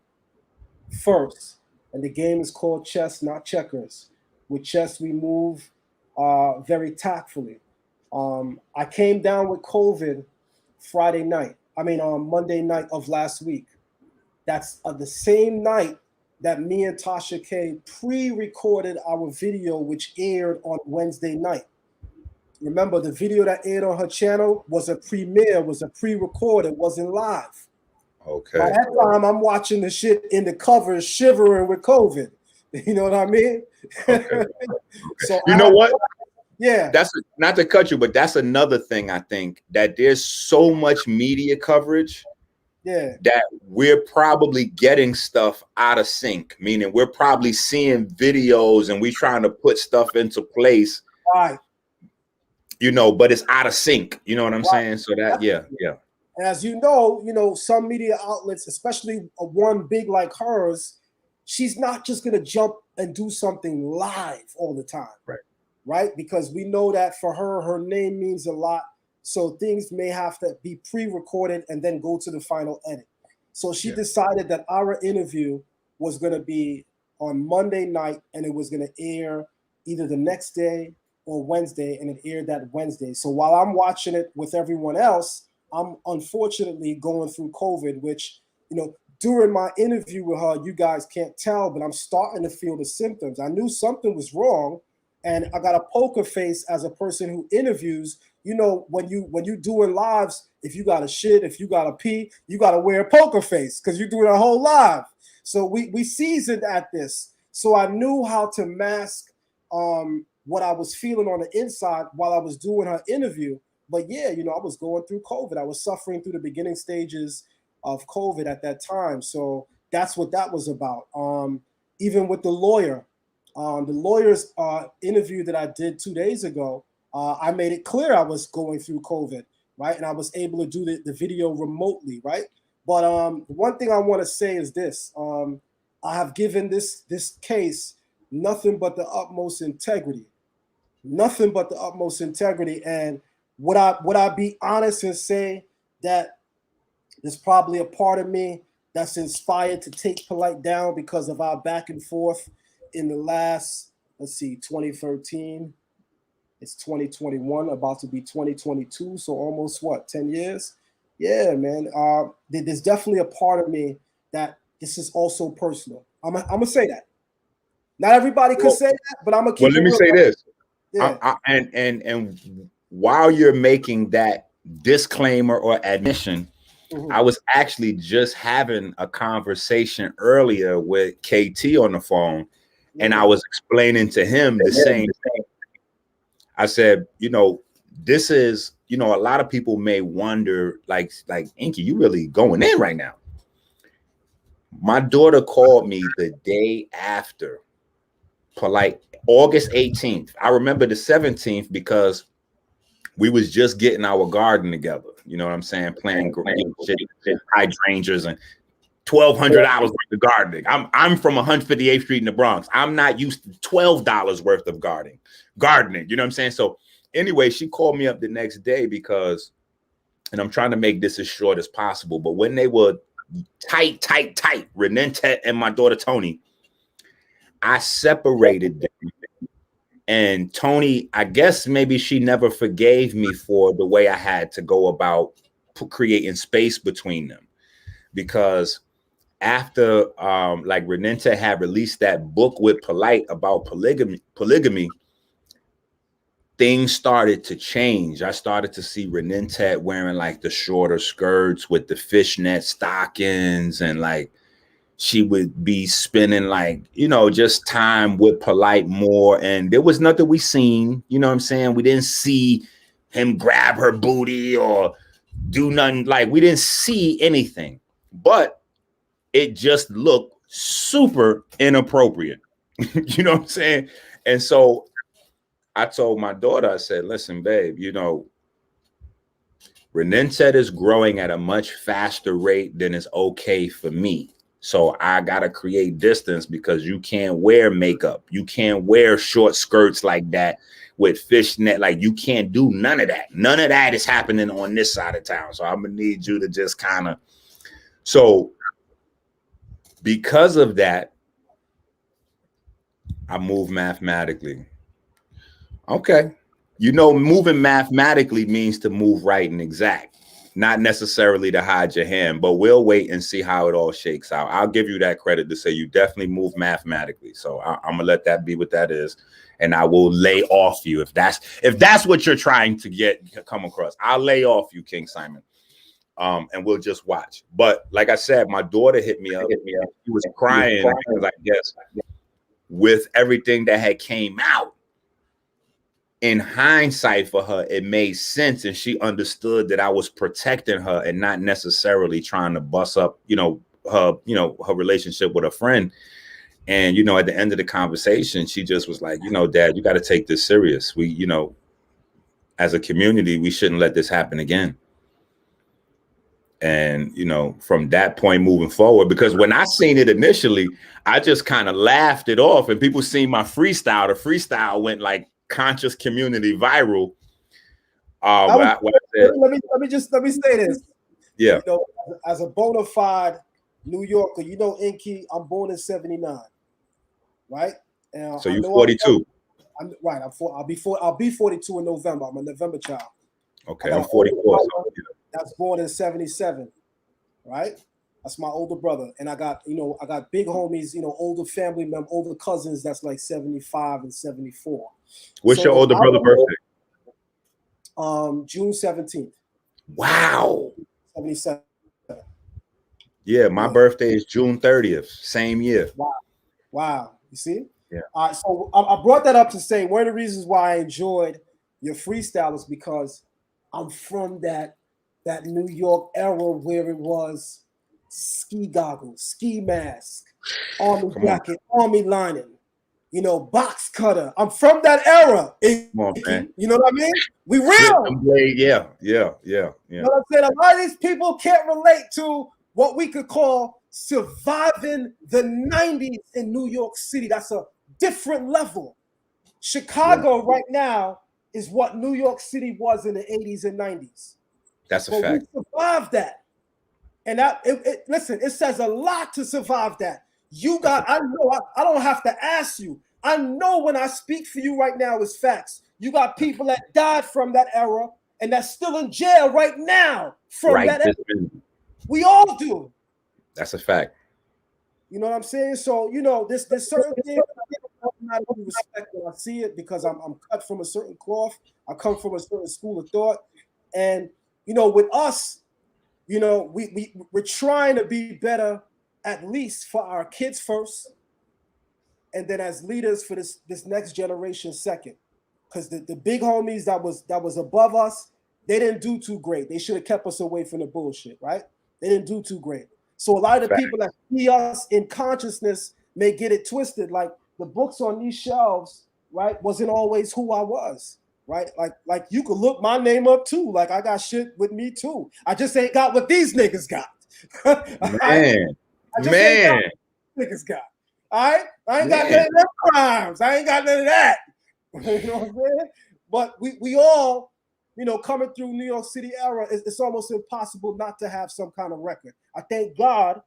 first. And the game is called chess, not checkers. With chess, we move very tactfully. I came down with COVID Monday night of last week. That's the same night that me and Tasha K pre-recorded our video, which aired on Wednesday night. Remember, the video that aired on her channel was a premiere, was a pre-record, it wasn't live. Okay. By that time, I'm watching the shit in the covers, shivering with COVID. You know what I mean? Okay. So you know what? Yeah. That's not to cut you, but that's another thing. I think that there's so much media coverage. Yeah. That we're probably getting stuff out of sync, meaning we're probably seeing videos and we trying to put stuff into place. Right. But it's out of sync. You know what I'm saying? So that, yeah. As you know, some media outlets, especially one big like hers, she's not just going to jump and do something live all the time. Right? Because we know that for her name means a lot. So things may have to be pre-recorded and then go to the final edit. So she decided that our interview was going to be on Monday night and it was going to air either the next day or Wednesday, and it aired that Wednesday. So while I'm watching it with everyone else, I'm unfortunately going through COVID, which, during my interview with her, you guys can't tell, but I'm starting to feel the symptoms. I knew something was wrong, and I got a poker face as a person who interviews. When you doing lives, if you got to shit, if you got to pee, you got to wear a poker face because you're doing a whole live. So we seasoned at this. So I knew how to mask what I was feeling on the inside while I was doing her interview. But yeah, I was going through COVID. I was suffering through the beginning stages of COVID at that time. So that's what that was about. Even with the lawyer's interview that I did 2 days ago, I made it clear I was going through COVID, right? And I was able to do the video remotely, right? But one thing I want to say is this. I have given this case nothing but the utmost integrity. Nothing but the utmost integrity. And would I be honest and say that there's probably a part of me that's inspired to take Polight down because of our back and forth in the last, 2013. It's 2021, about to be 2022. So almost 10 years? Yeah, man. There's definitely a part of me that this is also personal. I'm gonna say that. Not everybody could say that, but I'm gonna keep. Well, let me say this. Yeah. And while you're making that disclaimer or admission, I was actually just having a conversation earlier with KT on the phone, and I was explaining to him the same thing. I said, this is, a lot of people may wonder, like Inky, you really going in right now. My daughter called me the day after Polight, August 18th. I remember the 17th because we was just getting our garden together. You know what I'm saying? Planting hydrangeas and $1,200 worth of gardening. I'm from 158th Street in the Bronx. I'm not used to $12 worth of gardening. You know what I'm saying? So anyway, she called me up the next day because, and I'm trying to make this as short as possible, but when they were tight, Renente and my daughter Tony, I separated them. And Tony, I guess maybe she never forgave me for the way I had to go about creating space between them. Because after like Renente had released that book with Polight about polygamy, things started to change. I started to see Renente wearing like the shorter skirts with the fishnet stockings, and like she would be spending like, you know, just time with Polight more. And there was nothing we seen, you know what I'm saying? We didn't see him grab her booty or do nothing. Like, we didn't see anything, but it just looked super inappropriate. You know what I'm saying? And so I told my daughter, I said, listen, babe, you know, Renente is growing at a much faster rate than is okay for me. So I got to create distance, because you can't wear makeup. You can't wear short skirts like that with fishnet. Like, you can't do none of that. None of that is happening on this side of town. So I'm going to need you to just kind of. So because of that, I move mathematically. Okay. You know, moving mathematically means to move right and exact, not necessarily to hide your hand, but we'll wait and see how it all shakes out. I'll give you that credit to say you definitely move mathematically. So I'm gonna let that be what that is. And I will lay off you if that's what you're trying to come across. I'll lay off you, King Simon. And we'll just watch. But like I said, my daughter hit me up. She was crying because I guess with everything that had came out, in hindsight for her, it made sense, and she understood that I was protecting her and not necessarily trying to bust up, her relationship with a friend. And, at the end of the conversation, she just was like, Dad, you got to take this serious. We, as a community, we shouldn't let this happen again. And, from that point moving forward, because when I seen it initially, I just kind of laughed it off, and people seen my freestyle. The freestyle went like conscious community viral. Let me say this. Yeah. As a bona fide New Yorker, Inky, I'm born in '79, right? And so you're 42. I'm right. I'll be 42 in November. I'm a November child. Okay, I'm 44. That's born in '77, right? That's my older brother, and I got big homies, older family members, older cousins. That's like 75 and 74. What's your older brother's birthday? June 17th. Wow. 77. Yeah, my birthday is June 30th, same year. Wow. You see? Yeah. So I brought that up to say one of the reasons why I enjoyed your freestyle is because I'm from that New York era where it was ski goggles, ski mask, army jacket, army lining, box cutter. I'm from that era. Come on, man. You know what I mean? We real. Yeah. You know what I'm saying? A lot of these people can't relate to what we could call surviving the 90s in New York City. That's a different level. Chicago right now is what New York City was in the 80s and 90s. That's a fact. We survived that. And listen, it says a lot to survive that. I know, I don't have to ask you. I know when I speak for you right now is facts. You got people that died from that era and that's still in jail right now from that era. We all do. That's a fact. You know what I'm saying? So, there's certain things I not respect when I see it because I'm cut from a certain cloth. I come from a certain school of thought. And, with us, we're trying to be better, at least for our kids first, and then as leaders for this next generation second. Because the big homies that was above us, they didn't do too great. They should have kept us away from the bullshit, right? They didn't do too great. So a lot of the people that see us in consciousness may get it twisted. Like the books on these shelves, right, wasn't always who I was. Right, like you could look my name up too. Like I got shit with me too. I just ain't got what these niggas got. I just ain't got Man, what niggas got. All right? I ain't got Man. none of them crimes. I ain't got none of that. You know what I'm saying? But we all, you know, coming through New York City era, it's almost impossible not to have some kind of record. I thank God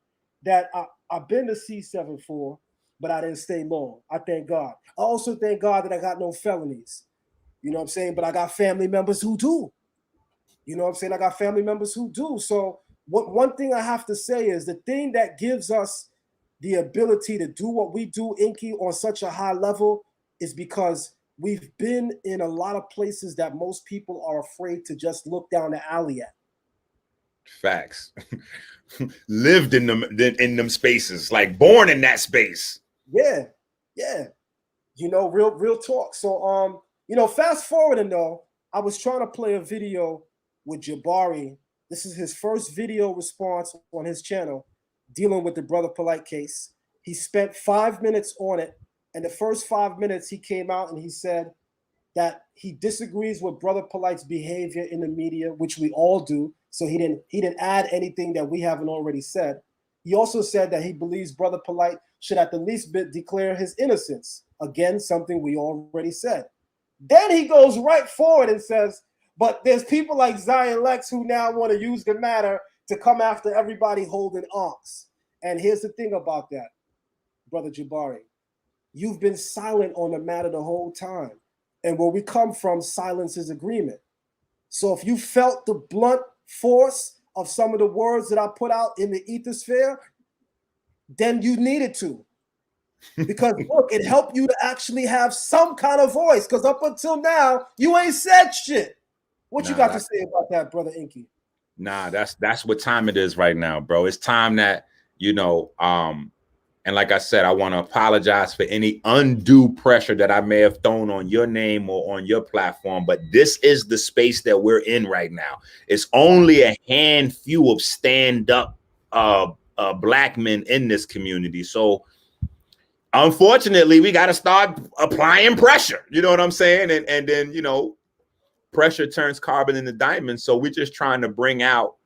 that I've been to C74, but I didn't stay long. I thank God. I also thank God that I got no felonies. You know what I'm saying? But I got family members who do. You know what I'm saying? I got family members who do. So one thing I have to say is the thing that gives us the ability to do what we do, Inky, on such a high level is because we've been in a lot of places that most people are afraid to just look down the alley at. Facts. Lived in them spaces, like born in that space. Yeah, yeah. You know, real talk. So you know, fast forwarding though, I was trying to play a video with Jabari. This is his first video response on his channel dealing with the Brother Polight case. He spent 5 minutes on it, and the first 5 minutes he came out and he said that he disagrees with Brother Polight's behavior in the media, which we all do. So he didn't add anything that we haven't already said. He also said that he believes Brother Polight should at the least declare his innocence. Again, something we already said. Then he goes right forward and says, but there's people like Zion Lexx who now want to use the matter to come after everybody holding arms. And here's the thing about that, Brother Jabari. You've been silent on the matter the whole time. And where we come from, silence is agreement. So if you felt the blunt force of some of the words that I put out in the ethosphere, then you needed to. Because look, it helped you to actually have some kind of voice. Because up until now, you ain't said shit. What you got to say about that, Brother Inky? Nah, that's what time it is right now, bro. It's time that, you know, and like I said, I want to apologize for any undue pressure that I may have thrown on your name or on your platform. But this is the space that we're in right now. It's only a handful of stand-up black men in this community. So unfortunately, we got to start applying pressure. You know what I'm saying? And then, you know, pressure turns carbon into diamonds. So we're just trying to bring out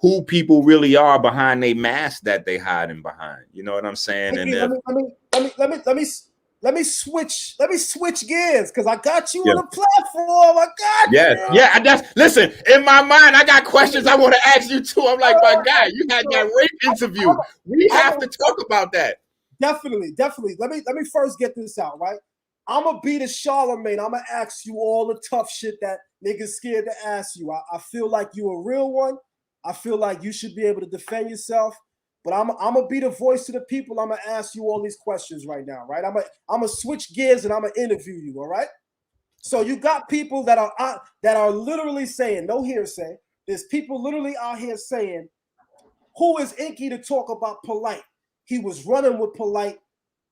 who people really are behind a mask that they hiding behind. You know what I'm saying? And let me switch gears because I got you on the platform. I got you. Yeah. Listen, in my mind, I got questions I want to ask you too. I'm like, my guy, you had that rape interview. We have to talk about that. Definitely. Let me first get this out, right? I'm gonna be the Charlemagne. I'm gonna ask you all the tough shit that niggas scared to ask you. I feel like you a real one. I feel like you should be able to defend yourself. But I'm gonna be the voice to the people. I'm gonna ask you all these questions right now, right? I'm gonna switch gears and I'm gonna interview you. All right. So you got people that are literally saying, no hearsay. There's people literally out here saying, who is Inky to talk about Polight? He was running with Polight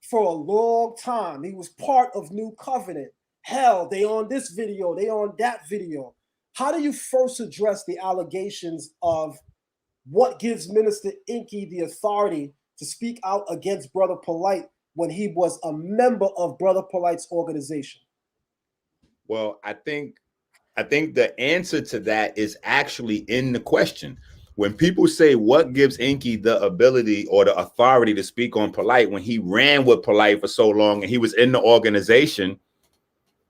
for a long time. He was part of New Covenant. Hell, they on this video, they on that video. How do you first address the allegations of what gives Minister Inky the authority to speak out against Brother Polight when he was a member of Brother Polight's organization? Well, I think the answer to that is actually in the question. When people say what gives Inky the ability or the authority to speak on Polight when he ran with Polight for so long and he was in the organization,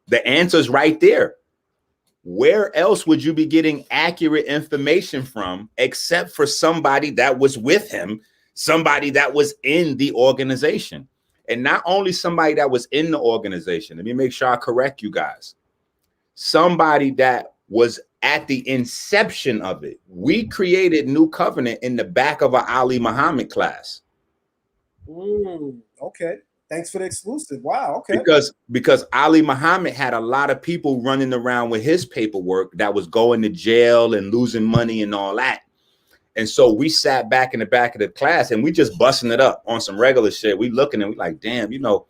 the answer's right there. Where else would you be getting accurate information from except for somebody that was with him, somebody that was in the organization? And not only somebody that was in the organization, let me make sure I correct you guys. Somebody that was at the inception of it. We created New Covenant in the back of our Ali Muhammad class. Okay. Thanks for the exclusive. Wow. Okay. Because Ali Muhammad had a lot of people running around with his paperwork that was going to jail and losing money and all that. And so we sat back in the back of the class and we just busting it up on some regular shit. We looking and we like, damn, you know,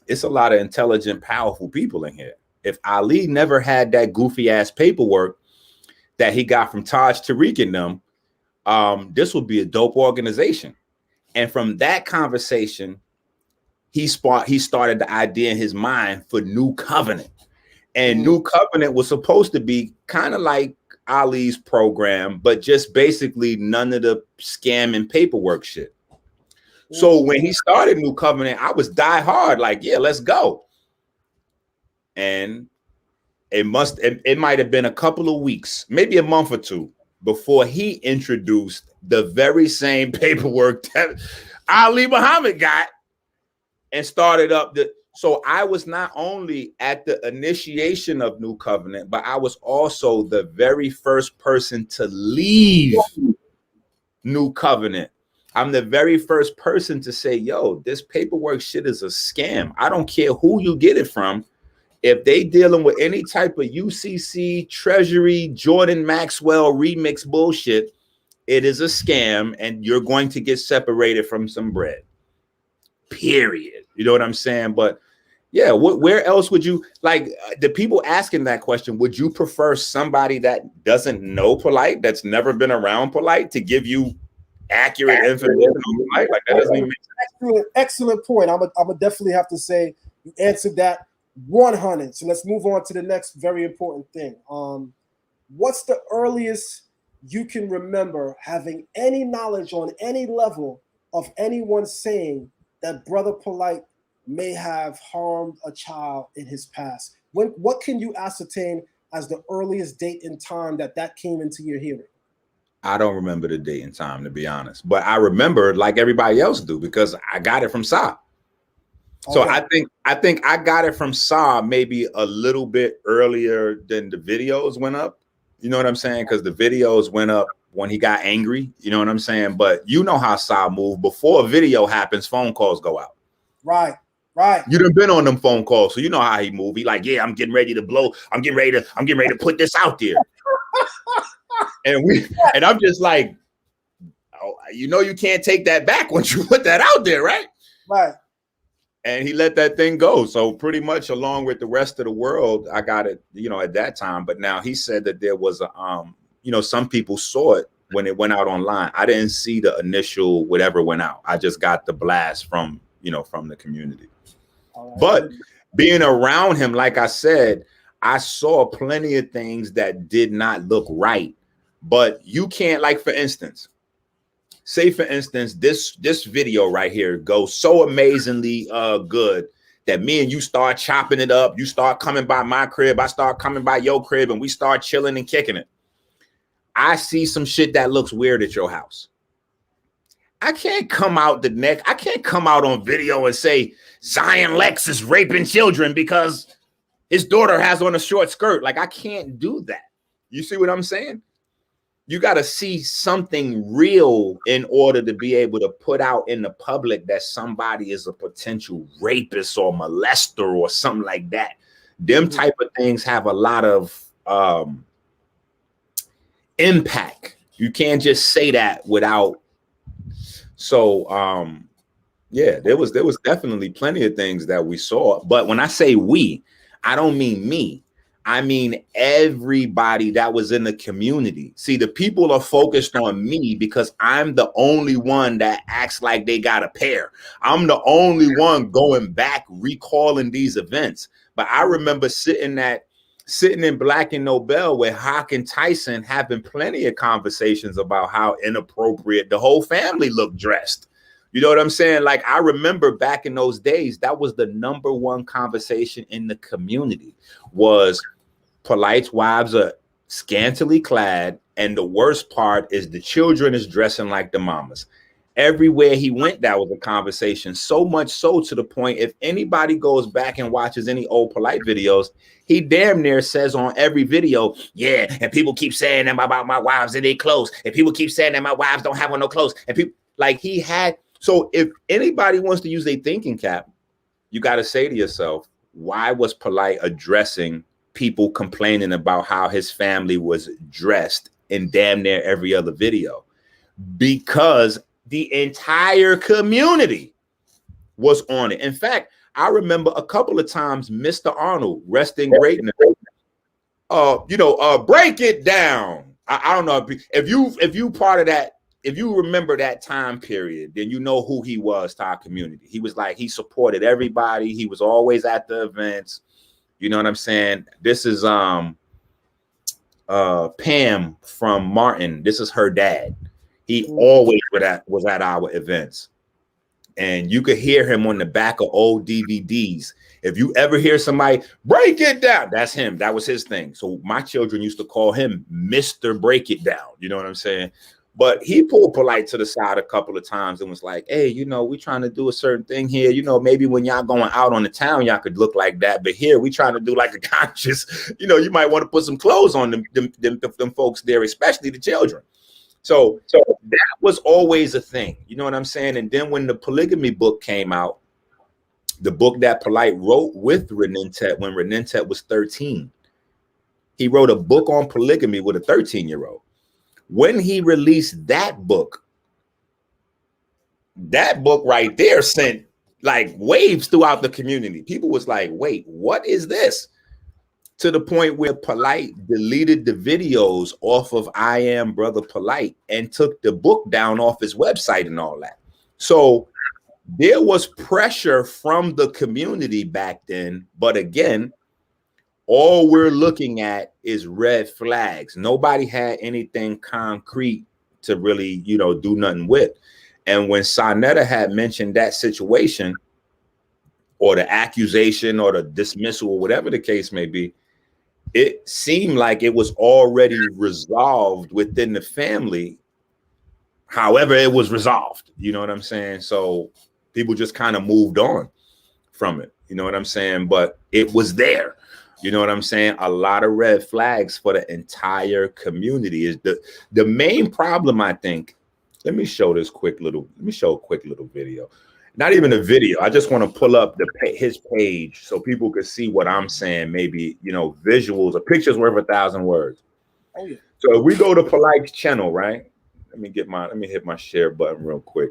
it's a lot of intelligent, powerful people in here. If Ali never had that goofy ass paperwork that he got from Taj Tariq and them, this would be a dope organization. And from that conversation, he started the idea in his mind for New Covenant. And New Covenant was supposed to be kind of like Ali's program, but just basically none of the scam and paperwork shit. So when he started New Covenant, I was die hard, like, yeah, let's go. And it might have been a couple of weeks, maybe a month or two, before he introduced the very same paperwork that Ali Muhammad got and started up the. So I was not only at the initiation of New Covenant, but I was also the very first person to leave New Covenant. I'm the very first person to say, yo, this paperwork shit is a scam. I don't care who you get it from. If they dealing with any type of UCC, Treasury, Jordan Maxwell remix bullshit, it is a scam and you're going to get separated from some bread. Period. You know what I'm saying? But yeah, where else would you, like, the people asking that question, would you prefer somebody that doesn't know Polight, that's never been around Polight, to give you accurate information on Polight? Like, that doesn't even make sense. Excellent point. I'm gonna definitely have to say you answered that 100. So let's move on to the next very important thing. What's the earliest you can remember having any knowledge on any level of anyone saying that Brother Polight may have harmed a child in his past? What can you ascertain as the earliest date and time that came into your hearing? I don't remember the date and time, to be honest, but I remember, like everybody else do, because I got it from Sa. So okay. I think I got it from Sa maybe a little bit earlier than the videos went up. You know what I'm saying? Because the videos went up when he got angry. You know what I'm saying? But you know how Sa moved. Before a video happens, phone calls go out. Right. You done been on them phone calls, so you know how he moved. He like, yeah, I'm getting ready to blow. I'm getting ready to put this out there. And I'm just like, oh, you know, you can't take that back once you put that out there, right? Right. And he let that thing go. So pretty much along with the rest of the world, I got it, you know, at that time. But now he said that there was a, you know, some people saw it when it went out online. I didn't see the initial whatever went out. I just got the blast from, you know, from the community. Right. But being around him, like I said, I saw plenty of things that did not look right. But you can't, like, for instance, say, for instance, this video right here goes so amazingly good that me and you start chopping it up. You start coming by my crib. I start coming by your crib and we start chilling and kicking it. I see some shit that looks weird at your house. I can't come out I can't come out on video and say Zion Lexx is raping children because his daughter has on a short skirt. Like, I can't do that. You see what I'm saying? You got to see something real in order to be able to put out in the public that somebody is a potential rapist or molester or something like that. Them type of things have a lot of impact. You can't just say that without. So, yeah, there was definitely plenty of things that we saw. But when I say we, I don't mean me. I mean everybody that was in the community. See, the people are focused on me because I'm the only one that acts like they got a pair. I'm the only one going back, recalling these events. But I remember sitting in Black and Nobel with Hawk and Tyson having plenty of conversations about how inappropriate the whole family looked dressed. You know what I'm saying? Like, I remember back in those days, that was the number one conversation in the community was Polight's wives are scantily clad. And the worst part is the children is dressing like the mamas. Everywhere he went, that was a conversation. So much so to the point, if anybody goes back and watches any old Polight videos, he damn near says on every video, yeah, and people keep saying that about my wives and they clothes. And people keep saying that my wives don't have on no clothes. And people, like, he had. So if anybody wants to use a thinking cap, you got to say to yourself, why was Polight addressing people complaining about how his family was dressed in damn near every other video? Because the entire community was on it. In fact, I remember a couple of times Mr. Arnold, rest in greatness, break it down. I don't know if you part of that. If you remember that time period, then you know who he was to our community. He was like, he supported everybody. He was always at the events. You know what I'm saying? This is Pam from Martin. This is her dad. He always was at our events. and you could hear him on the back of old DVDs. If you ever hear somebody break it down, that's him. That was his thing. So my children used to call him Mr. Break It Down. You know what I'm saying? But he pulled Polight to the side a couple of times and was like, hey, you know, we trying to do a certain thing here. You know, maybe when y'all going out on the town, y'all could look like that. But here we trying to do like a conscious, you know, you might want to put some clothes on them folks there, especially the children. So that was always a thing. You know what I'm saying? And then when the polygamy book came out, the book that Polight wrote with Renentet when Renentet was 13, he wrote a book on polygamy with a 13-year-old. When he released that book right there sent like waves throughout the community. People was like, wait, what is this? To the point where Polight deleted the videos off of I Am Brother Polight and took the book down off his website and all that. So there was pressure from the community back then. But again, all we're looking at is red flags. Nobody had anything concrete to really, you know, do nothing with. And when Sonetta had mentioned that situation or the accusation or the dismissal or whatever the case may be, it seemed like it was already resolved within the family. However, it was resolved. You know what I'm saying? So people just kind of moved on from it. You know what I'm saying? But it was there. You know what I'm saying? A lot of red flags for the entire community. Is the main problem, I think. Let me show a quick little video. Not even a video. I just want to pull up his page so people could see what I'm saying. Maybe, you know, visuals. A picture's worth 1,000 words. Oh yeah. So if we go to Polight's channel, right? Let me hit my share button real quick.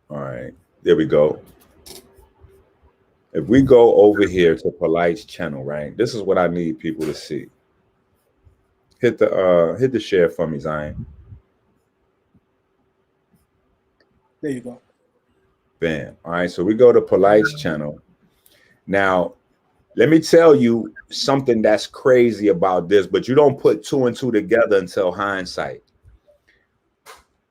All right, there we go. If we go over here to Polight's channel, right? This is what I need people to see. Hit the share for me, Zion. There you go. Bam. All right, so we go to Polight's channel. Now, let me tell you something that's crazy about this, but you don't put two and two together until hindsight.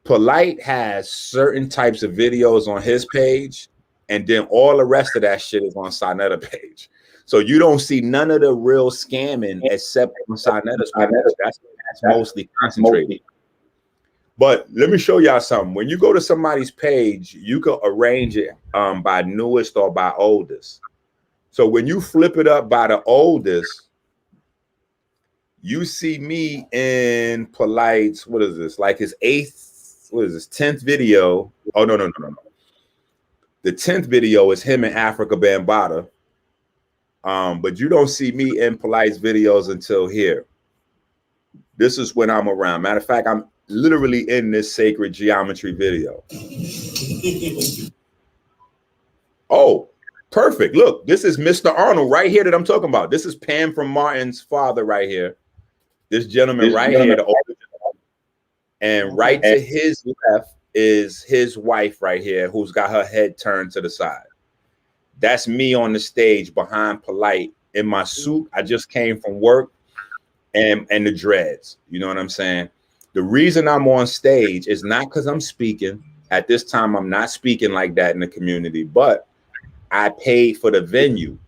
Polight has certain types of videos on his page, and then all the rest of that shit is on Sonetta page. So you don't see none of the real scamming except on Sonetta's page. That's mostly concentrated. But let me show y'all something. When you go to somebody's page, you can arrange it by newest or by oldest. So when you flip it up by the oldest, you see me in Polight's, what is this? Like his 10th video. Oh, no. The 10th video is him in Africa Bambaataa. But you don't see me in Polight's videos until here. This is when I'm around. Matter of fact, I'm literally in this sacred geometry video. Oh, perfect. Look, this is Mr. Arnold right here that I'm talking about. This is Pam from Martin's father right here. This gentleman here, the older gentleman. And right to his left is his wife right here, who's got her head turned to the side. That's me on the stage behind Polight in my suit. I just came from work and the dreads. You know what I'm saying? The reason I'm on stage is not because I'm speaking. At this time, I'm not speaking like that in the community, but I paid for the venue,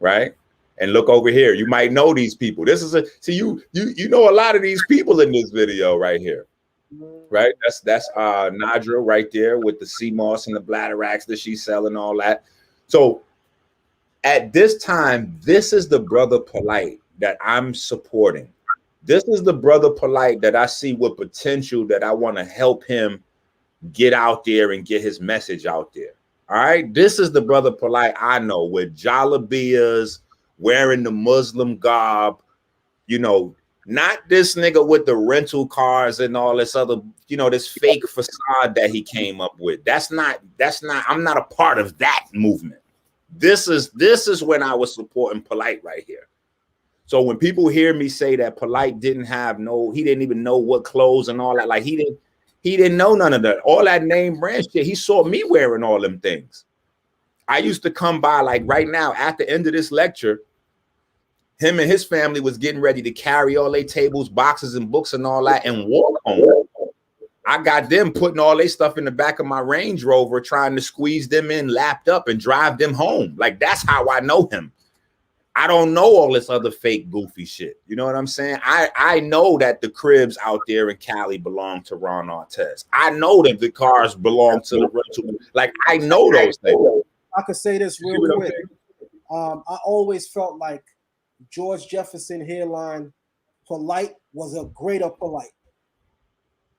right? And look over here. You might know these people. This is you know a lot of these people in this video right here. Right? That's Nadra right there with the sea moss and the bladder racks that she's selling, all that. So at this time, this is the brother Polight that I'm supporting. This is the brother Polight that I see with potential, that I want to help him get out there and get his message out there. All right. This is the brother Polight I know, with jalabiyas, wearing the Muslim garb, you know, not this nigga with the rental cars and all this other, you know, this fake facade that he came up with. That's not, I'm not a part of that movement. This is when I was supporting Polight right here. So when people hear me say that Polight he didn't even know what clothes and all that, like he didn't know none of that. All that name brand shit, he saw me wearing all them things. I used to come by, like right now, at the end of this lecture, him and his family was getting ready to carry all their tables, boxes, and books and all that and walk home. I got them putting all their stuff in the back of my Range Rover, trying to squeeze them in, lapped up, and drive them home. Like, that's how I know him. I don't know all this other fake goofy shit. You know what I'm saying? I know that the cribs out there in Cali belong to Ron Artest. I know that the cars belong to the rental. Like, I know those things. I could say this real quick. I always felt like George Jefferson hairline Polight was a greater Polight.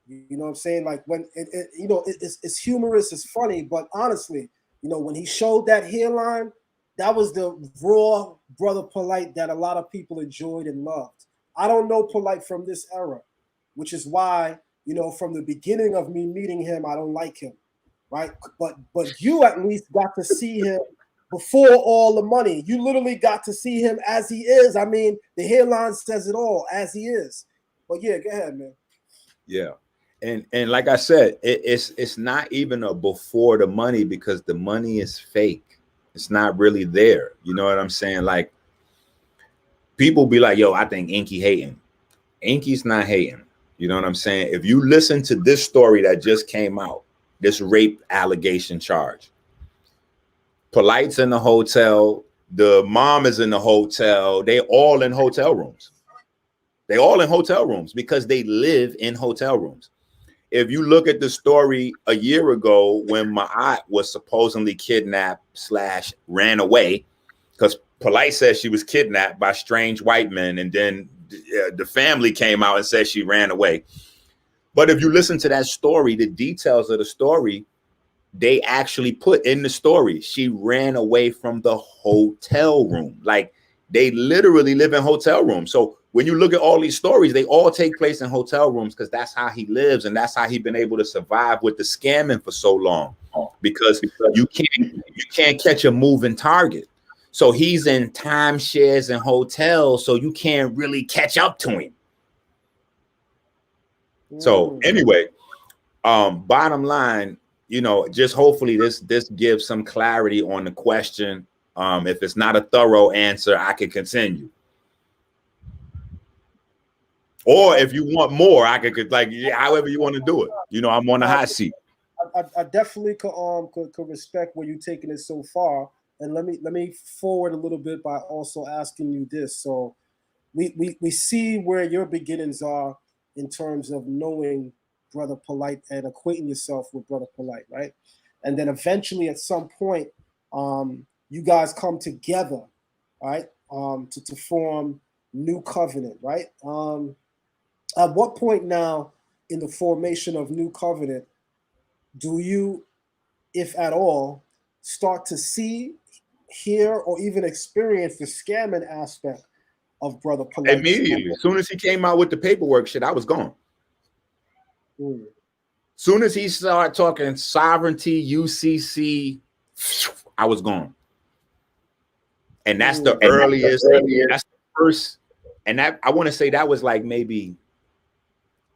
You know what I'm saying? Like, when it's humorous, it's funny, but honestly, when he showed that hairline, that was the raw brother Polight that a lot of people enjoyed and loved. I don't know Polight from this era, which is why, from the beginning of me meeting him, I don't like him, right? But you at least got to see him before all the money. You literally got to see him as he is. I mean, the hairline says it all, as he is. But yeah, go ahead, man. Yeah. And like I said, it's not even a before the money, because the money is fake. It's not really there. You know what I'm saying? Like, people be like, yo, I think Inky hating. Inky's not hating. You know what I'm saying? If you listen to this story that just came out, this rape allegation charge, Polight's in the hotel, the mom is in the hotel, they all in hotel rooms. They all in hotel rooms because they live in hotel rooms. If you look at the story a year ago when my aunt was supposedly kidnapped / ran away, because Polight says she was kidnapped by strange white men, and then the family came out and said she ran away. But if you listen to that story, the details of the story, they actually put in the story, she ran away from the hotel room. Like, they literally live in hotel rooms. So when you look at all these stories, they all take place in hotel rooms, because that's how he lives, and that's how he's been able to survive with the scamming for so long. Because you can't catch a moving target. So he's in timeshares and hotels, so you can't really catch up to him. So anyway, bottom line, just hopefully this gives some clarity on the question. If it's not a thorough answer, I can continue. Or if you want more, I could however you want to do it. I'm on the hot seat. I definitely could respect where you're taking it so far. And let me forward a little bit by also asking you this. So we see where your beginnings are in terms of knowing Brother Polight and acquainting yourself with Brother Polight, right? And then eventually at some point, you guys come together, right? To form New Covenant, right? At what point now in the formation of New Covenant do you, if at all, start to see, hear, or even experience the scamming aspect of Brother Polight? Immediately. As soon as he came out with the paperwork shit, I was gone. Soon as he started talking sovereignty, UCC, I was gone. And that's the earliest, that's the first, and that I want to say that was like maybe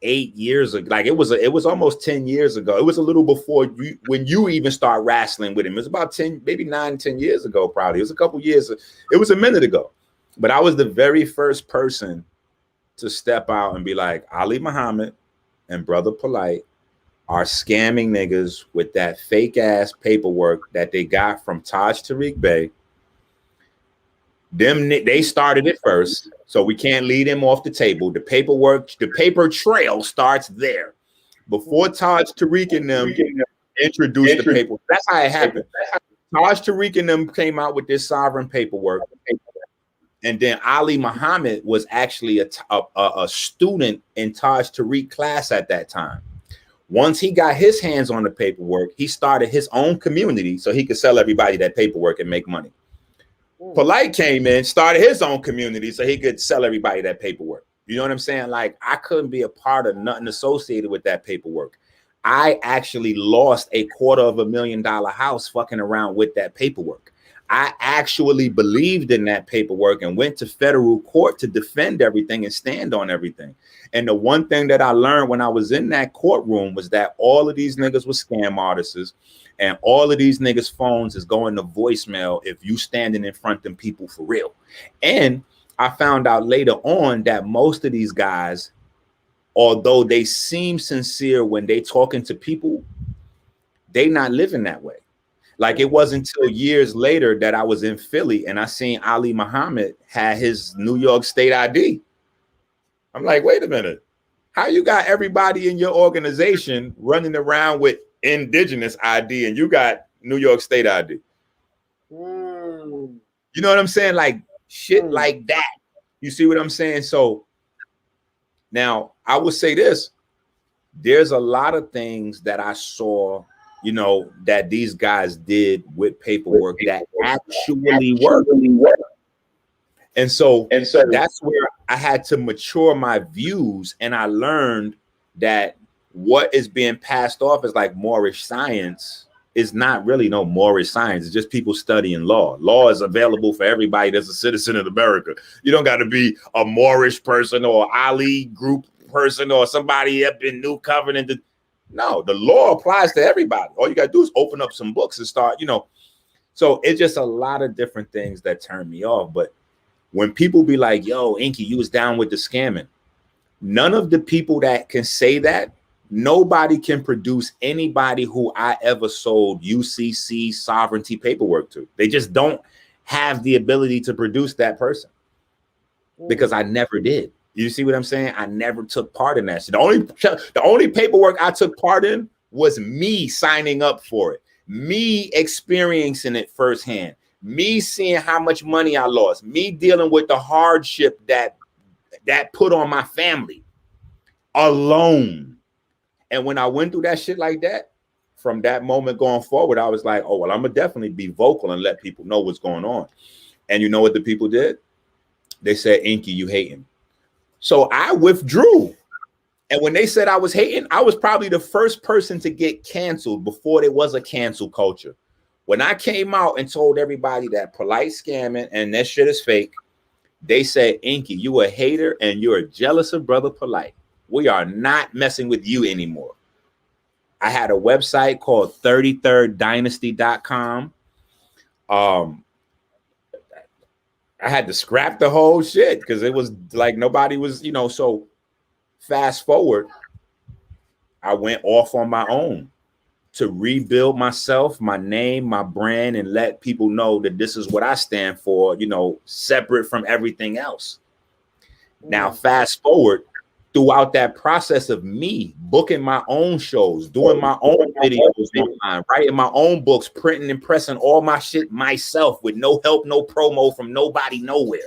8 years ago. Like it was almost 10 years ago. It was a little before when you even start wrestling with him. It was about 10, maybe 9, 10 years ago, probably. It was a couple years. It was a minute ago. But I was the very first person to step out and be like, Ali Muhammad and Brother Polight are scamming niggas with that fake ass paperwork that they got from Taj Tariq Bey. They started it first, so we can't lead them off the table. The paper trail starts there. Before Taj Tariq and them introduced the paper. That's how it happened. Taj Tariq and them came out with this sovereign paperwork. And then Ali Muhammad was actually a student in Taj Tariq class at that time. Once he got his hands on the paperwork, he started his own community so he could sell everybody that paperwork and make money. Polight came in, started his own community so he could sell everybody that paperwork. You know what I'm saying? Like, I couldn't be a part of nothing associated with that paperwork. I actually lost a $250,000 house fucking around with that paperwork. I actually believed in that paperwork and went to federal court to defend everything and stand on everything. And the one thing that I learned when I was in that courtroom was that all of these niggas were scam artists, and all of these niggas' phones is going to voicemail if you standing in front of them people for real. And I found out later on that most of these guys although they seem sincere when they talking to people, they not living that way. Like it wasn't until years later that I was in Philly and I seen Ali Muhammad had his New York State ID. I'm like, wait a minute. How you got everybody in your organization running around with indigenous ID and you got New York State ID? You know what I'm saying? Like shit like that. You see what I'm saying? So now I would say this. There's a lot of things that I saw, you know, that these guys did with paperwork that actually worked. And so that's where I had to mature my views, and I learned that what is being passed off as like Moorish science is not really no Moorish science. It's just people studying law. Law is available for everybody that's a citizen of America. You don't got to be a Moorish person or Ali group person or somebody up in New Covenant. No, the law applies to everybody. All you got to do is open up some books and start, you know. So it's just a lot of different things that turn me off. But when people be like, yo, Inky, you was down with the scamming. None of the people that can say that, nobody can produce anybody who I ever sold UCC sovereignty paperwork to. They just don't have the ability to produce that person because I never did. You see what I'm saying? I never took part in that shit. The only paperwork I took part in was me signing up for it, me experiencing it firsthand, me seeing how much money I lost, me dealing with the hardship that put on my family alone. And when I went through that shit like that, from that moment going forward, I was like, oh, well, I'm gonna definitely be vocal and let people know what's going on. And you know what the people did? They said, Inky, you hating. So I withdrew. And when they said I was hating, I was probably the first person to get canceled before there was a cancel culture. When I came out and told everybody that Polight scamming and that shit is fake, they said, Inky, you a hater and you're jealous of brother Polight. We are not messing with you anymore. I had a website called 33rddynasty.com. I had to scrap the whole shit because it was like nobody was, you know. So fast forward, I went off on my own to rebuild myself, my name, my brand, and let people know that this is what I stand for, you know, separate from everything else. Now, fast forward, throughout that process of me booking my own shows, doing my own videos online, writing my own books, printing and pressing all my shit myself with no help, no promo from nobody, nowhere.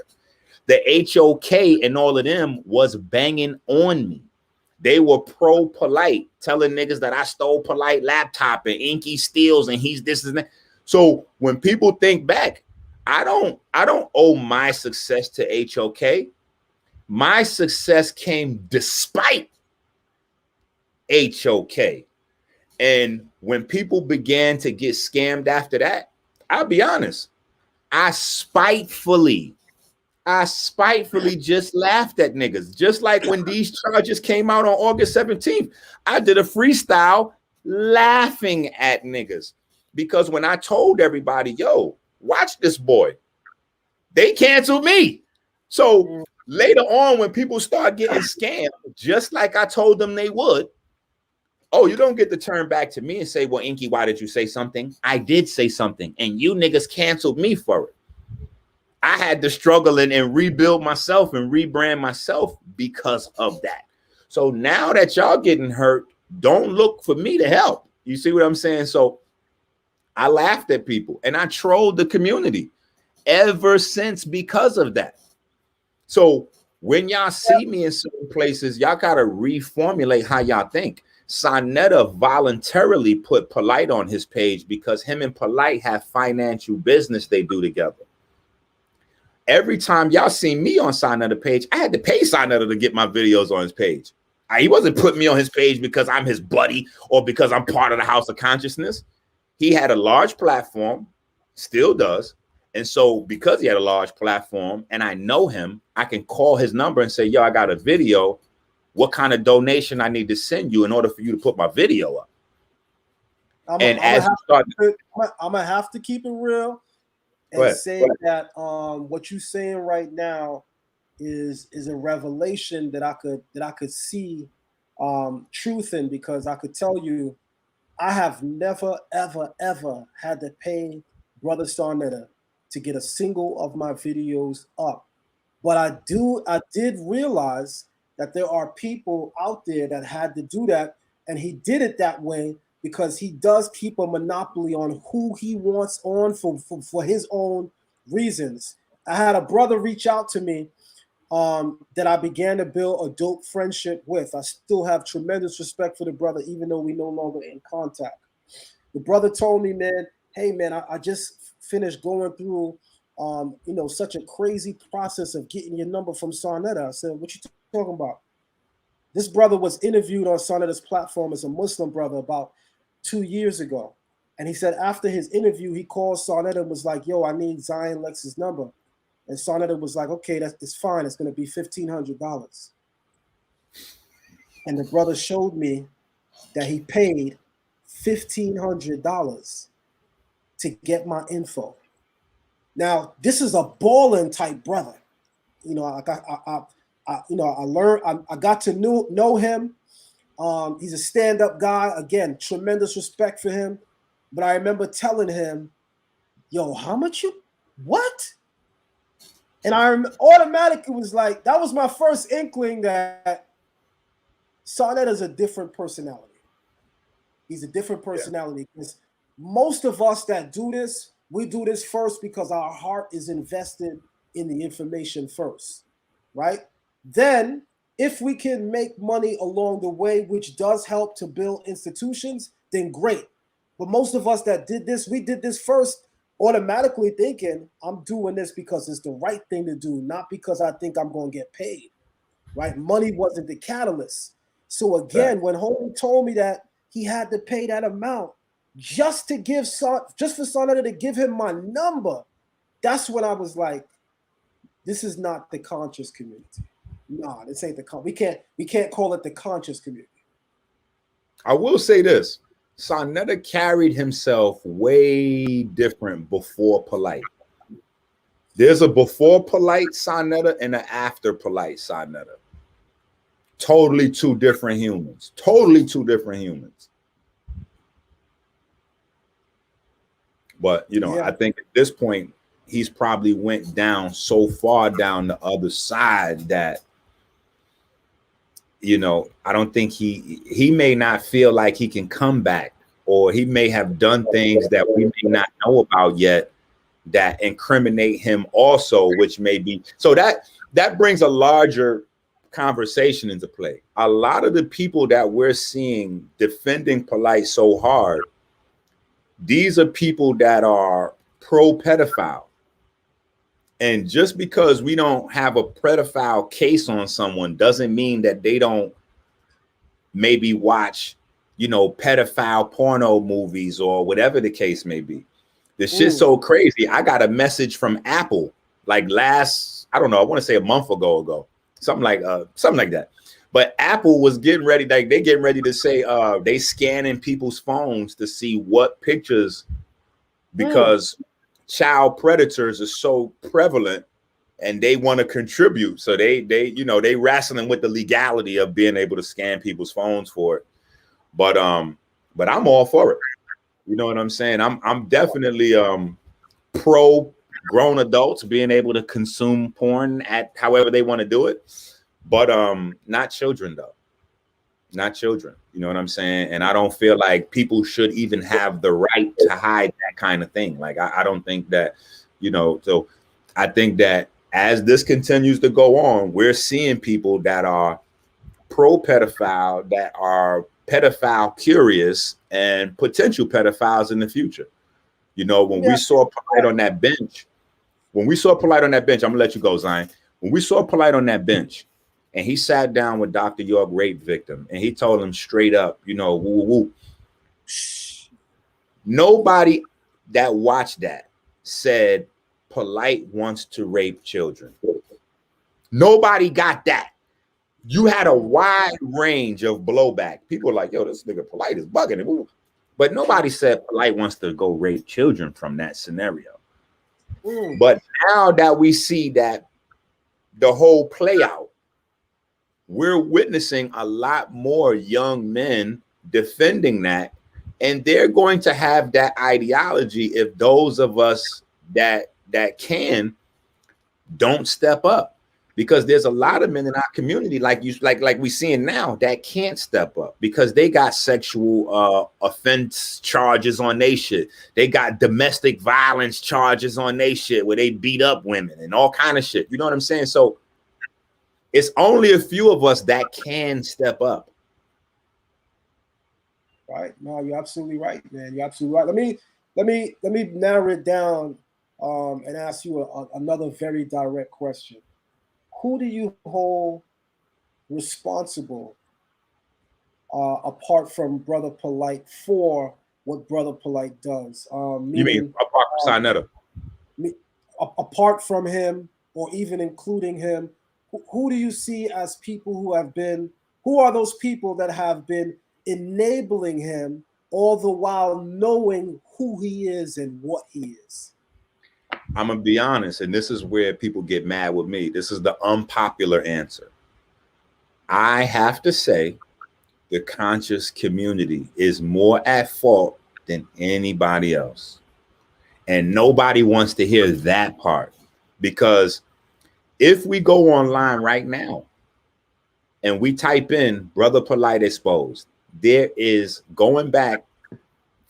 The HOK and all of them was banging on me. They were pro Polight, telling niggas that I stole Polight laptop and Inky steals and he's this and that. So when people think back, I don't owe my success to HOK. My success came despite HOK. And when people began to get scammed after that, I'll be honest, I spitefully just laughed at niggas. Just like when these charges came out on August 17th, I did a freestyle laughing at niggas. Because when I told everybody, yo, watch this boy, they canceled me. So later on, when people start getting scammed, just like I told them they would, oh, you don't get to turn back to me and say, well, Inky, why did you say something? I did say something, and you niggas canceled me for it. I had to struggle and rebuild myself and rebrand myself because of that. So now that y'all getting hurt, don't look for me to help. You see what I'm saying? So I laughed at people and I trolled the community ever since because of that. So when y'all see me in certain places, y'all got to reformulate how y'all think. Sonetta voluntarily put Polight on his page because him and Polight have financial business they do together. Every time y'all see me on Sonetta page, I had to pay Sonetta to get my videos on his page. He wasn't putting me on his page because I'm his buddy or because I'm part of the House of Consciousness. He had a large platform, still does. And so because he had a large platform and I know him, I can call his number and say, yo, I got a video. What kind of donation I need to send you in order for you to put my video up? I'm gonna have to keep it real and say that what you're saying right now is a revelation that I could see truth in, because I could tell you, I have never, ever, ever had to pay Brother Sarnetta to get a single of my videos up. But I did realize that there are people out there that had to do that, and he did it that way because he does keep a monopoly on who he wants on for his own reasons. I had a brother reach out to me that I began to build a dope friendship with. I still have tremendous respect for the brother, even though we no longer in contact. The brother told me, man, hey man, I just finished going through such a crazy process of getting your number from Sarnetta. I said, what you talking about? This brother was interviewed on Sarnetta's platform as a Muslim brother about 2 years ago. And he said after his interview, he called Sarnetta and was like, yo, I need Zion Lexx's number. And Sarnetta was like, okay, it's fine. It's going to be $1,500. And the brother showed me that he paid $1,500 to get my info. Now, this is a balling type brother. I got to know him. He's a stand-up guy. Again, tremendous respect for him. But I remember telling him, yo, how much what? And I automatically was like, that was my first inkling that Sarnetta's a different personality. He's a different personality. Because most of us that do this, we do this first because our heart is invested in the information first, right? Then, if we can make money along the way, which does help to build institutions, then great. But most of us that did this, we did this first, automatically thinking, I'm doing this because it's the right thing to do, not because I think I'm going to get paid, right? Money wasn't the catalyst. So again, when Homie told me that he had to pay that amount just for Sarnetta to give him my number, that's when I was like, this is not the conscious community. No, this ain't we can't call it the conscious community. I will say this. Sarnetta carried himself way different before Polight. There's a before Polight Sarnetta and an after Polight Sarnetta. Totally two different humans. Totally two different humans. But, I think at this point, he's probably went down so far down the other side that, I don't think he may not feel like he can come back, or he may have done things that we may not know about yet that incriminate him also, which may be, so that brings a larger conversation into play. A lot of the people that we're seeing defending Polight so hard, these are people that are pro-pedophile. And just because we don't have a pedophile case on someone doesn't mean that they don't maybe watch, pedophile porno movies or whatever the case may be. This shit's so crazy. I got a message from Apple like I want to say a month ago, something like that. But Apple was getting ready, they getting ready to say they scanning people's phones to see what pictures, because child predators are so prevalent and they want to contribute. So they wrestling with the legality of being able to scan people's phones for it. But I'm all for it. You know what I'm saying? I'm definitely pro grown adults being able to consume porn at however they want to do it. But not children though. Not children. You know what I'm saying? And I don't feel like people should even have the right to hide that kind of thing. Like, I don't think that, so I think that as this continues to go on, we're seeing people that are pro-pedophile, that are pedophile curious and potential pedophiles in the future. When we saw Polight on that bench, I'm gonna let you go, Zion. When we saw Polight on that bench, and he sat down with Dr. York rape victim, and he told him straight up, woo, woo, woo. Nobody that watched that said Polight wants to rape children. Nobody got that. You had a wide range of blowback. People were like, yo, this nigga Polight is bugging it. But nobody said Polight wants to go rape children from that scenario. But now that we see that the whole play out, we're witnessing a lot more young men defending that, and they're going to have that ideology if those of us that can don't step up, because there's a lot of men in our community like we seeing now that can't step up because they got sexual offense charges on their shit. They got domestic violence charges on their shit where they beat up women and all kind of shit. You know what I'm saying? So it's only a few of us that can step up. Right. No, you're absolutely right, man. You're absolutely right. Let me narrow it down and ask you another very direct question. Who do you hold responsible apart from Brother Polight for what Brother Polight does? You mean apart from Sinetta? Apart from him, or even including him, who do you see as people who are those people that have been enabling him all the while knowing who he is and what he is? I'm gonna be honest, and this is where people get mad with me. This is the unpopular answer. I have to say the conscious community is more at fault than anybody else. And nobody wants to hear that part, because if we go online right now and we type in Brother Polight exposed, there is, going back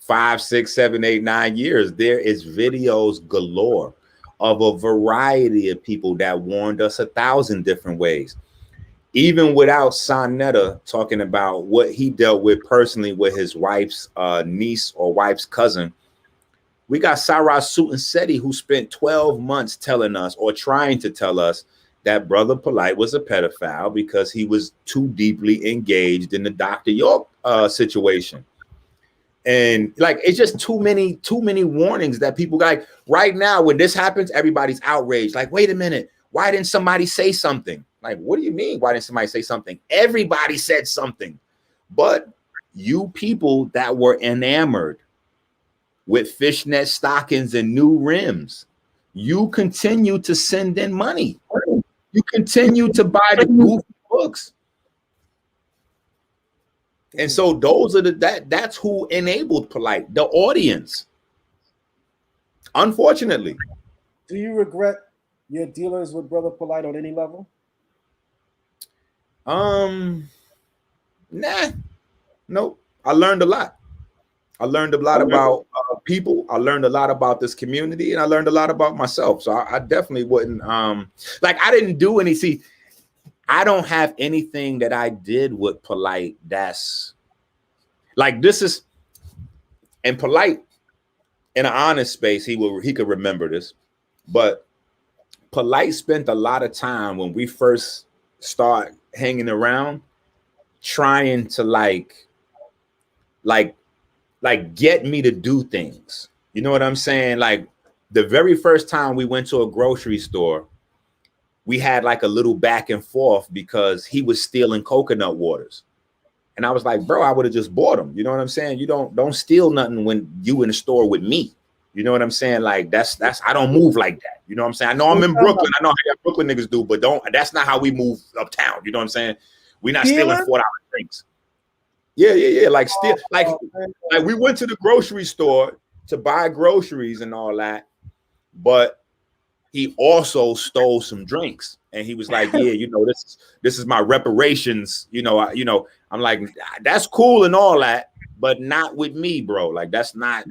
5, 6, 7, 8, 9 years, there is videos galore of a variety of people that warned us 1,000 different ways. Even without Sonetta talking about what he dealt with personally with his wife's niece or wife's cousin, we got Sarah Sutanseti, who spent 12 months telling us, or trying to tell us, that Brother Polight was a pedophile because he was too deeply engaged in the Dr. York situation. And like, it's just too many warnings that people got. Right now, when this happens, everybody's outraged. Like, wait a minute, why didn't somebody say something? Like, what do you mean? Why didn't somebody say something? Everybody said something. But you people that were enamored with fishnet stockings and new rims, you continue to send in money. You continue to buy the goofy books. And so those are that's who enabled Polight, the audience. Unfortunately. Do you regret your dealings with Brother Polight on any level? Nah. Nope. I learned a lot. I learned a lot about people. I learned a lot about this community, and I learned a lot about myself. So I definitely wouldn't like, I didn't do any, see, I don't have anything that I did with Polight that's like, this is, and Polight in an honest space, he could remember this, but Polight spent a lot of time when we first start hanging around trying to like get me to do things. You know what I'm saying? Like, the very first time we went to a grocery store, we had like a little back and forth because he was stealing coconut waters. And I was like, bro, I would have just bought them. You know what I'm saying? You don't steal nothing when you in the store with me. You know what I'm saying? Like, that's I don't move like that. You know what I'm saying? I know I'm in Brooklyn. I know how Brooklyn niggas do, but that's not how we move uptown. You know what I'm saying? We're not stealing $4 drinks. Yeah. Like, still, like we went to the grocery store to buy groceries and all that, but he also stole some drinks. And he was like, yeah, you know, this is my reparations. You know, I'm like, that's cool and all that, but not with me, bro. Like, that's not,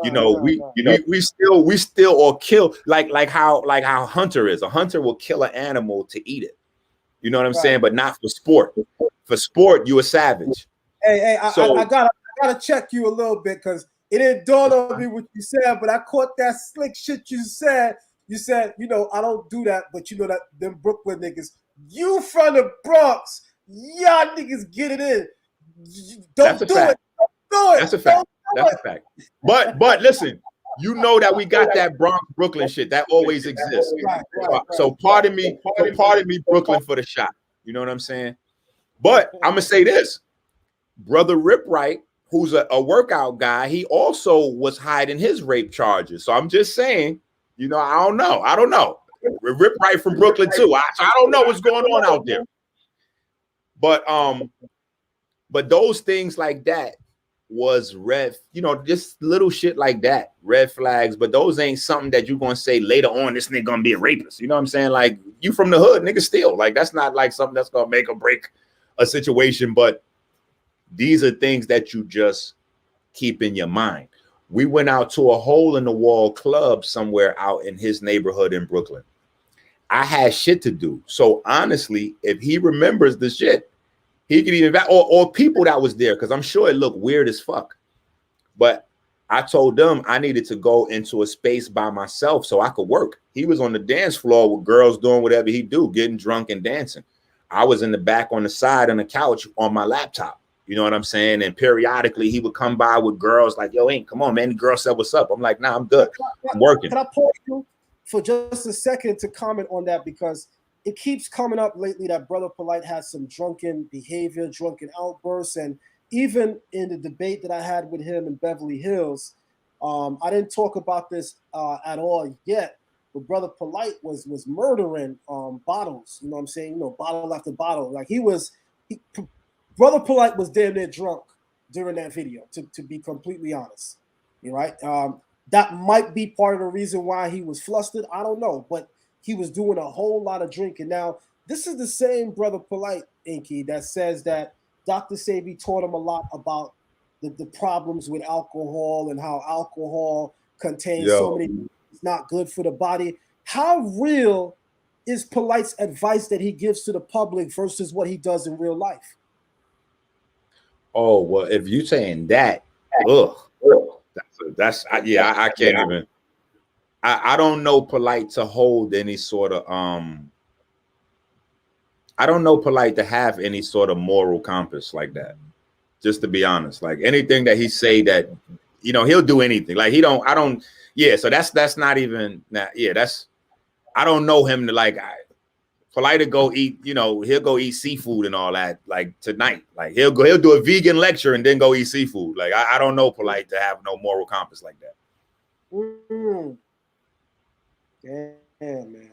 you know, we still or kill like how Hunter is. A hunter will kill an animal to eat it. You know what I'm saying? But not for sport. For sport, you a savage. Hey, I gotta check you a little bit, because it didn't dawn on me what you said, but I caught that slick shit you said. You said, you know, I don't do that, but you know that them Brooklyn niggas, you from the Bronx, y'all niggas get it in. Don't do it. Don't do it. That's a fact. That's a fact. But listen, you know that we got that Bronx Brooklyn shit that always exists. Right. So pardon me, Brooklyn, for the shot. You know what I'm saying? But I'm gonna say this, Brother Ripright, who's a workout guy, he also was hiding his rape charges. So I'm just saying, you know, I don't know. Ripright from Brooklyn too. So I don't know what's going on out there. But those things like that was red, just little shit like that, red flags. But those ain't something that you're gonna say later on, this nigga gonna be a rapist. You know what I'm saying? Like, you from the hood, nigga, still. Like, that's not like something that's gonna make or break a situation. But these are things that you just keep in your mind. We went out to a hole in the wall club somewhere out in his neighborhood in Brooklyn. I had shit to do. So honestly, if he remembers the shit, he could even, or people that was there, because I'm sure it looked weird as fuck. But I told them I needed to go into a space by myself so I could work. He was on the dance floor with girls doing whatever he do, getting drunk and dancing. I was in the back on the side on the couch on my laptop. You know what I'm saying? And periodically he would come by with girls like, yo, Ink, come on, man. The girl said, what's up? I'm like, nah, I'm good. I'm working. Can I pause you for just a second to comment on that? Because it keeps coming up lately that Brother Polight has some drunken behavior, drunken outbursts. And even in the debate that I had with him in Beverly Hills, I didn't talk about this at all yet, but Brother Polight was murdering bottles. You know what I'm saying? Bottle after bottle. Like Brother Polight was damn near drunk during that video, to be completely honest. You're right. That might be part of the reason why he was flustered. I don't know, but he was doing a whole lot of drinking. Now, this is the same Brother Polight, Inky, that says that Dr. Sebi taught him a lot about the problems with alcohol and how alcohol contains so many things not good for the body. How real is Polight's advice that he gives to the public versus what he does in real life? Oh, well, if you're saying that, I can't even. I don't know Polight to hold any sort of I don't know Polight to have any sort of moral compass like that. Just to be honest, like anything that he say that, he'll do anything. Like so that's not even I don't know him to like Polight to go eat, he'll go eat seafood and all that like tonight. Like he'll do a vegan lecture and then go eat seafood. Like I don't know Polight to have no moral compass like that. Mm. Damn, man.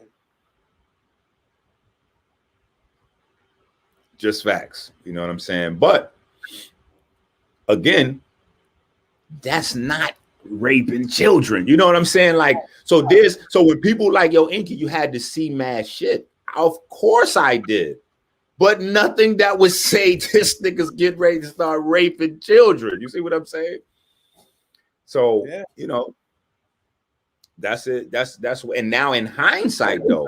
Just facts. You know what I'm saying? But again, that's not raping children. You know what I'm saying? Like, so when people like, yo, Inky, you had to see mad shit. Of course I did. But nothing that would say this nigga's getting ready to start raping children. You see what I'm saying? So, that's it. That's what, and now in hindsight, though,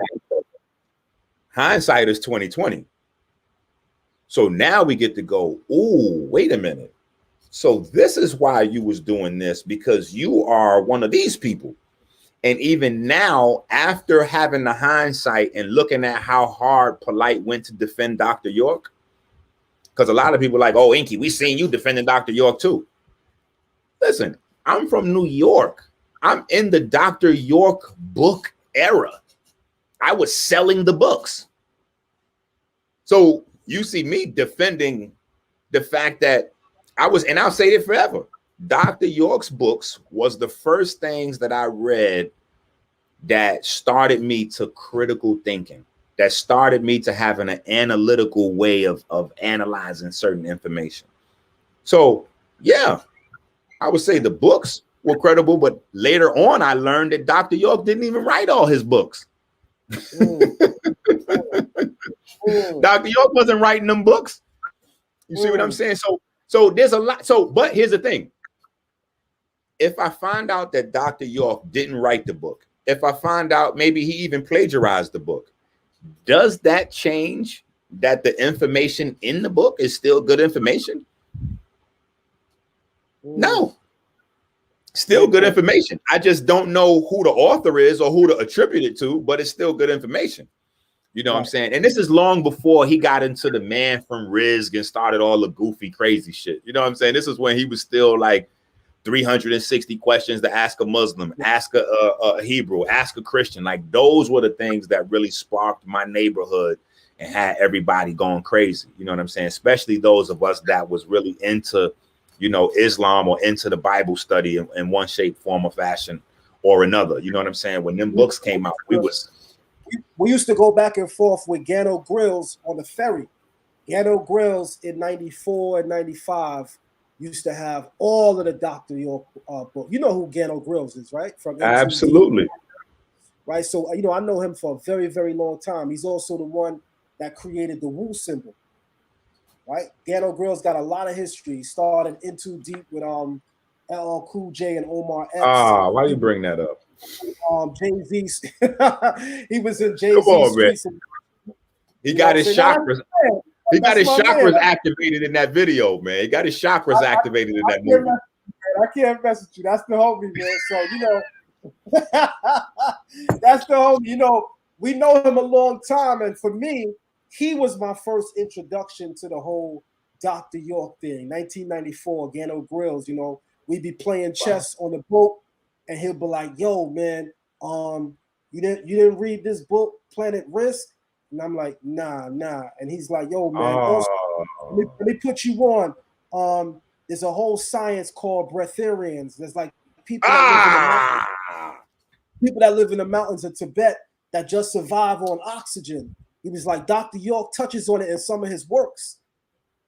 hindsight is 2020. So now we get to go, ooh, wait a minute. So this is why you was doing this, because you are one of these people. And even now, after having the hindsight and looking at how hard Polight went to defend Dr. York, because a lot of people are like, oh, Inky, we seen you defending Dr. York too. Listen, I'm from New York. I'm in the Dr. York book era. I was selling the books. So you see me defending the fact that I was, and I'll say it forever, Dr. York's books was the first things that I read that started me to critical thinking, that started me to having an analytical way of analyzing certain information. So yeah, I would say the books were credible, but later on I learned that Dr. York didn't even write all his books. Dr. York wasn't writing them books. You see what I'm saying? So there's a lot. So, but here's the thing. If I find out that Dr. York didn't write the book, if I find out maybe he even plagiarized the book, does that change that the information in the book is still good information? No. Still good information. I just don't know who the author is or who to attribute it to, but it's still good information. You know what I'm saying? And this is long before he got into the man from Rizk and started all the goofy, crazy shit. You know what I'm saying? This is when he was still like 360 questions to ask a Muslim, ask a Hebrew, ask a Christian. Like those were the things that really sparked my neighborhood and had everybody going crazy. You know what I'm saying? Especially those of us that was really into, Islam or into the Bible study in one shape, form, or fashion or another. You know what I'm saying? When them books came out, we used to go back and forth with Gano Grills on the ferry. Ghetto Grills in 94 and 95 used to have all of the Dr. York book. You know who Ghetto Grills is, right? From M2D. Absolutely. Right. So, I know him for a very, very long time. He's also the one that created the Wu symbol. Right. Ghetto Grills got a lot of history. He started In Too Deep with LL Cool J and Omar Epps. Why you bring that up? Jay-Z's. He was in Come Jay-Z's on, man. streets. He got his chakras. He got his chakras activated in that video, man. He got his chakras activated in that movie. I can't mess with you. That's the homie, man. So, that's the homie. We know him a long time. And for me, he was my first introduction to the whole Dr. York thing. 1994, Ghetto Grills. We'd be playing chess on the boat, and he'll be like, "Yo, man, you didn't read this book, Planet Risk?" And I'm like, nah. And he's like, "Yo, man, also, let me put you on. There's a whole science called breatharians. There's like people that live in the mountains of Tibet that just survive on oxygen." He was like, Dr. York touches on it in some of his works.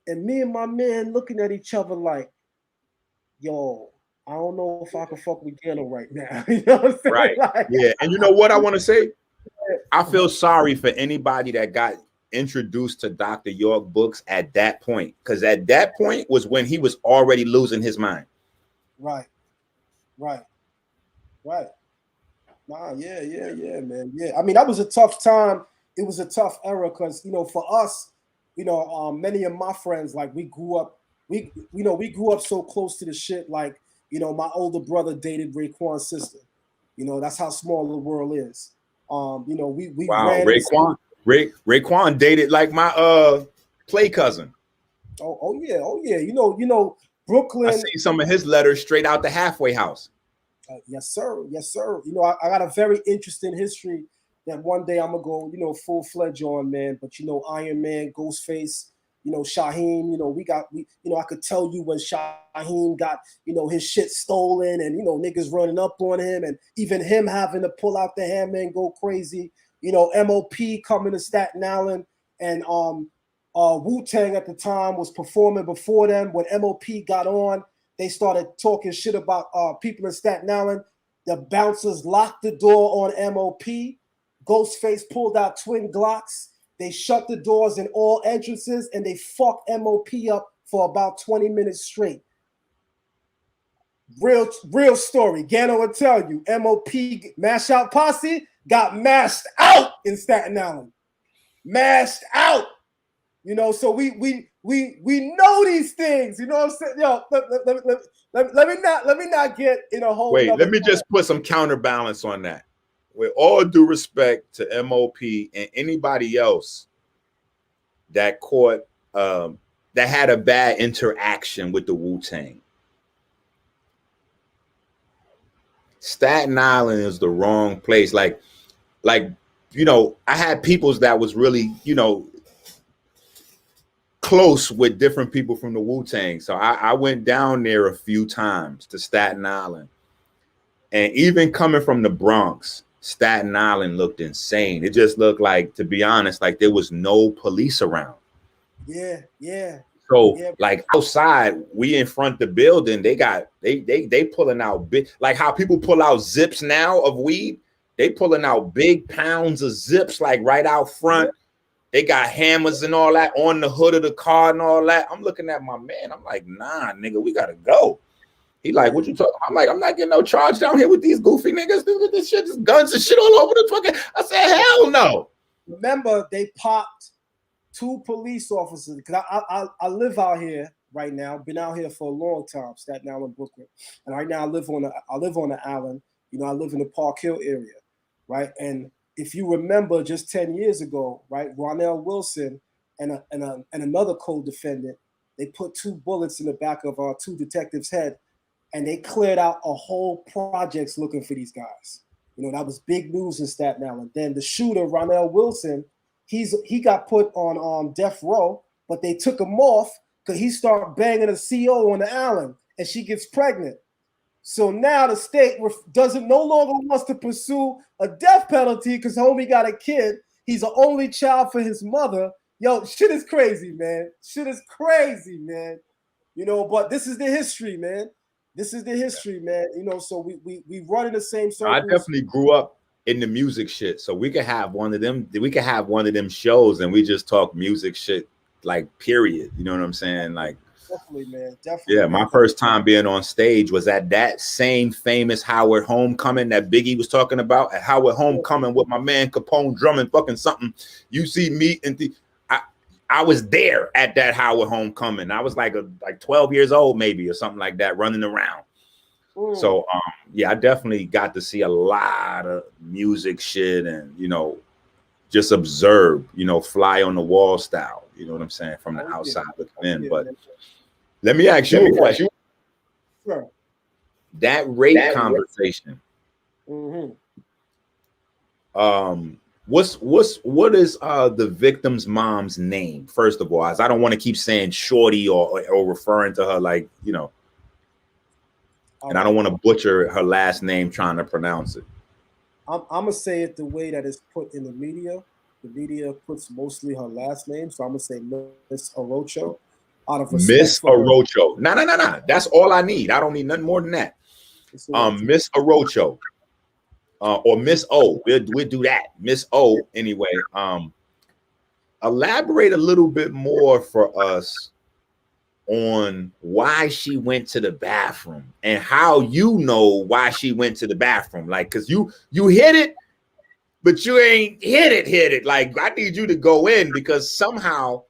And me and my man looking at each other like, yo, I don't know if I can fuck with Ghetto right now. You know what I'm saying? Right. Like, yeah. And you know what I want to say? I feel sorry for anybody that got introduced to Dr. York books at that point. Because at that point was when he was already losing his mind. Right. Nah, yeah, man. Yeah. I mean, that was a tough time. It was a tough era because, for us, many of my friends, like we grew up so close to the shit. Like, my older brother dated Raekwon's sister. That's how small the world is. We wow, Raekwon dated like my play cousin. Oh yeah. Brooklyn. I see some of his letters straight out the halfway house. Yes, sir. I got a very interesting history that one day I'm gonna go, full-fledged on, man. But Iron Man, Ghostface, Shaheem, I could tell you when Shaheem got, his shit stolen and niggas running up on him and even him having to pull out the hammer and go crazy. MOP coming to Staten Island and Wu-Tang at the time was performing before them. When MOP got on, they started talking shit about people in Staten Island. The bouncers locked the door on MOP. Ghostface pulled out twin Glocks. They shut the doors in all entrances and they fucked MOP up for about 20 minutes straight. Real story. Gano will tell you. MOP Mash Out Posse got mashed out in Staten Island. Mashed out. So we know these things. You know what I'm saying? Yo, let me not get in a whole. Wait, let me just put some counterbalance on that. With all due respect to MOP and anybody else that caught that had a bad interaction with the Wu-Tang, Staten Island is the wrong place. Like I had peoples that was really, close with different people from the Wu-Tang. So I went down there a few times to Staten Island. And even coming from the Bronx, Staten Island looked insane. It just looked like, to be honest, like there was no police around. Yeah. So like outside, we in front of the building, they pulling out big, like how people pull out zips now of weed. They pulling out big pounds of zips like right out front. They got hammers and all that on the hood of the car and all that. I'm looking at my man. I'm like, nah, nigga, we gotta go. He like, what you talking? I'm like, I'm not getting no charge down here with these goofy niggas. Look at this shit, just guns and shit all over the fucking. I said, hell no. Remember, they popped 2 police officers because I live out here right now. Been out here for a long time, Staten Island, Brooklyn, and right now I live on the island. I live in the Park Hill area, right? And if you remember, just 10 years ago, right, Ronell Wilson and another co-defendant, they put 2 bullets in the back of 2 detectives' head, and they cleared out a whole projects looking for these guys. That was big news in Staten Island. Then the shooter, Ronell Wilson, he got put on death row, but they took him off because he started banging a CO on the island, and she gets pregnant. So now the state no longer wants to pursue a death penalty because homie got a kid. He's an only child for his mother. Yo, shit is crazy, man. Shit is crazy, man. You know, but this is the history, man. This is the history, man. You know, so we run in the same I circles. definitely grew up in the music shit, so we could have one of them. We could have one of them shows, and we just talk music shit, like period. You know what I'm saying? Like, Definitely, man. Definitely. yeah, my first time being on stage was at that same famous Howard Homecoming that Biggie was talking about. At Howard Homecoming with my man Capone drumming fucking something. You see me and I was there at that Howard Homecoming. I was like 12 years old, maybe, or something like that, running around. So yeah, I definitely got to see a lot of music shit and, you know, just observe, you know, fly on the wall style, you know what I'm saying, from the outside looking in. But let me ask you a question. Sure. That rape conversation. What is the victim's mom's name, first of all? As I don't want to keep saying Shorty or referring to her like, you know, and I don't want to butcher her last name trying to pronounce it. I'm gonna say it the way that it's put in the media. The media puts mostly her last name, so I'm gonna say Miss Orocho. Out of Miss Orocho. No. That's all I need. I don't need nothing more than that. Miss Orocho. Or Miss O. We'll do that. Miss O anyway. Elaborate a little bit more for us on why she went to the bathroom and how you know why she went to the bathroom. Like, cause you hit it, but you ain't hit it. Like, I need you to go in because somehow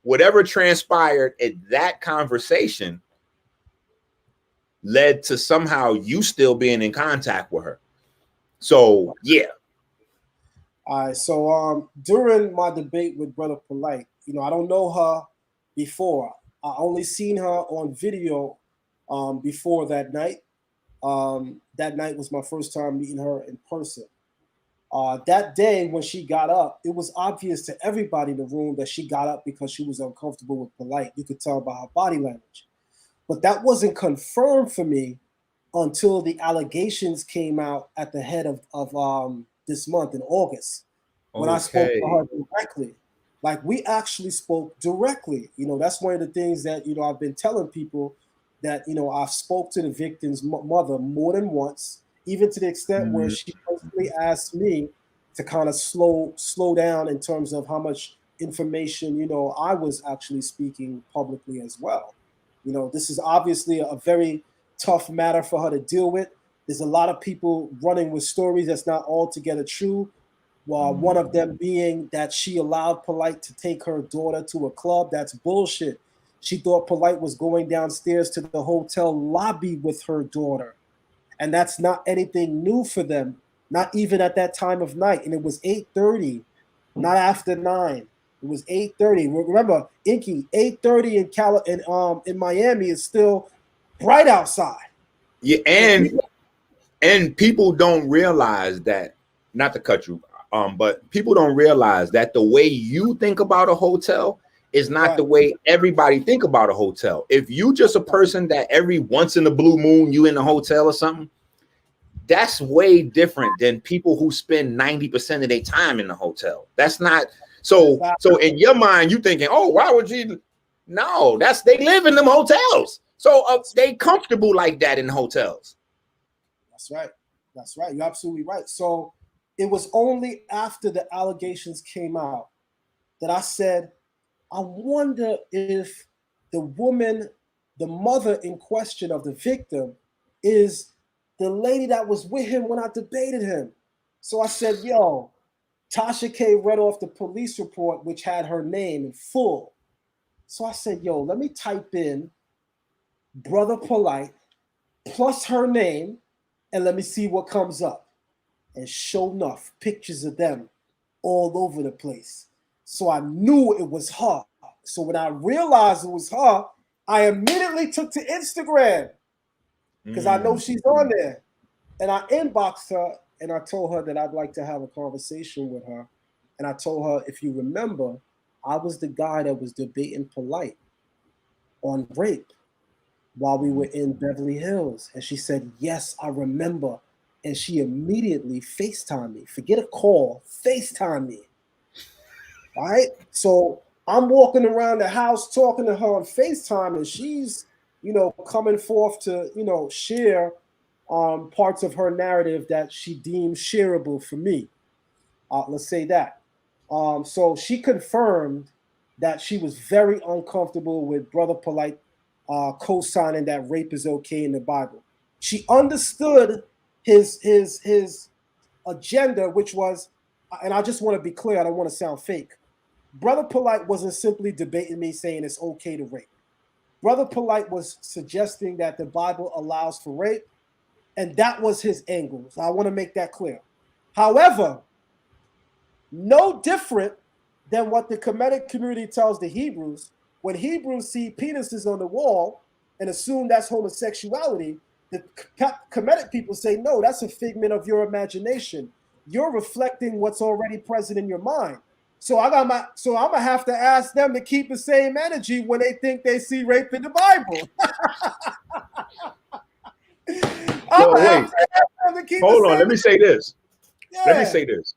whatever transpired at that conversation led to somehow you still being in contact with her. So yeah. All right. So during my debate with Brother Polight, you know, I don't know her before. I only seen her on video before that night. That night was my first time meeting her in person. That day when she got up, it was obvious to everybody in the room that she got up because she was uncomfortable with Polight. You could tell by her body language. But that wasn't confirmed for me until the allegations came out at the head of this month in August, when I spoke to her directly. Like, we actually spoke directly. You know, that's one of the things that, you know, I've been telling people that, you know, I've spoke to the victim's mother more than once, even to the extent where she personally asked me to kind of slow down in terms of how much information, you know, I was actually speaking publicly as well. You know, this is obviously a very tough matter for her to deal with. There's a lot of people running with stories that's not altogether true. One of them being that she allowed Polight to take her daughter to a club. That's bullshit. She thought Polight was going downstairs to the hotel lobby with her daughter. And that's not anything new for them, not even at that time of night. And it was 8:30, not after 9. It was 8:30. Remember, Inky, 8:30 in Miami is still bright outside. Yeah, and people don't realize that, not to cut you, but people don't realize that the way you think about a hotel is not the way everybody think about a hotel. If you just a person that every once in a blue moon you in a hotel or something, that's way different than people who spend 90% of their time in the hotel. That's not so. So in your mind, you thinking, oh, why would you? No, that's they live in them hotels, so they comfortable like that in hotels. That's right. That's right. You're absolutely right. So it was only after the allegations came out that I said, I wonder if the woman, the mother in question of the victim, is the lady that was with him when I debated him. So I said, yo, Tasha K read off the police report, which had her name in full. So I said, yo, let me type in Brother Polight plus her name, and let me see what comes up. And sure enough, pictures of them all over the place. So I knew it was her. So when I realized it was her, I immediately took to Instagram because I know she's on there. And I inboxed her and I told her that I'd like to have a conversation with her. And I told her, if you remember, I was the guy that was debating Polight on rape while we were in Beverly Hills. And she said, yes, I remember. And she immediately FaceTimed me. Forget a call, FaceTime me. right? So I'm walking around the house talking to her on FaceTime, and she's, coming forth to, share parts of her narrative that she deems shareable for me. Let's say that. So she confirmed that she was very uncomfortable with Brother Polight co-signing that rape is okay in the Bible. She understood his agenda, which was, and I just want to be clear, I don't want to sound fake. Brother Polight wasn't simply debating me saying it's okay to rape. Brother Polight was suggesting that the Bible allows for rape, and that was his angle. So I want to make that clear. However, no different than what the Kemetic community tells the Hebrews. When Hebrews see penises on the wall and assume that's homosexuality, the Kemetic people say, no, that's a figment of your imagination. You're reflecting what's already present in your mind. So I'm gonna have to ask them to keep the same energy when they think they see rape in the Bible. So wait, hold on. Let me say this. Yeah. Let me say this.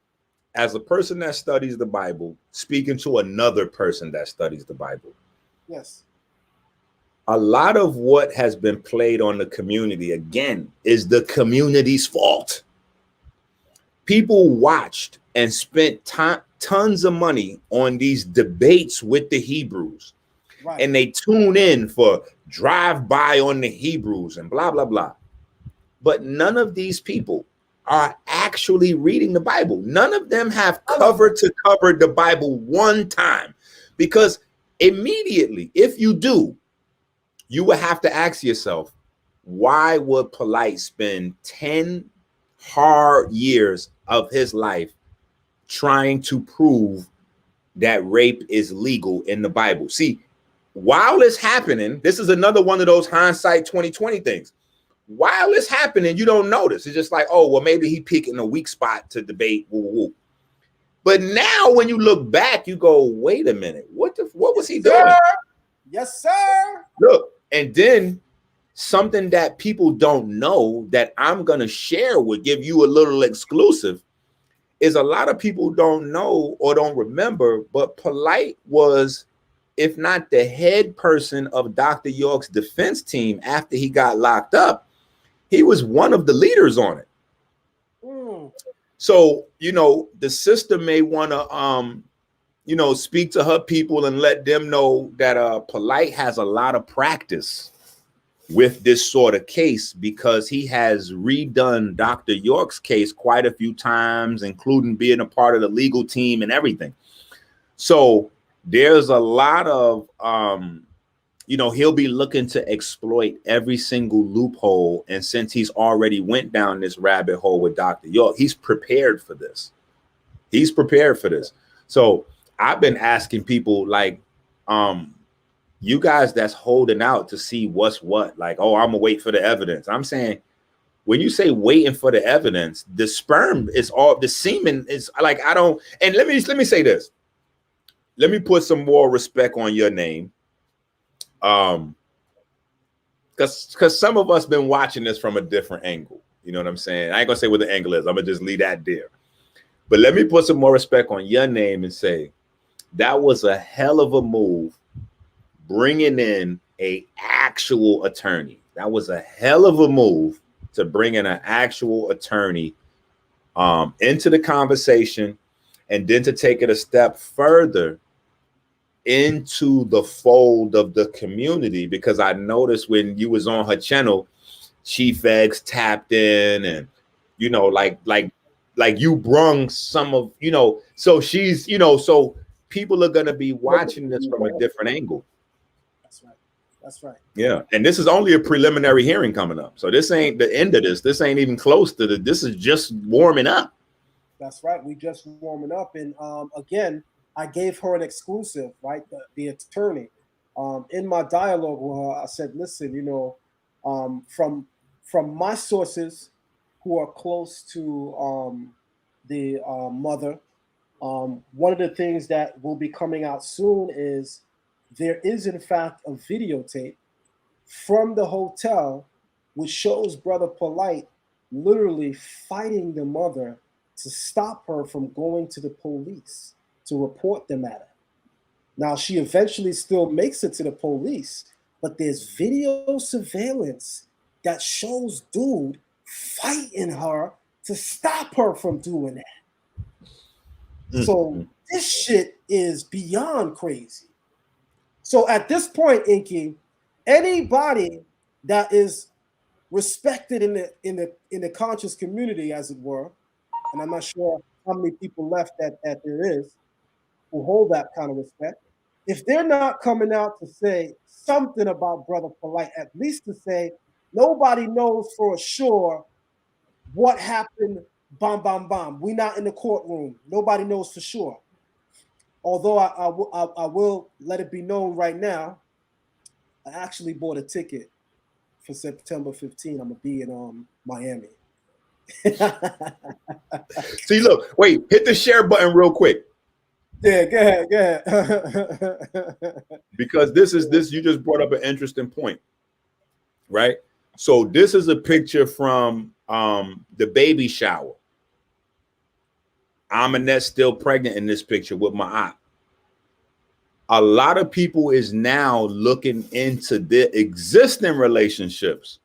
As a person that studies the Bible, speaking to another person that studies the Bible. Yes. A lot of what has been played on the community, again, is the community's fault. People watched and spent tons of money on these debates with the Hebrews. Right. And they tune in for drive-by on the Hebrews and blah, blah, blah. But none of these people are actually reading the Bible. None of them have cover to cover the Bible one time, because immediately, if you do, you will have to ask yourself, why would Polight spend 10 hard years of his life trying to prove that rape is legal in the Bible? See, while it's happening, this is another one of those hindsight 2020 things. While it's happening, you don't notice. It's just like, oh, well, maybe he picked in a weak spot to debate. Woo, woo, woo. But now when you look back, you go, wait a minute. What was he doing? Yes, sir. Look, and then something that people don't know that I'm going to share would give you a little exclusive is a lot of people don't know or don't remember, but Polight was, if not the head person of Dr. York's defense team after he got locked up, he was one of the leaders on it. So, the sister may want to, speak to her people and let them know that Polight has a lot of practice with this sort of case, because he has redone Dr. York's case quite a few times, including being a part of the legal team and everything. So there's a lot of, he'll be looking to exploit every single loophole. And since he's already went down this rabbit hole with Dr. York, he's prepared for this. He's prepared for this. So I've been asking people like, you guys that's holding out to see what's what, like, oh, I'm gonna wait for the evidence. I'm saying, when you say waiting for the evidence, the sperm is all, the semen is like, I don't, and let me say this. Let me put some more respect on your name. Because some of us been watching this from a different angle. You know what I'm saying? I ain't gonna say what the angle is. I'm gonna just leave that there. But let me put some more respect on your name and say that was a hell of a move, bringing in a actual attorney. That was a hell of a move to bring in an actual attorney into the conversation, and then to take it a step further into the fold of the community, because I noticed when you was on her channel, Chief Eggs tapped in, and like you brung some of, so she's, so people are gonna be watching this from a different angle. That's right. That's right. Yeah, and this is only a preliminary hearing coming up, so this ain't the end of this. This ain't even close to this is just warming up. That's right. We just warming up, and again, I gave her an exclusive, right? The attorney. In my dialogue with her, I said, listen, from my sources who are close to the mother, one of the things that will be coming out soon is there is, in fact, a videotape from the hotel which shows Brother Polight literally fighting the mother to stop her from going to the police to report the matter. Now, she eventually still makes it to the police, but there's video surveillance that shows dude fighting her to stop her from doing that. So this shit is beyond crazy. So at this point, Inky, anybody that is respected in the conscious community, as it were, and I'm not sure how many people left that there is who hold that kind of respect. If they're not coming out to say something about Brother Polight, at least to say nobody knows for sure what happened, bam, bam, bam. We're not in the courtroom. Nobody knows for sure. Although I will let it be known right now, I actually bought a ticket for September 15. I'm going to be in Miami. See, look, wait, hit the share button real quick. Yeah, go ahead. Because this you just brought up an interesting point, right? So this is a picture from the baby shower. Aminette's still pregnant in this picture with my aunt. A lot of people is now looking into their existing relationships.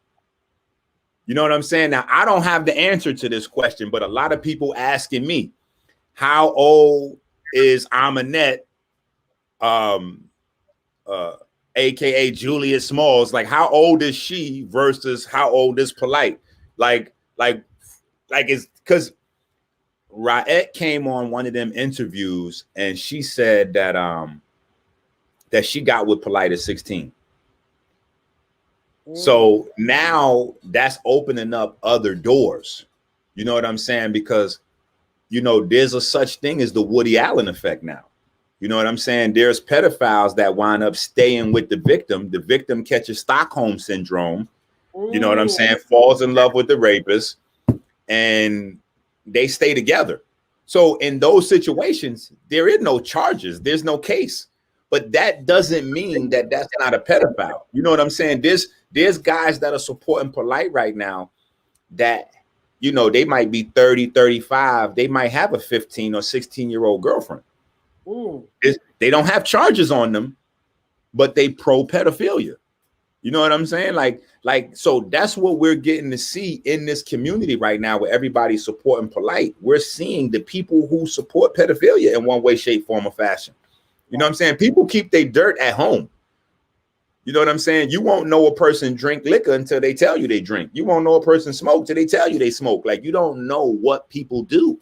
You know what I'm saying? Now, I don't have the answer to this question, but a lot of people asking me, how old is Aminette, aka Julia Smalls? Like, how old is she versus how old is Polight? Like it's because Raette came on one of them interviews and she said that that she got with Polight at 16. So now that's opening up other doors. You know what I'm saying? Because, you know, there's a such thing as the Woody Allen effect now. You know what I'm saying? There's pedophiles that wind up staying with the victim. The victim catches Stockholm syndrome. You know what I'm saying? Falls in love with the rapist and they stay together. So in those situations, there is no charges. There's no case. But that doesn't mean that that's not a pedophile. You know what I'm saying? There's guys that are supporting Polight right now that, you know, they might be 30, 35. They might have a 15 or 16-year-old girlfriend. They don't have charges on them, but they pro pedophilia. You know what I'm saying? Like, so that's what we're getting to see in this community right now where everybody's supporting Polight. We're seeing the people who support pedophilia in one way, shape, form, or fashion. You know what I'm saying? People keep their dirt at home. You know what I'm saying? You won't know a person drink liquor until they tell you they drink. You won't know a person smoke till they tell you they smoke. Like, you don't know what people do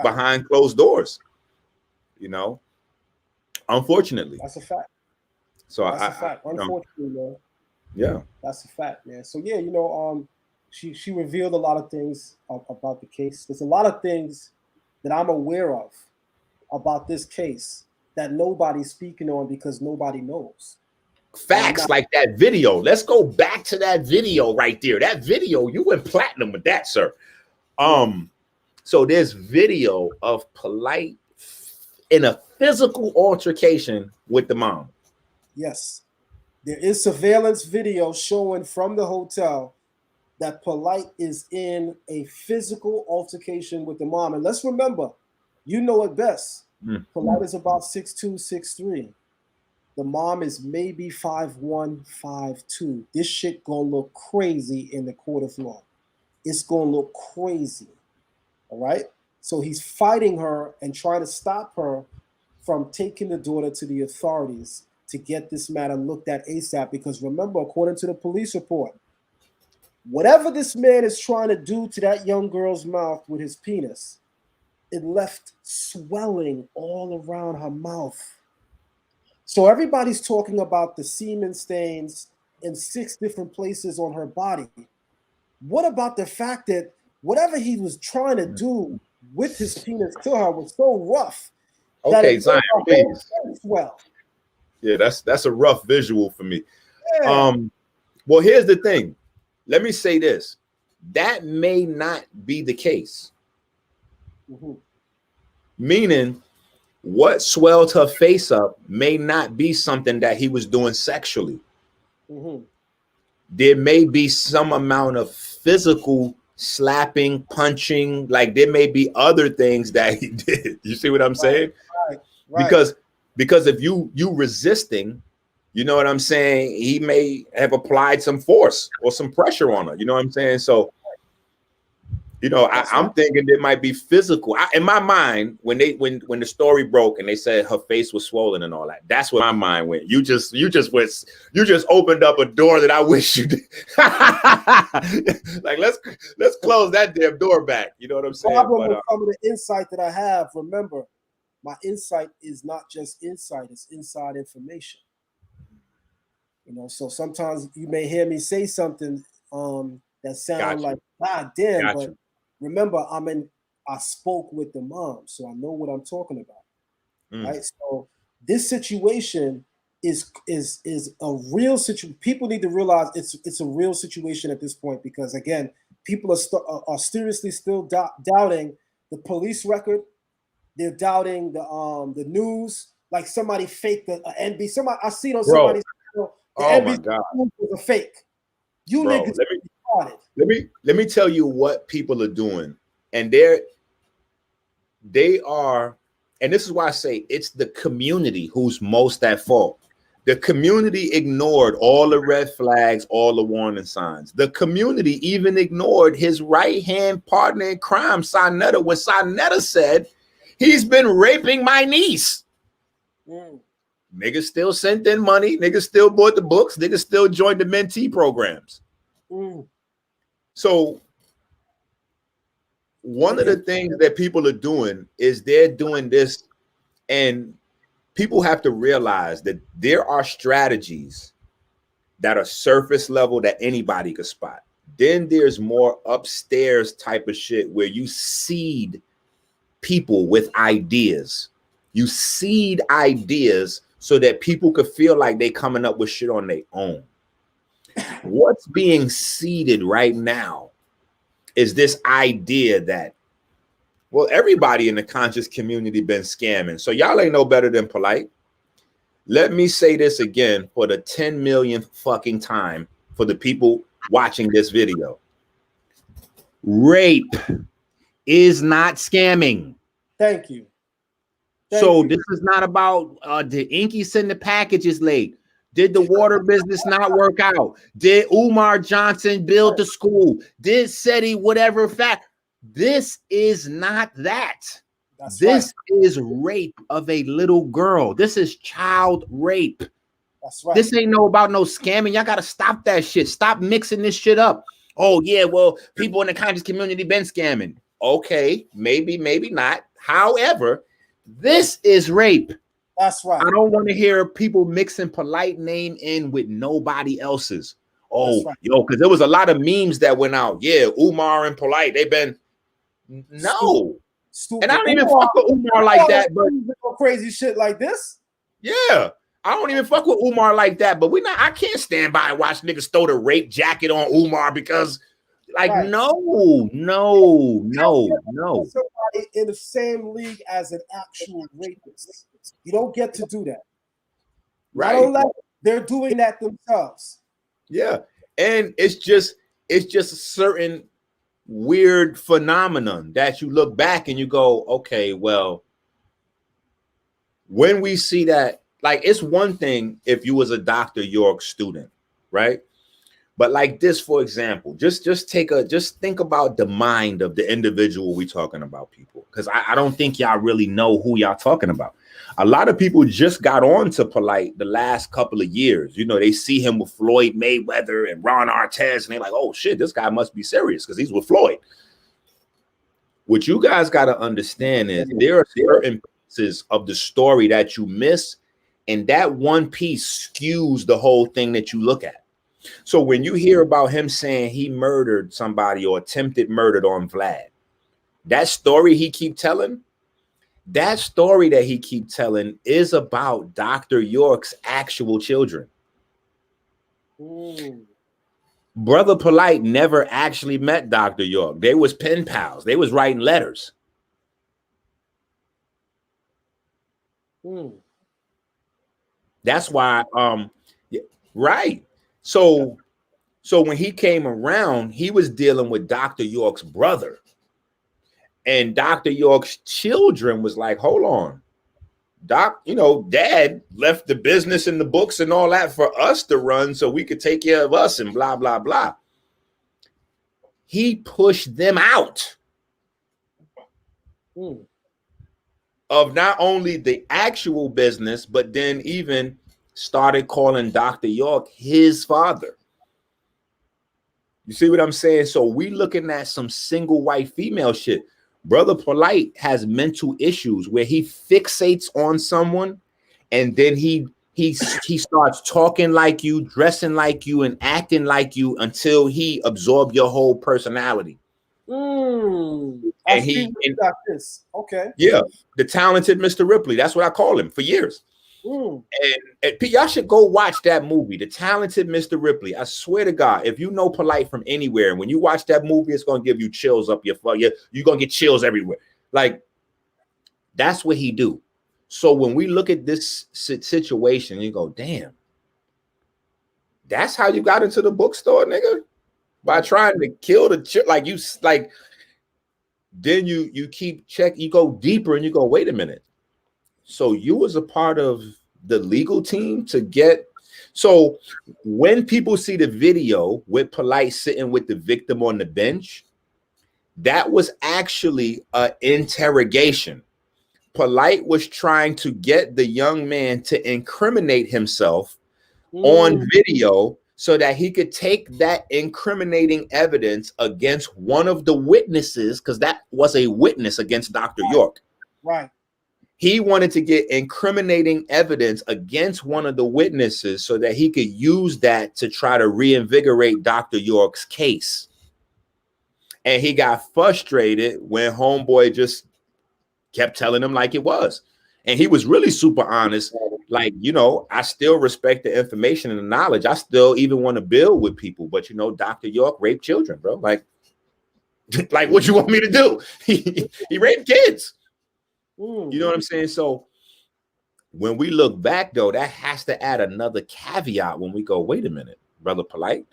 behind closed doors. You know, unfortunately. That's a fact. So that's a fact. Unfortunately, man. Yeah. That's a fact, man. So yeah, you know, she revealed a lot of things about the case. There's a lot of things that I'm aware of about this case that nobody's speaking on because nobody knows. Facts like that video. Let's go back to that video right there. That video, you went platinum with that, sir. So there's video of Polight in a physical altercation with the mom. Yes. There is surveillance video showing from the hotel that Polight is in a physical altercation with the mom. And let's remember, you know it best. Polight is about 6'2", 6'3". The mom is maybe 5'1", 5'2". This shit gonna look crazy in the court of law. It's gonna look crazy. All right? So he's fighting her and trying to stop her from taking the daughter to the authorities to get this matter looked at ASAP. Because remember, according to the police report, whatever this man is trying to do to that young girl's mouth with his penis, it left swelling all around her mouth. So everybody's talking about the semen stains in 6 different places on her body. What about the fact that whatever he was trying to do with his penis to her was so rough? Okay, Zion, please. Well, yeah, that's a rough visual for me. Yeah. Well, here's the thing. Let me say this. That may not be the case. Meaning, what swelled her face up may not be something that he was doing sexually. There may be some amount of physical slapping, punching, like there may be other things that he did. You see what I'm saying? Right. Because if you resisting, you know what I'm saying, he may have applied some force or some pressure on her. You know what I'm saying? So, you know, I'm thinking there might be physical. In my mind, when the story broke and they said her face was swollen and all that, that's what my mind went. You just opened up a door that I wish you did. Like let's close that damn door back. You know what I'm saying? Problem with some of the insight that I have. Remember, my insight is not just insight; it's inside information. You know, so sometimes you may hear me say something that sound like God damn, but remember, I spoke with the mom, so I know what I'm talking about. Right? So this situation is a real situation. People need to realize it's a real situation at this point, because again, people are seriously still doubting the police record. They're doubting the news. Like somebody faked the NBC. Somebody I see on somebody's channel, the NBC news was a fake. You niggas let me tell you what people are doing, and they are, and this is why I say it's the community who's most at fault. The community ignored all the red flags, all the warning signs. The community even ignored his right-hand partner in crime, Sonetta, when Sonetta said, he's been raping my niece. Niggas still sent in money. Niggas still bought the books. Niggas still joined the mentee programs. So one of the things that people are doing is they're doing this, and people have to realize that there are strategies that are surface level that anybody could spot. Then there's more upstairs type of shit where you seed people with ideas. You seed ideas so that people could feel like they coming up with shit on their own. What's being seeded right now is this idea that, well, everybody in the conscious community been scamming, so y'all ain't no better than Polight. Let me say this again for the 10 millionth fucking time for the people watching this video. Rape is not scamming. Thank you. So this is not about did Inky send the packages late? Did the water business not work out? Did Umar Johnson build the school? Did SETI whatever fact? This is not that. This is rape of a little girl. This is child rape. That's right. This ain't about no scamming. Y'all gotta stop that shit. Stop mixing this shit up. Oh yeah, well, people in the conscious community been scamming. Okay, maybe not. However, this is rape. That's right. I don't want to hear people mixing Polight name in with nobody else's. Oh, yo, because there was a lot of memes that went out. Yeah, Umar and Polight, they've been Stupid. And I don't even fuck with Umar like that, but crazy shit like this. Yeah, I don't even fuck with Umar like that, but I can't stand by and watch niggas throw the rape jacket on Umar because, like, no. Somebody in the same league as an actual rapist. You don't get to do that. Right. They're doing that themselves. Yeah. And it's just a certain weird phenomenon that you look back and you go, okay, well, when we see that, like, it's one thing if you was a Dr. York student, right? But like this, for example, just think about the mind of the individual we talking about, people, because I don't think y'all really know who y'all talking about. A lot of people just got on to Polight the last couple of years. You know, they see him with Floyd Mayweather and Ron Artest, and they're like, oh shit, this guy must be serious because he's with Floyd. What you guys got to understand is there are certain pieces of the story that you miss, and that one piece skews the whole thing that you look at. So when you hear about him saying he murdered somebody or attempted murder on Vlad, that story he keep telling, is about Dr. York's actual children. Brother Polight never actually met Dr. York. They was pen pals. They was writing letters. That's why, right. So when he came around, he was dealing with Dr. York's brother. And Dr. York's children was like, hold on. Doc, you know, dad left the business and the books and all that for us to run so we could take care of us and blah, blah, blah. He pushed them out of not only the actual business, but then even started calling Dr. York his father. You see what I'm saying? So we looking at some single white female shit. Brother Polight has mental issues where he fixates on someone and then he starts talking like you, dressing like you, and acting like you until he absorbs your whole personality. I see got this. Okay. Yeah, the talented Mr. Ripley. That's what I call him for years. And y'all should go watch that movie, The Talented Mr. Ripley. I swear to God, if you know Polight from anywhere, when you watch that movie, it's gonna give you chills up your you're gonna get chills everywhere. Like, that's what he do. So when we look at this situation, you go, damn, that's how you got into the bookstore, nigga? By trying to kill the like then you keep you go deeper and you go, wait a minute. So you was a part of the legal team to get. So when people see the video with Polight sitting with the victim on the bench, that was actually an interrogation. Polight was trying to get the young man to incriminate himself on video so that he could take that incriminating evidence against one of the witnesses, because that was a witness against Dr. York. Right. He wanted to get incriminating evidence against one of the witnesses so that he could use that to try to reinvigorate Dr. York's case. And he got frustrated when homeboy just kept telling him like it was. And he was really super honest. Like, you know, I still respect the information and the knowledge. I still even want to build with people. But, you know, Dr. York raped children, bro. Like what you want me to do? He raped kids. You know what I'm saying? So when we look back, though, that has to add another caveat when we go, wait a minute, Brother Polight,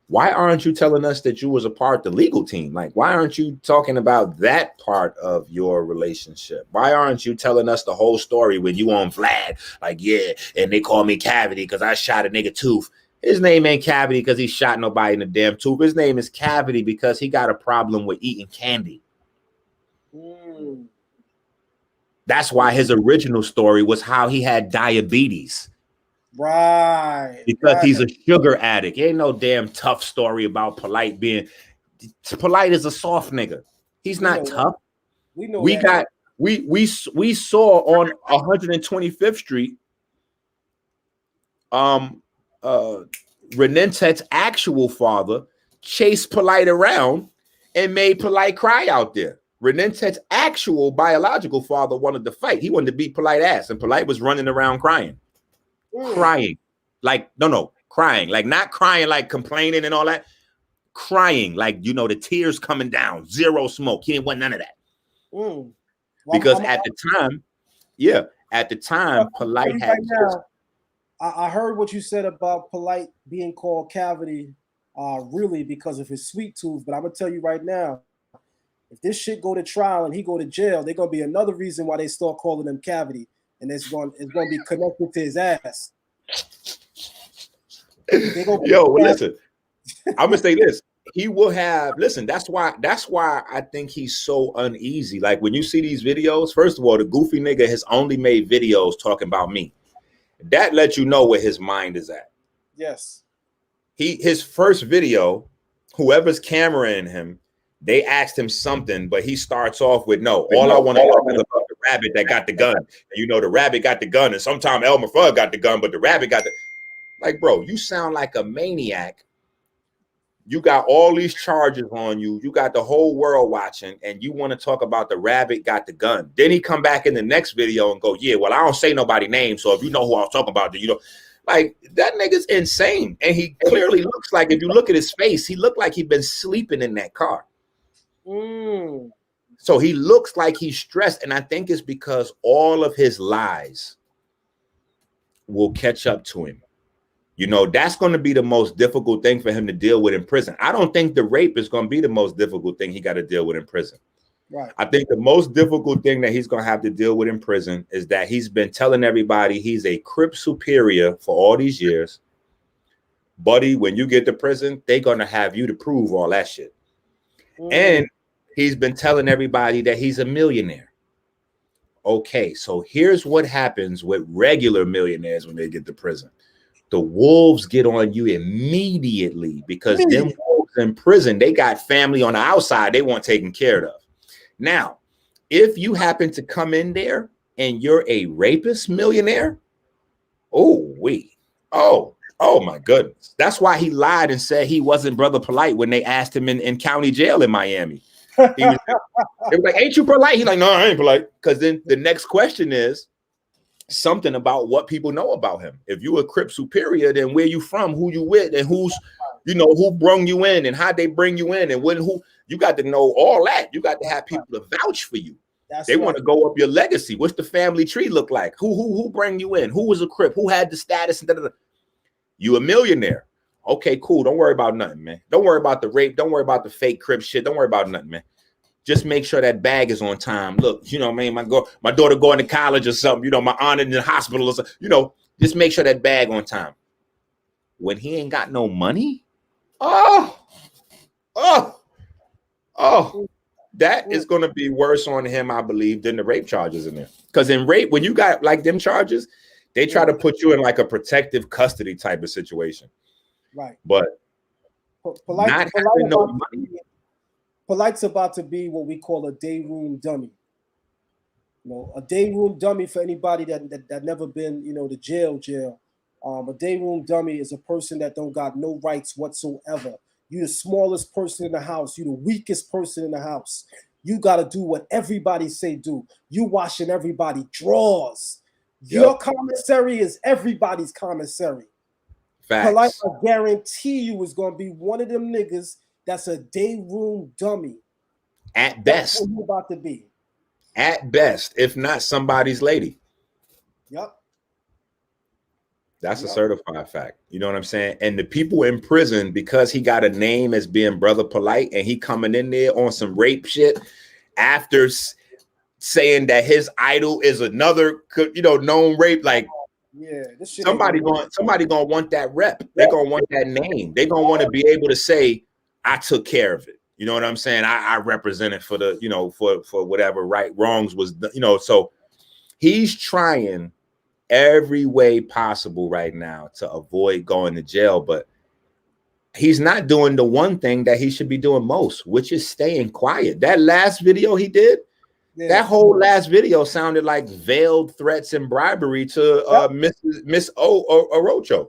why aren't you telling us that you was a part of the legal team? Like, why aren't you talking about that part of your relationship? Why aren't you telling us the whole story when you on flag? Like, yeah, and they call me Cavity because I shot a nigga tooth. His name ain't Cavity because he shot nobody in the damn tooth. His name is Cavity because he got a problem with eating candy. That's why his original story was how he had diabetes. Right. Because he's a sugar addict. Ain't no damn tough story about Polight being. Polight is a soft nigga. He's not tough. We know we got we saw on 125th Street Renentet's actual father chased Polight around and made Polight cry out there. Renentet's actual biological father wanted to fight. He wanted to beat Polight ass, and Polight was running around crying. Crying. Like, crying. Like, not crying like complaining and all that. Crying like, you know, the tears coming down. Zero smoke. He didn't want none of that. Well, because at the time, Polight had now, I heard what you said about Polight being called Cavity, really because of his sweet tooth. But I'm gonna tell you right now, if this shit go to trial and he go to jail, there's gonna be another reason why they start calling him Cavity, and it's gonna be connected to his ass. Listen, I'm gonna say this. He will have, listen, that's why I think he's so uneasy. Like, when you see these videos, first of all, the goofy nigga has only made videos talking about me. That lets you know where his mind is at. Yes. His first video, whoever's cameraing him, they asked him something, but he starts off with, no, all I want to talk is about the rabbit that got the gun. And you know, the rabbit got the gun, and sometime Elmer Fudd got the gun, but the rabbit got the... Like, bro, you sound like a maniac. You got all these charges on you. You got the whole world watching, and you want to talk about the rabbit got the gun. Then he come back in the next video and go, yeah, well, I don't say nobody name, so if you know who I was talking about, then you know. Like, that nigga's insane. And he clearly looks like, if you look at his face, he looked like he'd been sleeping in that car. So he looks like he's stressed, and I think it's because all of his lies will catch up to him. You know, that's going to be the most difficult thing for him to deal with in prison. I don't think the rape is going to be the most difficult thing he got to deal with in prison. Right. I think the most difficult thing that he's going to have to deal with in prison is that he's been telling everybody he's a Crip superior for all these years. Buddy, when you get to prison, they're going to have you to prove all that shit. And he's been telling everybody that he's a millionaire. Okay, so here's what happens with regular millionaires when they get to prison. The wolves get on you immediately because them wolves in prison, they got family on the outside they want taken care of. Now, if you happen to come in there and you're a rapist millionaire, oh my goodness. That's why he lied and said he wasn't Brother Polight when they asked him in county jail in Miami. They was like, ain't you Polight? He's like, no, I ain't Polight. Because then the next question is something about what people know about him. If you a Crip superior, then where you from, who you with, and who's, who brung you in and how they bring you in and who you got to know all that. You got to have people to vouch for you. They want to go up your legacy. What's the family tree look like? Who bring you in? Who was a Crip? Who had the status? You a millionaire. Okay, cool. Don't worry about nothing, man. Don't worry about the rape. Don't worry about the fake Crip shit. Don't worry about nothing, man. Just make sure that bag is on time. Look, man, my daughter going to college or something, my aunt in the hospital or something, just make sure that bag on time. When he ain't got no money, that is going to be worse on him, I believe, than the rape charges in there. Because in rape, when you got like them charges, they try to put you in like a protective custody type of situation. Right. But not having no money. Polight's about to be what we call a day room dummy. A day room dummy for anybody that never been, to jail. A day room dummy is a person that don't got no rights whatsoever. You the smallest person in the house. You the weakest person in the house. You got to do what everybody say do. You washing everybody drawers. Yep. Your commissary is everybody's commissary. Facts. Polight, I guarantee you is going to be one of them niggas that's a day room dummy. At best. That's what you about to be. At best, if not somebody's lady. Yep. That's a certified fact. You know what I'm saying? And the people in prison, because he got a name as being Brother Polight and he coming in there on some rape shit after saying that his idol is another, known rape, like, this shit somebody gonna want that rep. They're gonna want that name. They're gonna want to be able to say, I took care of it. You know what I'm saying? I represented for the, for whatever wrongs was, so he's trying every way possible right now to avoid going to jail, but he's not doing the one thing that he should be doing most, which is staying quiet. That last video he did, that whole last video sounded like veiled threats and bribery to Miss Orocho.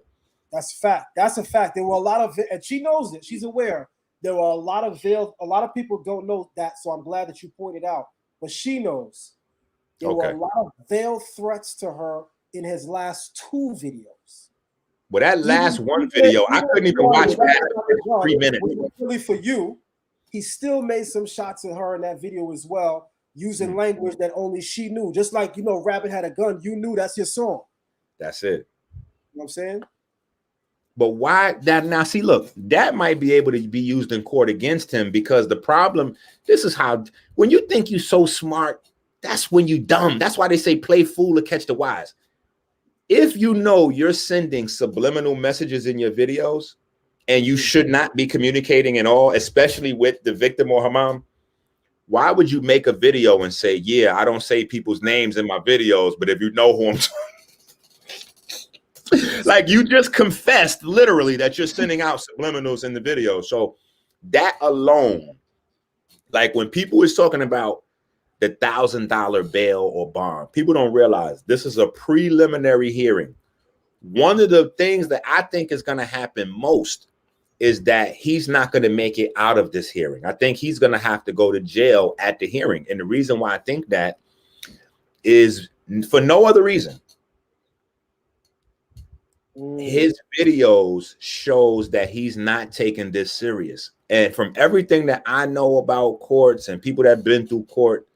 That's fact. That's a fact. There were a lot of, and she knows it. She's aware. There were a lot of people don't know that, so I'm glad that you pointed out. But she knows. There were a lot of veiled threats to her in his last 2 videos. Well, that last one video, I couldn't even watch that 3 minutes. Really for you, he still made some shots at her in that video as well, using language that only she knew. Just like, Rabbit had a gun, you knew that's your song. That's it. You know what I'm saying? But why that now? See, look, that might be able to be used in court against him because the problem, this is how, when you think you're so smart, that's when you dumb. That's why they say play fool to catch the wise. If you know you're sending subliminal messages in your videos and you should not be communicating at all, especially with the victim or her mom, why would you make a video and say, yeah, I don't say people's names in my videos, but if you know who I'm talking, like you just confessed literally that you're sending out subliminals in the video. So that alone, like when people is talking about the $1,000 bail or bond, people don't realize this is a preliminary hearing. One of the things that I think is going to happen most is that he's not going to make it out of this hearing. I think he's going to have to go to jail at the hearing. And the reason why I think that is for no other reason. His videos shows that he's not taking this serious. And from everything that I know about courts and people that have been through court,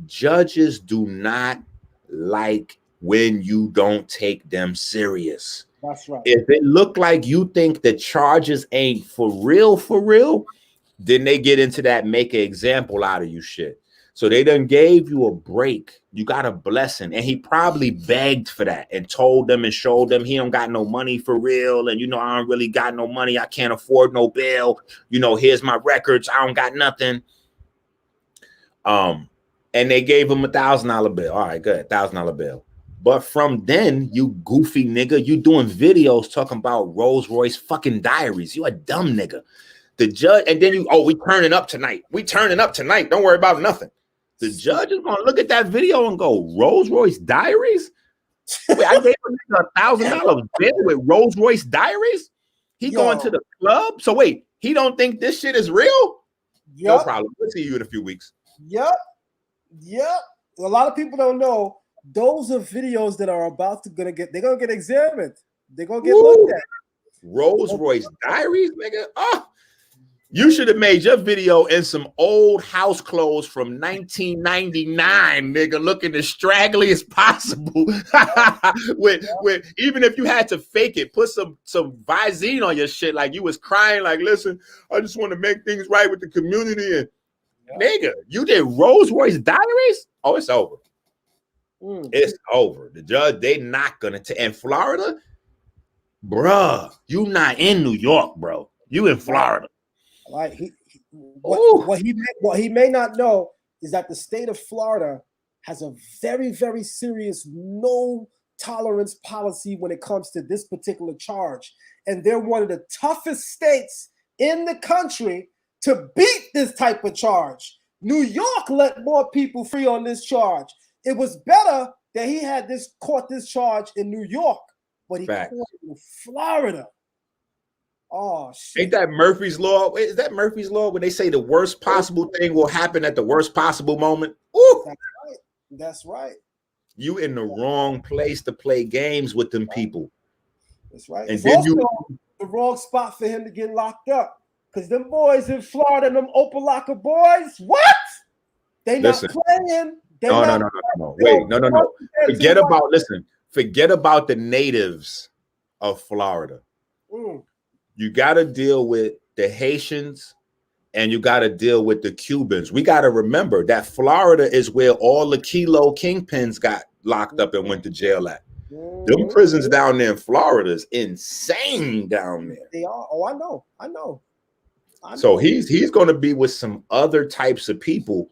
judges do not like when you don't take them serious. That's right. If it look like you think the charges ain't for real, then they get into that make an example out of you shit. So they done gave you a break. You got a blessing. And he probably begged for that and told them and showed them he don't got no money for real. And, I don't really got no money. I can't afford no bill. Here's my records. I don't got nothing. And they gave him $1,000 bill. All right, good. $1,000 bill. But from then, you goofy nigga, you doing videos talking about Rolls Royce fucking diaries. You a dumb nigga. The judge, and then we turning up tonight. We turning up tonight. Don't worry about nothing. The judge is gonna look at that video and go, Rolls Royce diaries? Wait, I gave a nigga $1,000 bill with Rolls Royce diaries? He going to the club? So wait, he don't think this shit is real? Yep. No problem. We'll see you in a few weeks. Yep. A lot of people don't know. Those are videos that are they're gonna get examined. They're gonna get looked at. Rolls Royce diaries, nigga. Oh, you should have made your video in some old house clothes from 1999, nigga, looking as straggly as possible. with even if you had to fake it, put some Visine on your shit, like you was crying, like, listen, I just want to make things right with the community. And nigga, you did Rolls Royce diaries? Oh, it's over. It's over. The judge, they not gonna in Florida, bruh. You not in New York, bro. You in Florida. Right. What he may not know is that the state of Florida has a very, very serious no tolerance policy when it comes to this particular charge, and they're one of the toughest states in the country to beat this type of charge. New York let more people free on this charge. It was better that he had caught this charge in New York, but he caught it in Florida. Oh shit! Ain't that Murphy's Law? Is that Murphy's Law when they say the worst possible thing will happen at the worst possible moment? Ooh. That's right. You in the wrong place to play games with them people. That's right. And it's then also the wrong spot for him to get locked up. Because them boys in Florida, them Opalaka boys, what? They not playing. No. Wait, no. Forget about the natives of Florida. You got to deal with the Haitians and you got to deal with the Cubans. We got to remember that Florida is where all the kilo kingpins got locked up and went to jail at. Them prisons down there in Florida is insane down there. They are. Oh, I know. So he's going to be with some other types of people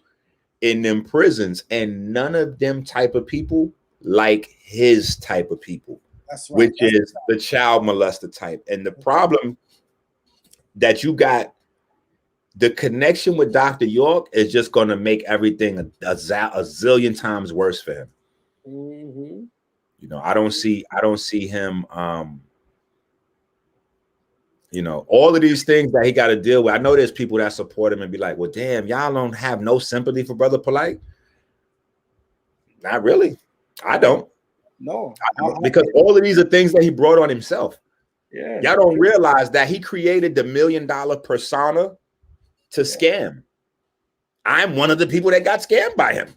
in them prisons, and none of them type of people like his type of people. That's right. Which is the child molester type. And the problem that you got, the connection with Dr. York is just going to make everything a zillion times worse for him. I don't see him. All of these things that he got to deal with. I know there's people that support him and be like, well, damn, y'all don't have no sympathy for Brother Polight. Not really. I don't. No, because all of these are things that he brought on himself. Yeah, y'all don't realize that he created the $1 million persona to scam. I'm one of the people that got scammed by him.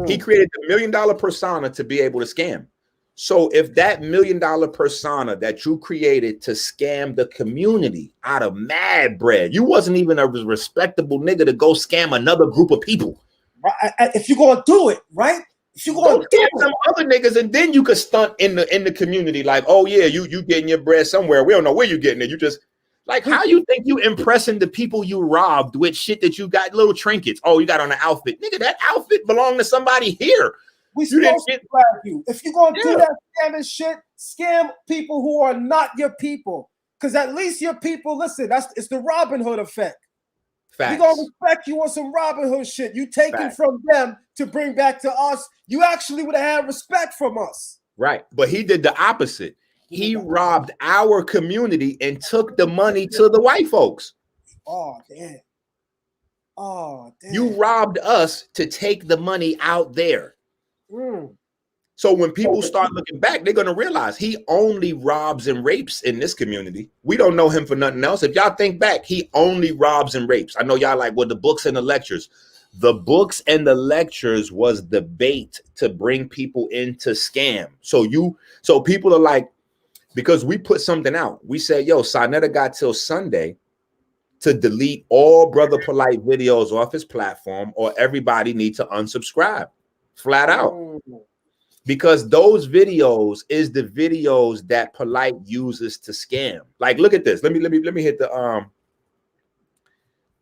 He created the $1 million persona to be able to scam. So if that $1 million persona that you created to scam the community out of mad bread, you wasn't even a respectable nigga to go scam another group of people. Right. If you're gonna do it, right? You go get some other niggas, and then you could stunt in the community like, oh yeah, you getting your bread somewhere. We don't know where you getting it. You just like, how you think you impressing the people you robbed with shit that you got, little trinkets? Oh, you got on an outfit, nigga. That outfit belonged to somebody here. We supposed to grab you. If you're gonna do that scamming shit, scam people who are not your people, because at least your people. Listen, it's the Robin Hood effect. Facts. We gonna respect you on some Robin Hood shit. You taking from them to bring back to us. You actually would have had respect from us. Right. But he did the opposite. He robbed our community and took the money to the white folks. Oh, damn. Oh, damn. You robbed us to take the money out there. So when people start looking back, they're going to realize he only robs and rapes in this community. We don't know him for nothing else. If y'all think back, he only robs and rapes. I know y'all like, well, the books and the lectures. The books and the lectures was the bait to bring people in to scam. So people are like, because we put something out. We said, yo, Sarnetta got till Sunday to delete all Brother Polight videos off his platform, or everybody need to unsubscribe flat out. Because those videos is the videos that Polight uses to scam. Like, look at this. Let me hit the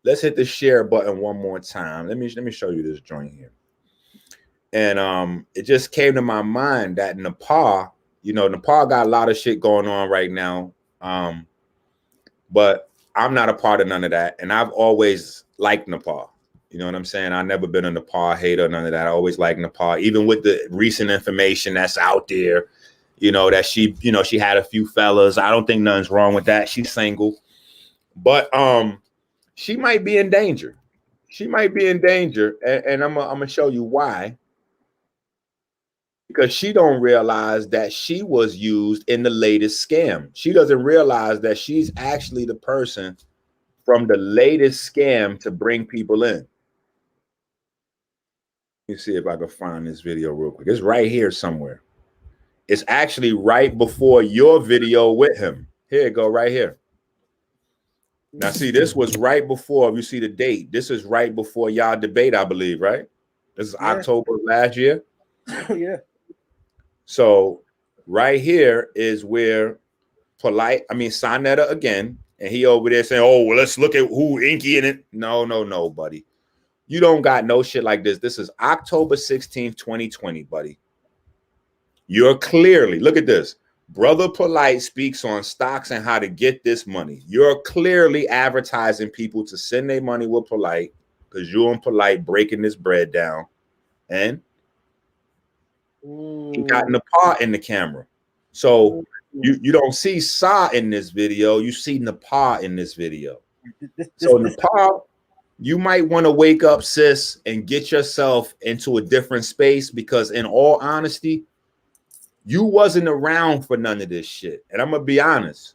let's hit the share button one more time. Let me show you this joint here. And it just came to my mind that Nepal, you know, Nepal got a lot of shit going on right now. But I'm not a part of none of that. And I've always liked Nepal. You know what I'm saying? I've never been a Nepal hater, none of that. I always liked Nepal, even with the recent information that's out there, you know, that she, you know, she had a few fellas. I don't think nothing's wrong with that. She's single. But she might be in danger. She might be in danger. And I'm gonna show you why. Because she don't realize that she was used in the latest scam. She doesn't realize that she's actually the person from the latest scam to bring people in. Let me see if I can find this video real quick. It's right here somewhere. It's actually right before your video with him. Here it go, right here. Now, see, this was right before, you see the date. This is right before y'all debate, I believe, right? This is October of last year. Yeah. So right here is where Polight, I mean, Sonetta again, and he over there saying, oh, well, let's look at who Inky in it. No, buddy. You don't got no shit like this. This is October 16th, 2020, buddy. You're clearly, look at this. Brother Polight speaks on stocks and how to get this money. You're clearly advertising people to send their money with Polight because you and Polight breaking this bread down. And you got Nepal in the camera. So you don't see Sa in this video. You see Nepal in this video. So Nepal, you might want to wake up, sis, and get yourself into a different space, because in all honesty, you wasn't around for none of this shit. And I'm going to be honest.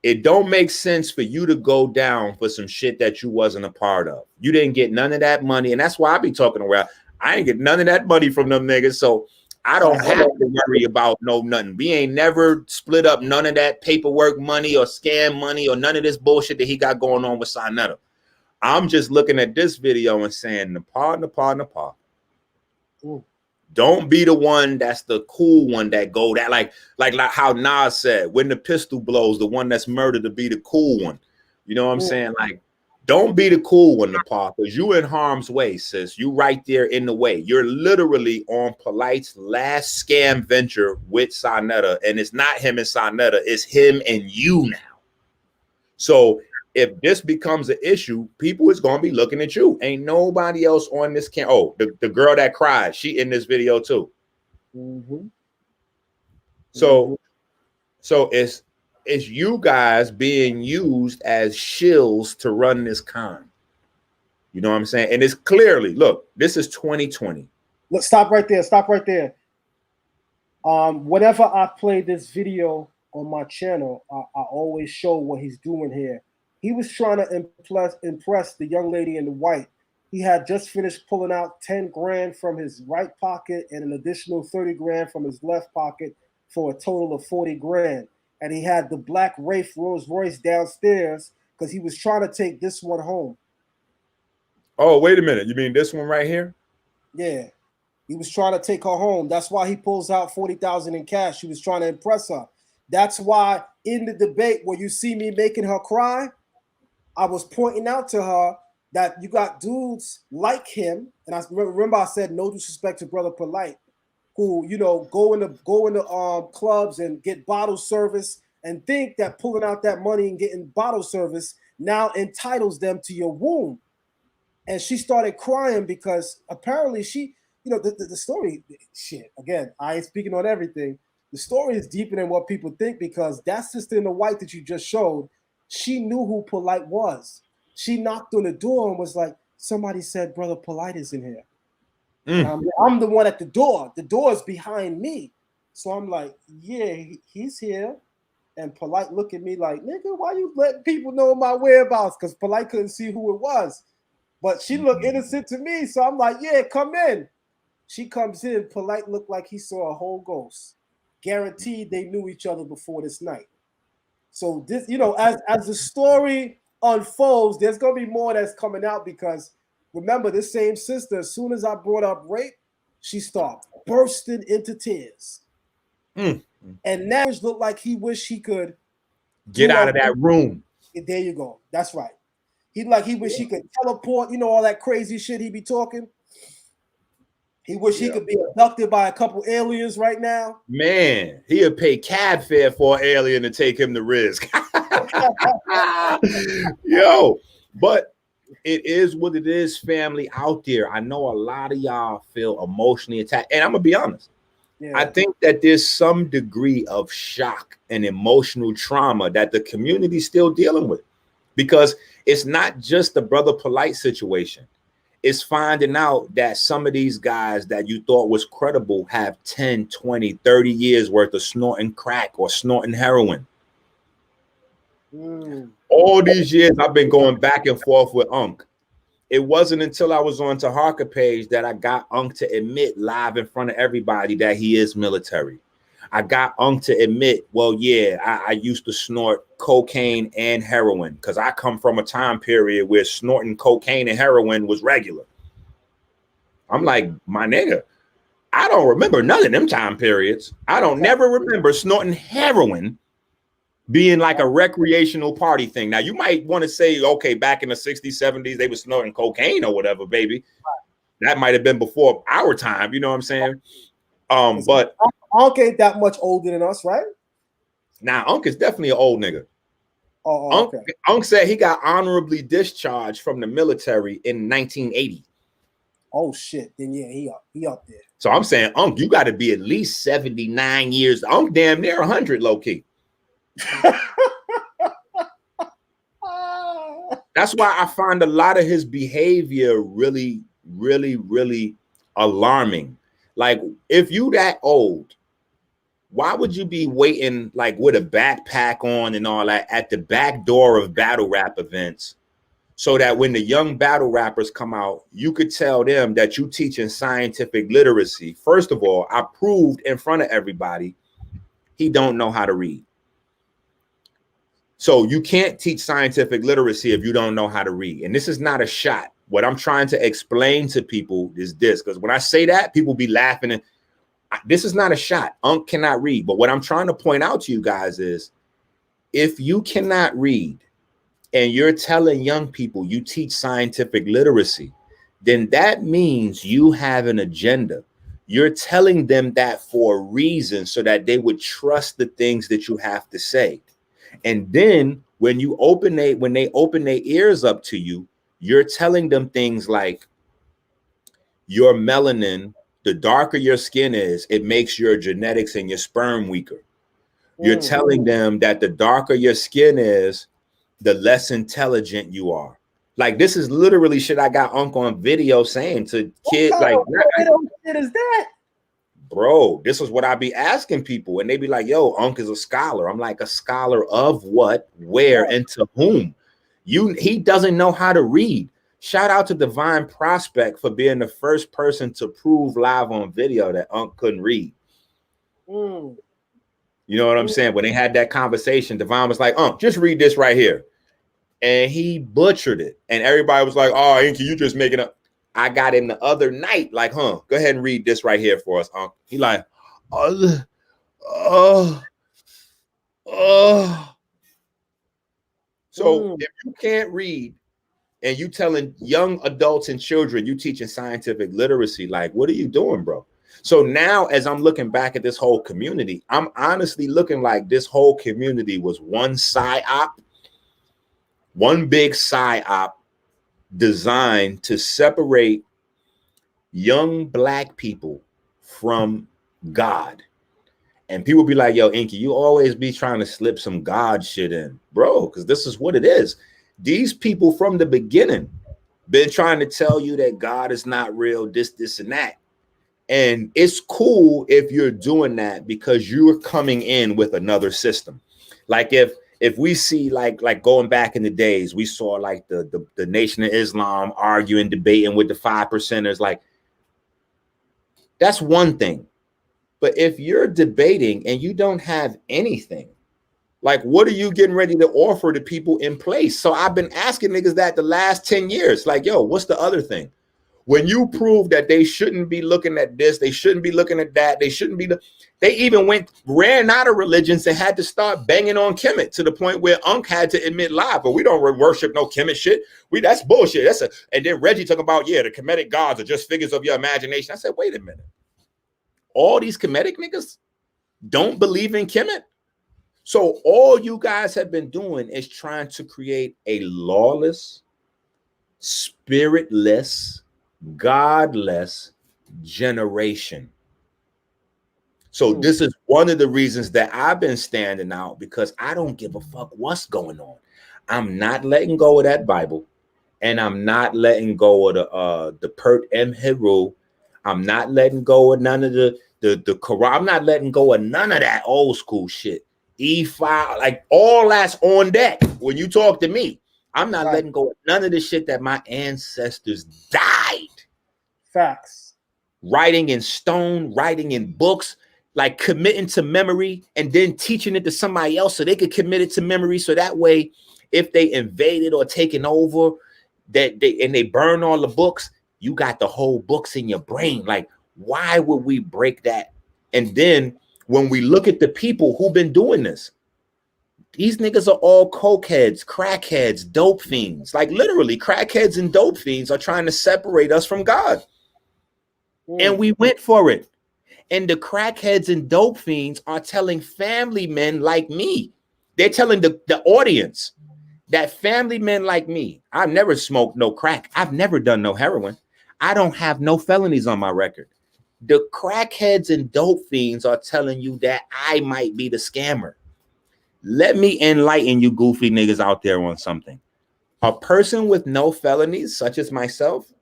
It don't make sense for you to go down for some shit that you wasn't a part of. You didn't get none of that money. And that's why I be talking around. I ain't get none of that money from them niggas. So I don't have to worry about nothing. We ain't never split up none of that paperwork money or scam money or none of this bullshit that he got going on with Sonetta. I'm just looking at this video and saying, Nepal. Don't be the one that's the cool one that go that like how Nas said, when the pistol blows, the one that's murdered to be the cool one. You know what I'm saying? Like, don't be the cool one, Nepal, because you in harm's way, sis. You right there in the way. You're literally on Polight's last scam venture with Sonetta, and it's not him and Sonetta, it's him and you now. So if this becomes an issue, people is going to be looking at you. Ain't nobody else on this camp. Oh, the girl that cried, she in this video too. So it's you guys being used as shills to run this con. You know what I'm saying? And it's clearly, look, this is 2020. Look, stop right there. Whenever I play this video on my channel, I always show what he's doing here. He was trying to impress the young lady in the white. He had just finished pulling out 10 grand from his right pocket and an additional 30 grand from his left pocket for a total of 40 grand. And he had the black Wraith Rolls Royce downstairs because he was trying to take this one home. Oh, wait a minute. You mean this one right here? Yeah. He was trying to take her home. That's why he pulls out 40,000 in cash. He was trying to impress her. That's why in the debate where you see me making her cry, I was pointing out to her that you got dudes like him, and I remember I said no disrespect to Brother Polight, who, you know, go into clubs and get bottle service and think that pulling out that money and getting bottle service now entitles them to your womb. And she started crying because apparently she, you know, the story, shit, again, I ain't speaking on everything. The story is deeper than what people think, because that sister in the white that you just showed, she knew who Polight was. She knocked on the door and was like, somebody said Brother Polight is in here. And I'm the one at the door. The door is behind me. So I'm like, yeah, he's here. And Polight look at me like, nigga, why you letting people know my whereabouts? Because Polight couldn't see who it was. But she looked innocent to me. So I'm like, yeah, come in. She comes in. Polight looked like he saw a whole ghost. Guaranteed they knew each other before this night. So this, you know, as the story unfolds, there's gonna be more that's coming out because remember, this same sister, as soon as I brought up rape, she started bursting into tears. And now it looked like he wished he could get out of that room. There you go. That's right. He wish he could teleport, you know, all that crazy shit he be talking. He wish he could be abducted by a couple aliens right now. Man, he'll pay cab fare for an alien to take him the risk. Yo, but it is what it is, family out there. I know a lot of y'all feel emotionally attacked, and I'm gonna be honest. I think that there's some degree of shock and emotional trauma that the community's still dealing with, because it's not just the brother Polight situation. It's finding out that some of these guys that you thought was credible have 10, 20, 30 years worth of snorting crack or snorting heroin. All these years I've been going back and forth with Unc. It wasn't until I was on Taharka page that I got Unc to admit live in front of everybody that he is military. I got Unc to admit, well, yeah, I used to snort cocaine and heroin because I come from a time period where snorting cocaine and heroin was regular. I'm like, my nigga, I don't remember none of them time periods. I don't never remember snorting heroin being like a recreational party thing. Now, you might want to say, okay, back in the 60s, 70s, they were snorting cocaine or whatever, baby. That might have been before our time, you know what I'm saying? But Unc ain't that much older than us, right? Nah, Unc is definitely an old nigga. Unc said he got honorably discharged from the military in 1980. Oh shit! Then yeah, he up there. So I'm saying, Unc, you got to be at least 79 years. Unc damn near 100, low key. That's why I find a lot of his behavior really, really, really alarming. Like, if you that old, why would you be waiting like with a backpack on and all that at the back door of battle rap events so that when the young battle rappers come out, you could tell them that you teaching scientific literacy? First of all, I proved in front of everybody he don't know how to read. So you can't teach scientific literacy if you don't know how to read. And this is not a shot. What I'm trying to explain to people is this, because when I say that, people be laughing. And this is not a shot. Unc cannot read. But what I'm trying to point out to you guys is, if you cannot read and you're telling young people you teach scientific literacy, then that means you have an agenda. You're telling them that for a reason so that they would trust the things that you have to say. And then when they open their ears up to you, you're telling them things like, your melanin, the darker your skin is, it makes your genetics and your sperm weaker. You're telling them that the darker your skin is, the less intelligent you are. Like, this is literally shit I got Unc on video saying to kids. Like, what shit is that? Bro, this is what I be asking people, and they be like, yo, Unc is a scholar. I'm like, a scholar of what, where, and to whom? He doesn't know how to read. Shout out to Divine Prospect for being the first person to prove live on video that Unc couldn't read. You know what I'm saying? When they had that conversation, Divine was like, Unc, just read this right here. And he butchered it. And everybody was like, oh, Inky, you just making up. I got him the other night, like, go ahead and read this right here for us, Unc. He like, So if you can't read and you telling young adults and children you teaching scientific literacy, like, what are you doing, bro? So now, as I'm looking back at this whole community, I'm honestly looking like this whole community was one psyop, one big psyop designed to separate young Black people from God. And people be like, yo, Inky, you always be trying to slip some God shit in, bro, because this is what it is. These people from the beginning been trying to tell you that God is not real, this, and that. And it's cool if you're doing that because you're coming in with another system. Like if we see like going back in the days, we saw like the Nation of Islam arguing, debating with the 5%ers, like, that's one thing. But if you're debating and you don't have anything, Like, what are you getting ready to offer to people in place? So I've been asking niggas that the last 10 years. Like, yo, what's the other thing? When you prove that they shouldn't be looking at this, they shouldn't be looking at that, they shouldn't be, they even ran out of religions and had to start banging on Kemet to the point where Unc had to admit live, but we don't worship no Kemet shit. That's bullshit. And then Reggie talking about, yeah, the Kemetic gods are just figures of your imagination. I said, wait a minute. All these Kemetic niggas don't believe in Kemet? So all you guys have been doing is trying to create a lawless, spiritless, godless generation. So this is one of the reasons that I've been standing out, because I don't give a fuck what's going on. I'm not letting go of that Bible, and I'm not letting go of the Pert M. Heru. I'm not letting go of none of the Quran. I'm not letting go of none of that old school shit. E5, like all that's on deck when you talk to me. I'm not letting go of none of the shit that my ancestors died. Facts. Writing in stone, writing in books, like committing to memory and then teaching it to somebody else so they could commit it to memory. So that way, if they invaded or taken over, they burn all the books, you got the whole books in your brain. Like, why would we break that? And then when we look at the people who've been doing this, these niggas are all cokeheads, crackheads, dope fiends. Like literally, crackheads and dope fiends are trying to separate us from God. And we went for it. And the crackheads and dope fiends are telling family men like me, they're telling the audience that family men like me, I've never smoked no crack. I've never done no heroin. I don't have no felonies on my record. The crackheads and dope fiends are telling you that I might be the scammer. Let me enlighten you goofy niggas out there on something. A person with no felonies, such as myself,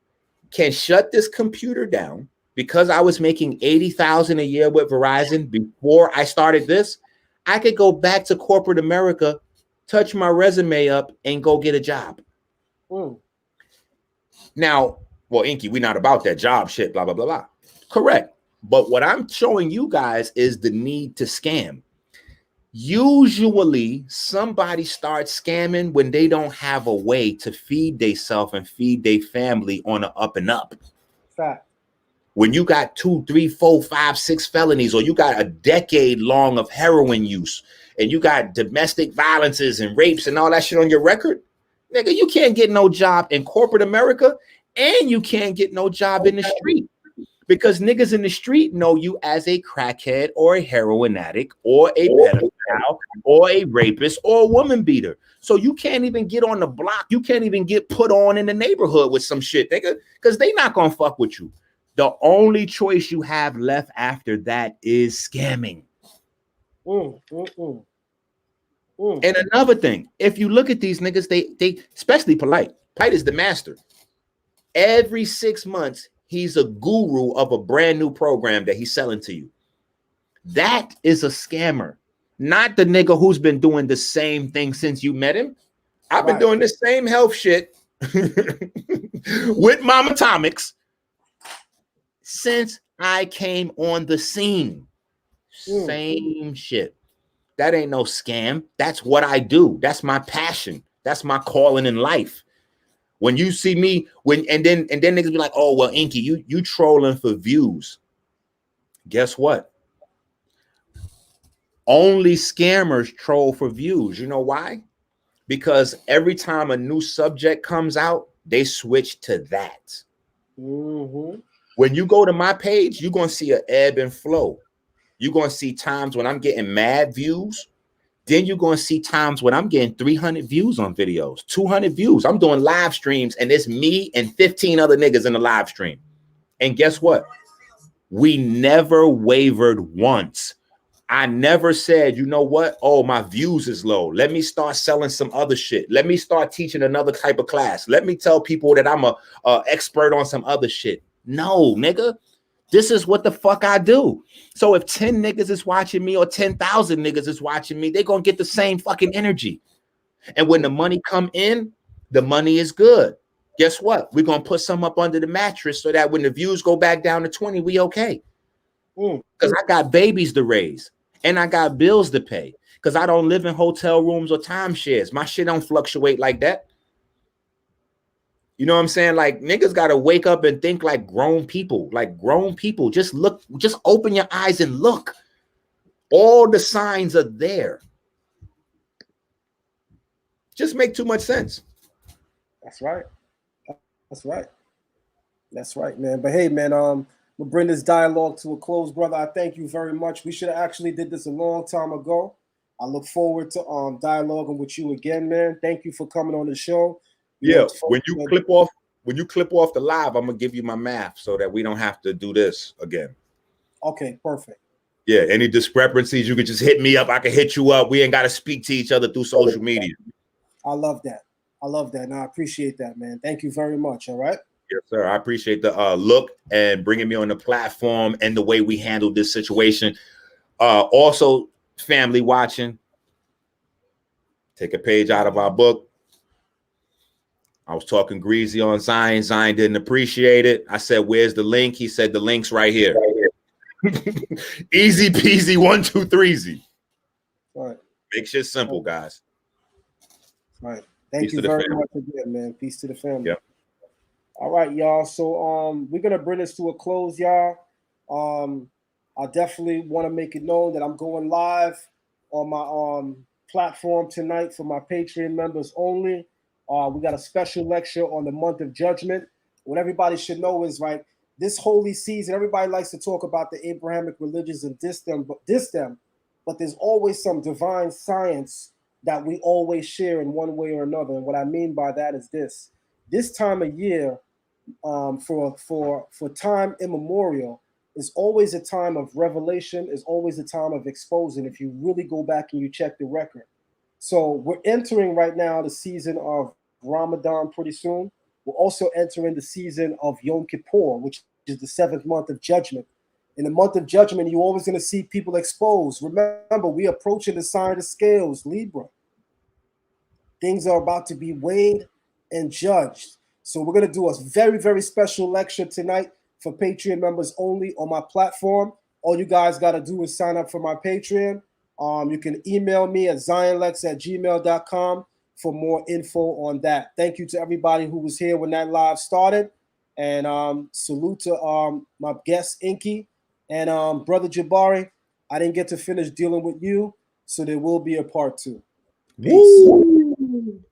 can shut this computer down. Because I was making $80,000 a year with Verizon before I started this, I could go back to corporate America, touch my resume up, and go get a job. Now, well, Inky, we're not about that job shit, blah, blah, blah, blah. Correct. But what I'm showing you guys is the need to scam. Usually, somebody starts scamming when they don't have a way to feed themselves and feed their family on an up and up. Fact. When you got 2, 3, 4, 5, 6 felonies, or you got a decade long of heroin use, and you got domestic violences and rapes and all that shit on your record, nigga, you can't get no job in corporate America, and you can't get no job in the street, because niggas in the street know you as a crackhead or a heroin addict or a pedophile or a rapist or a woman beater. So you can't even get on the block. You can't even get put on in the neighborhood with some shit, nigga, because they not gonna fuck with you. The only choice you have left after that is scamming. And another thing, if you look at these niggas, they especially Polight. Polight is the master. Every 6 months, he's a guru of a brand new program that he's selling to you. That is a scammer, not the nigga who's been doing the same thing since you met him. I've been doing the same health shit with Mama Atomics since I came on the scene. Same shit. That ain't no scam. That's what I do. That's my passion. That's my calling in life. When you see me, and then niggas be like, oh, well, Inky, you trolling for views. Guess what? Only scammers troll for views. You know why? Because every time a new subject comes out, they switch to that. When you go to my page, you're going to see an ebb and flow. You're going to see times when I'm getting mad views. Then you're going to see times when I'm getting 300 views on videos, 200 views. I'm doing live streams, and it's me and 15 other niggas in the live stream. And guess what? We never wavered once. I never said, you know what? Oh, my views is low. Let me start selling some other shit. Let me start teaching another type of class. Let me tell people that I'm a expert on some other shit. No, nigga. This is what the fuck I do. So if 10 niggas is watching me or 10,000 niggas is watching me, they're going to get the same fucking energy. And when the money come in, the money is good. Guess what? We're going to put some up under the mattress so that when the views go back down to 20, we okay. Because I got babies to raise and I got bills to pay. because I don't live in hotel rooms or timeshares. My shit don't fluctuate like that. You know what I'm saying? Like, niggas got to wake up and think like grown people. Like grown people. Just look, just open your eyes and look. All the signs are there. Just make too much sense. That's right. That's right. That's right, man. But hey, man, we'll bring this dialogue to a close, brother. I thank you very much. We should have actually did this a long time ago. I look forward to dialoguing with you again, man. Thank you for coming on the show. Yeah, when you clip off the live, I'm gonna give you my math so that we don't have to do this again. Okay, perfect. Yeah, any discrepancies, you could just hit me up. I can hit you up. We ain't got to speak to each other through social media. I love that. I love that. And I appreciate that, man. Thank you very much. All right. Yes, sir. I appreciate the look and bringing me on the platform and the way we handled this situation. Also, family watching, take a page out of our book. I was talking greasy on Zion. Zion didn't appreciate it. I said, where's the link? He said, the link's right here. Easy peasy, 1, 2, 3 easy. All right. Make shit simple, guys. All right. Thank Peace you to the very family. much again, man. Peace to the family. Yep. All right, y'all. So we're gonna bring this to a close, y'all. I definitely want to make it known that I'm going live on my platform tonight for my Patreon members only. We got a special lecture on the month of judgment. What everybody should know is, right, this holy season, everybody likes to talk about the Abrahamic religions and diss them, but there's always some divine science that we always share in one way or another. And what I mean by that is this time of year, for time immemorial, is always a time of revelation, is always a time of exposing, if you really go back and you check the record. So we're entering right now the season of Ramadan pretty soon. We're also entering the season of Yom Kippur, which is the 7th month of judgment. In the month of judgment, you're always going to see people exposed. Remember, we approaching the sign of the scales, Libra. Things are about to be weighed and judged. So we're going to do a very, very special lecture tonight for Patreon members only on my platform. All you guys got to do is sign up for my Patreon. You can email me at zionlex@gmail.com for more info on that. Thank you to everybody who was here when that live started. And salute to my guest, Inky, and Brother Jabari. I didn't get to finish dealing with you, so there will be a part 2. Peace. Woo!